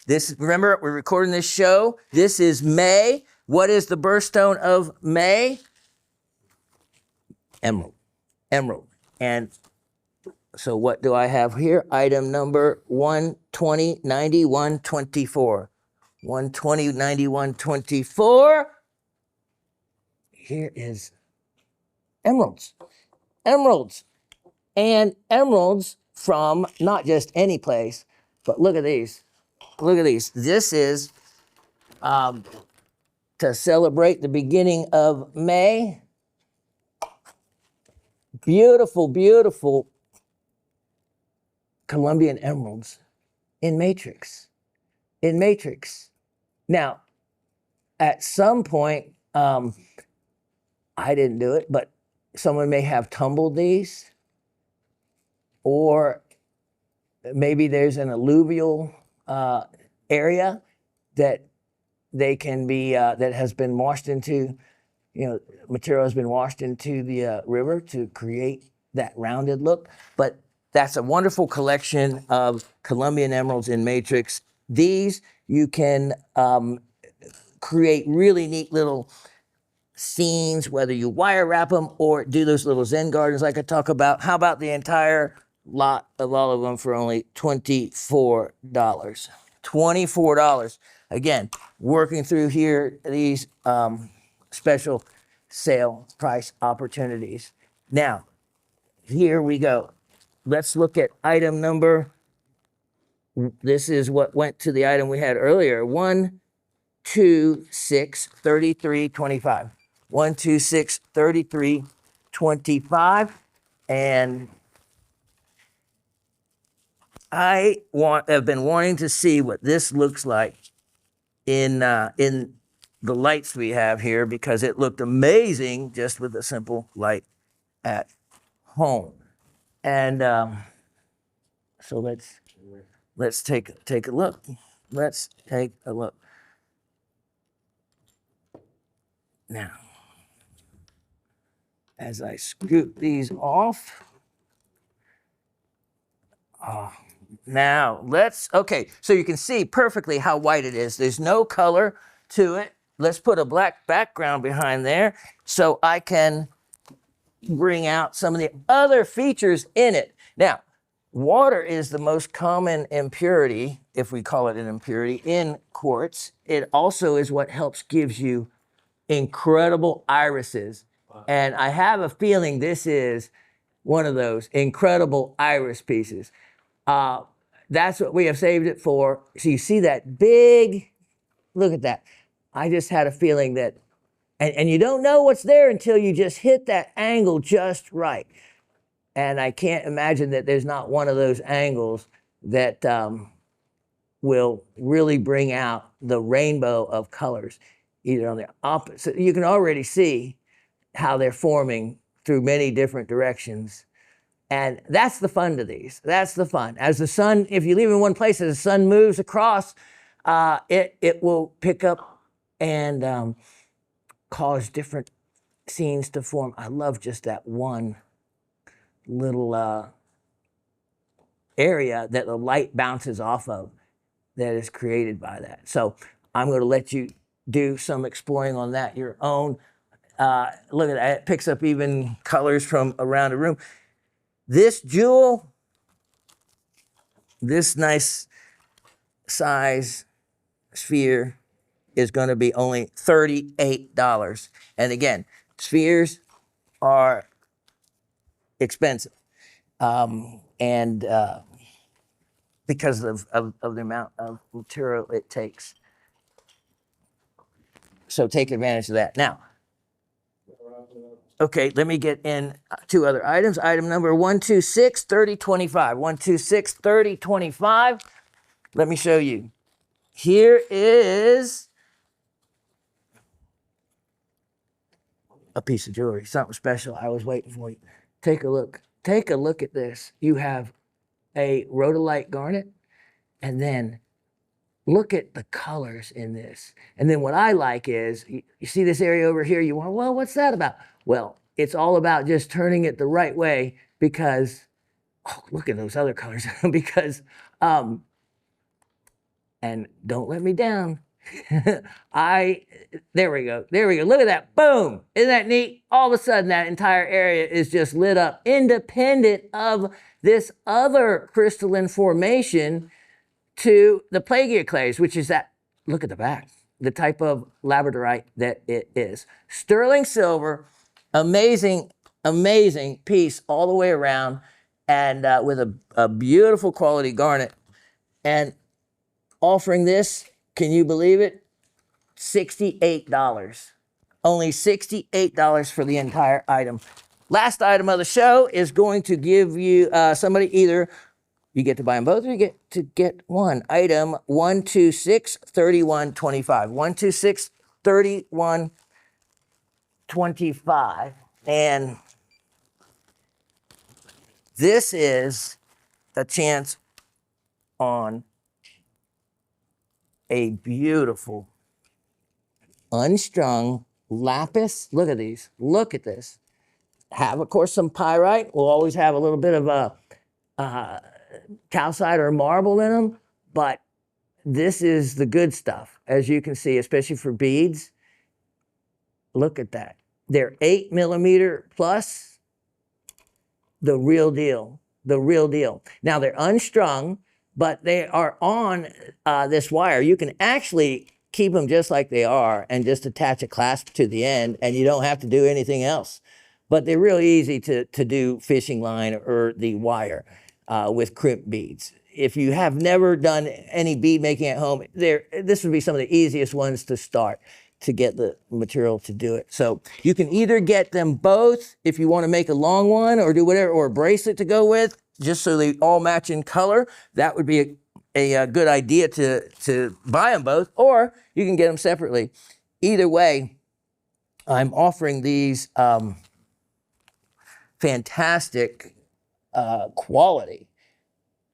this. Remember, we're recording this show. This is May. What is the birthstone of May? Emerald. Emerald. And so what do I have here? Item number 1209124. 1209124. Here is emeralds. Emeralds. And emeralds from not just any place, but look at these. Look at these. This is to celebrate the beginning of May. Beautiful, beautiful Colombian emeralds in matrix. In matrix. Now, at some point, I didn't do it, but someone may have tumbled these, or maybe there's an alluvial area that they can be, that has been washed into, you know, material has been washed into the river to create that rounded look. But that's a wonderful collection of Colombian emeralds in matrix. These you can create really neat little scenes, whether you wire wrap them or do those little Zen gardens like I talk about. How about the entire lot of all of them for only $24? $24. Again, working through here these special sale price opportunities. Now, here we go. Let's look at item number. This is what went to the item we had earlier. 126 3325. 126 3325. And I have been wanting to see what this looks like in the lights we have here, because it looked amazing just with a simple light at home. And so let's take a look. Let's take a look. Now, as I scoop these off, now okay, so you can see perfectly how white it is. There's no color to it. Let's put a black background behind there so I can bring out some of the other features in it. Now, water is the most common impurity, if we call it an impurity, in quartz. It also is what gives you incredible irises. And I have a feeling this is one of those incredible iris pieces. That's what we have saved it for. So you see that big, look at that. I just had a feeling that, and you don't know what's there until you just hit that angle just right. And I can't imagine that there's not one of those angles that will really bring out the rainbow of colors. either on the opposite. You can already see how they're forming through many different directions. And that's the fun to these. That's the fun. As the sun, if you leave in one place, as the sun moves across, it will pick up and cause different scenes to form. I love just that one little area that the light bounces off of that is created by that. So I'm going to let you do some exploring on that your own. Look at that. It picks up even colors from around the room. This jewel, this nice size sphere is going to be only $38. And again, spheres are expensive. And because of the amount of material it takes. So take advantage of that. Now, okay, let me get in two other items. Item number 126 3025. 126 3025. Let me show you. Here is a piece of jewelry, something special. I was waiting for you. Take a look. Take a look at this. You have a rhodolite garnet, and then look at the colors in this. And then what I like is, you see this area over here, you want, well, what's that about? Well, it's all about just turning it the right way because, oh, look at those other colors. Because, and don't let me down. There we go. There we go. Look at that. Boom. Isn't that neat? All of a sudden, that entire area is just lit up independent of this other crystalline formation to the plagiar clays, which is that, look at the back, the type of labradorite that it is. Sterling silver, amazing, amazing piece all the way around, and with a beautiful quality garnet. And offering this, can you believe it? $68. Only $68 for the entire item. Last item of the show is going to give you somebody either you get to buy them both or you get to get one. Item 126 3125. 126 3125. And this is a chance on a beautiful unstrung lapis. Look at these. Look at this. Have, of course, some pyrite. We'll always have a little bit of a calcite or marble in them, but this is the good stuff, as you can see, especially for beads. Look at that. They're 8 millimeter plus. The real deal. The real deal. Now, they're unstrung, but they are on this wire. You can actually keep them just like they are and just attach a clasp to the end, and you don't have to do anything else. But they're really easy to do fishing line or the wire with crimp beads. If you have never done any bead making at home, this would be some of the easiest ones to start to get the material to do it. So you can either get them both if you want to make a long one or do whatever, or a bracelet to go with, just so they all match in color. That would be a good idea to buy them both, or you can get them separately. Either way, I'm offering these fantastic quality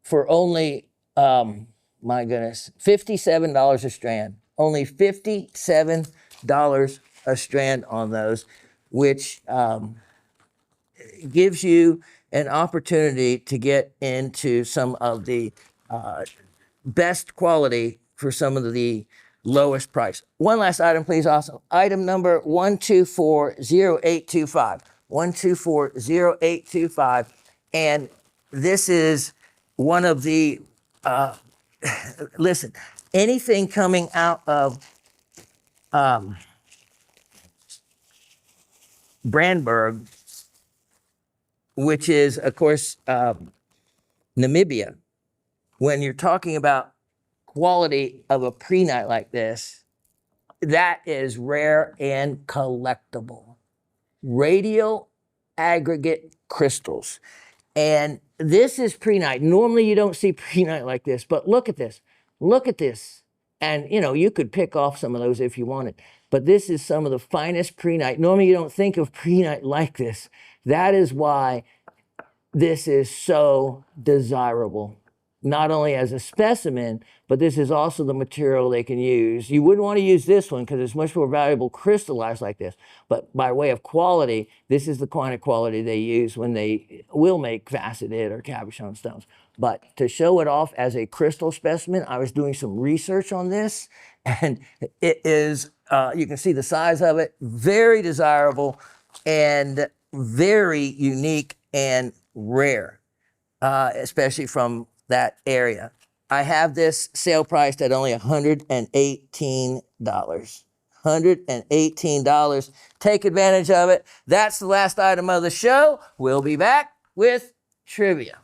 for only, my goodness, $57 a strand. Only $57 a strand on those, which gives you an opportunity to get into some of the best quality for some of the lowest price. One last item, please, also. Item number 1240825. 1240825. And this is one of the, listen, anything coming out of Brandberg, which is, of course, Namibia, when you're talking about quality of a prehnite like this, that is rare and collectible. Radial aggregate crystals. And this is prehnite. Normally you don't see prehnite like this, but look at this. Look at this. And, you know, you could pick off some of those if you wanted. but this is some of the finest prehnite. Normally, you don't think of prehnite like this. That is why this is so desirable, not only as a specimen, but this is also the material they can use. You wouldn't want to use this one because it's much more valuable crystallized like this. But by way of quality, this is the kind of quality they use when they will make faceted or cabochon stones. But to show it off as a crystal specimen, I was doing some research on this, and it is, you can see the size of it, very desirable and very unique and rare, especially from that area. I have this sale priced at only $118. $118. Take advantage of it. That's the last item of the show. We'll be back with trivia.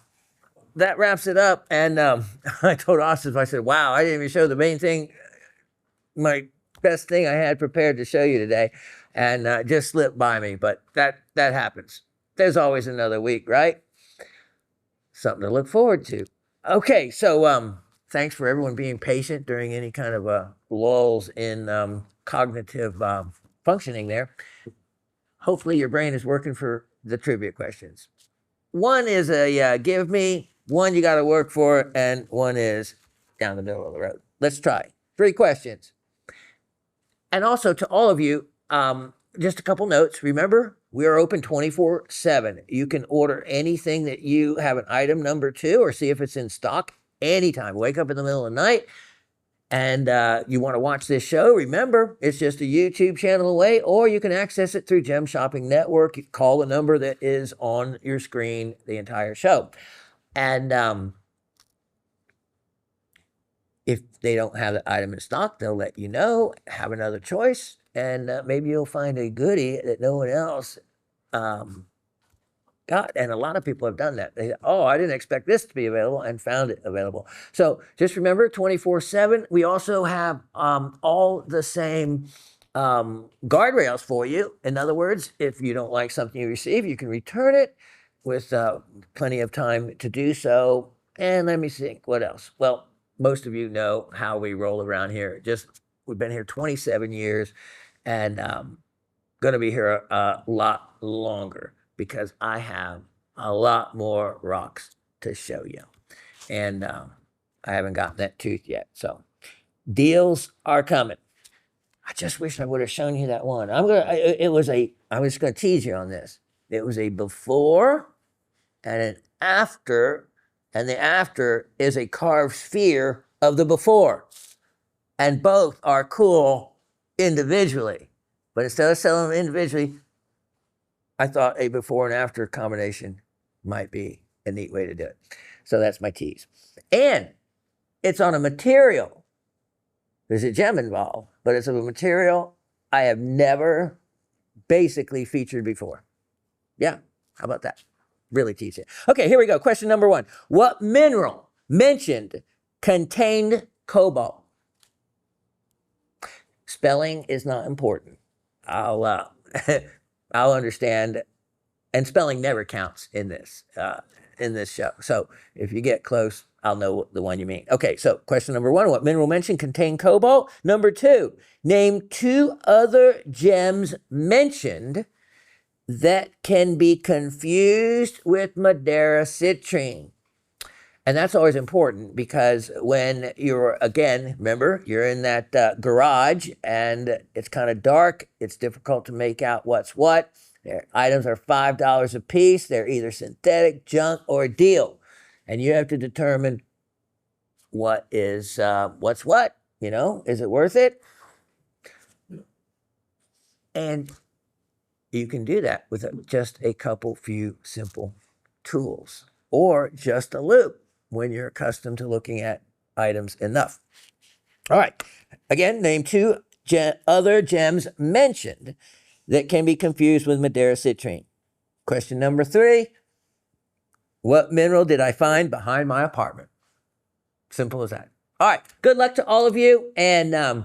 That wraps it up. And I told Austin, I said, wow, I didn't even show the main thing, my best thing I had prepared to show you today. And just slipped by me. But that happens. There's always another week, right? Something to look forward to. Okay, so thanks for everyone being patient during any kind of lulls in cognitive functioning there. Hopefully your brain is working for the trivia questions. One is a give me, one you got to work for, and one is down the middle of the road. Let's try. 3 questions. And also to all of you, just a couple notes. Remember, we are open 24/7. You can order anything that you have an item number to or see if it's in stock anytime. Wake up in the middle of the night and you want to watch this show. Remember, it's just a YouTube channel away, or you can access it through Gem Shopping Network. You call the number that is on your screen the entire show. And if they don't have the item in stock, they'll let you know, have another choice. And maybe you'll find a goodie that no one else got. And a lot of people have done that. They, oh, I didn't expect this to be available, and found it available. So just remember, 24/7. We also have all the same guardrails for you. In other words, if you don't like something you receive, you can return it with plenty of time to do so. And let me think, what else? Well, most of you know how we roll around here. We've been here 27 years. And going to be here a lot longer because I have a lot more rocks to show you. And I haven't gotten that tooth yet. So deals are coming. I just wish I would have shown you that one. I was going to tease you on this. It was a before and an after, and the after is a carved sphere of the before. And both are cool individually, but instead of selling them individually, I thought a before and after combination might be a neat way to do it. So that's my tease. And it's on a material. There's a gem involved, but it's of a material I have never basically featured before. Yeah, how about that? Really tease it. Okay, here we go. Question number 1. What mineral mentioned contained cobalt? Spelling is not important. I'll understand, and spelling never counts in this show. So if you get close, I'll know the one you mean. Okay, so question number 1, what mineral mentioned contained cobalt? Number 2, name 2 other gems mentioned that can be confused with Madeira citrine. And that's always important because when you're, again, remember, you're in that garage and it's kind of dark, it's difficult to make out what's what. Their items are $5 a piece. They're either synthetic, junk, or deal. And you have to determine what is, what's what, you know, is it worth it? And you can do that with just a couple few simple tools or just a loop when you're accustomed to looking at items enough. All right. Again, name 2 other gems mentioned that can be confused with Madeira citrine. Question number 3, what mineral did I find behind my apartment? Simple as that. All right. Good luck to all of you. And I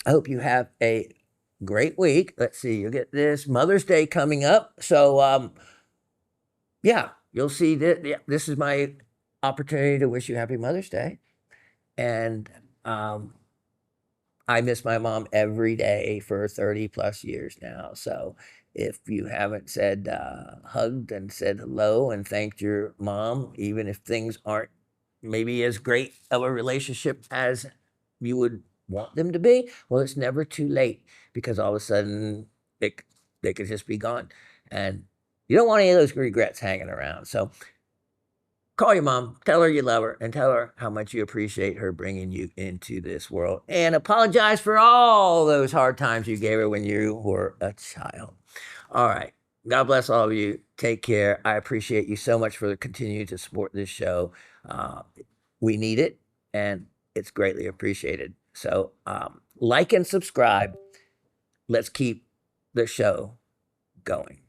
hope you have a great week. Let's see. You'll get this Mother's Day coming up. So, yeah, you'll see that. Yeah, this is my opportunity to wish you happy Mother's Day. And I I miss my mom every day for 30 plus years now. So if you haven't said, hugged and said hello and thanked your mom, even if things aren't maybe as great of a relationship as you would want them to be, well, it's never too late because all of a sudden it, they could just be gone. And you don't want any of those regrets hanging around. So call your mom, tell her you love her, and tell her how much you appreciate her bringing you into this world. And apologize for all those hard times you gave her when you were a child. All right. God bless all of you. Take care. I appreciate you so much for continuing to support this show. We need it, and it's greatly appreciated. So, like and subscribe. Let's keep the show going.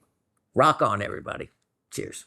Rock on, everybody. Cheers.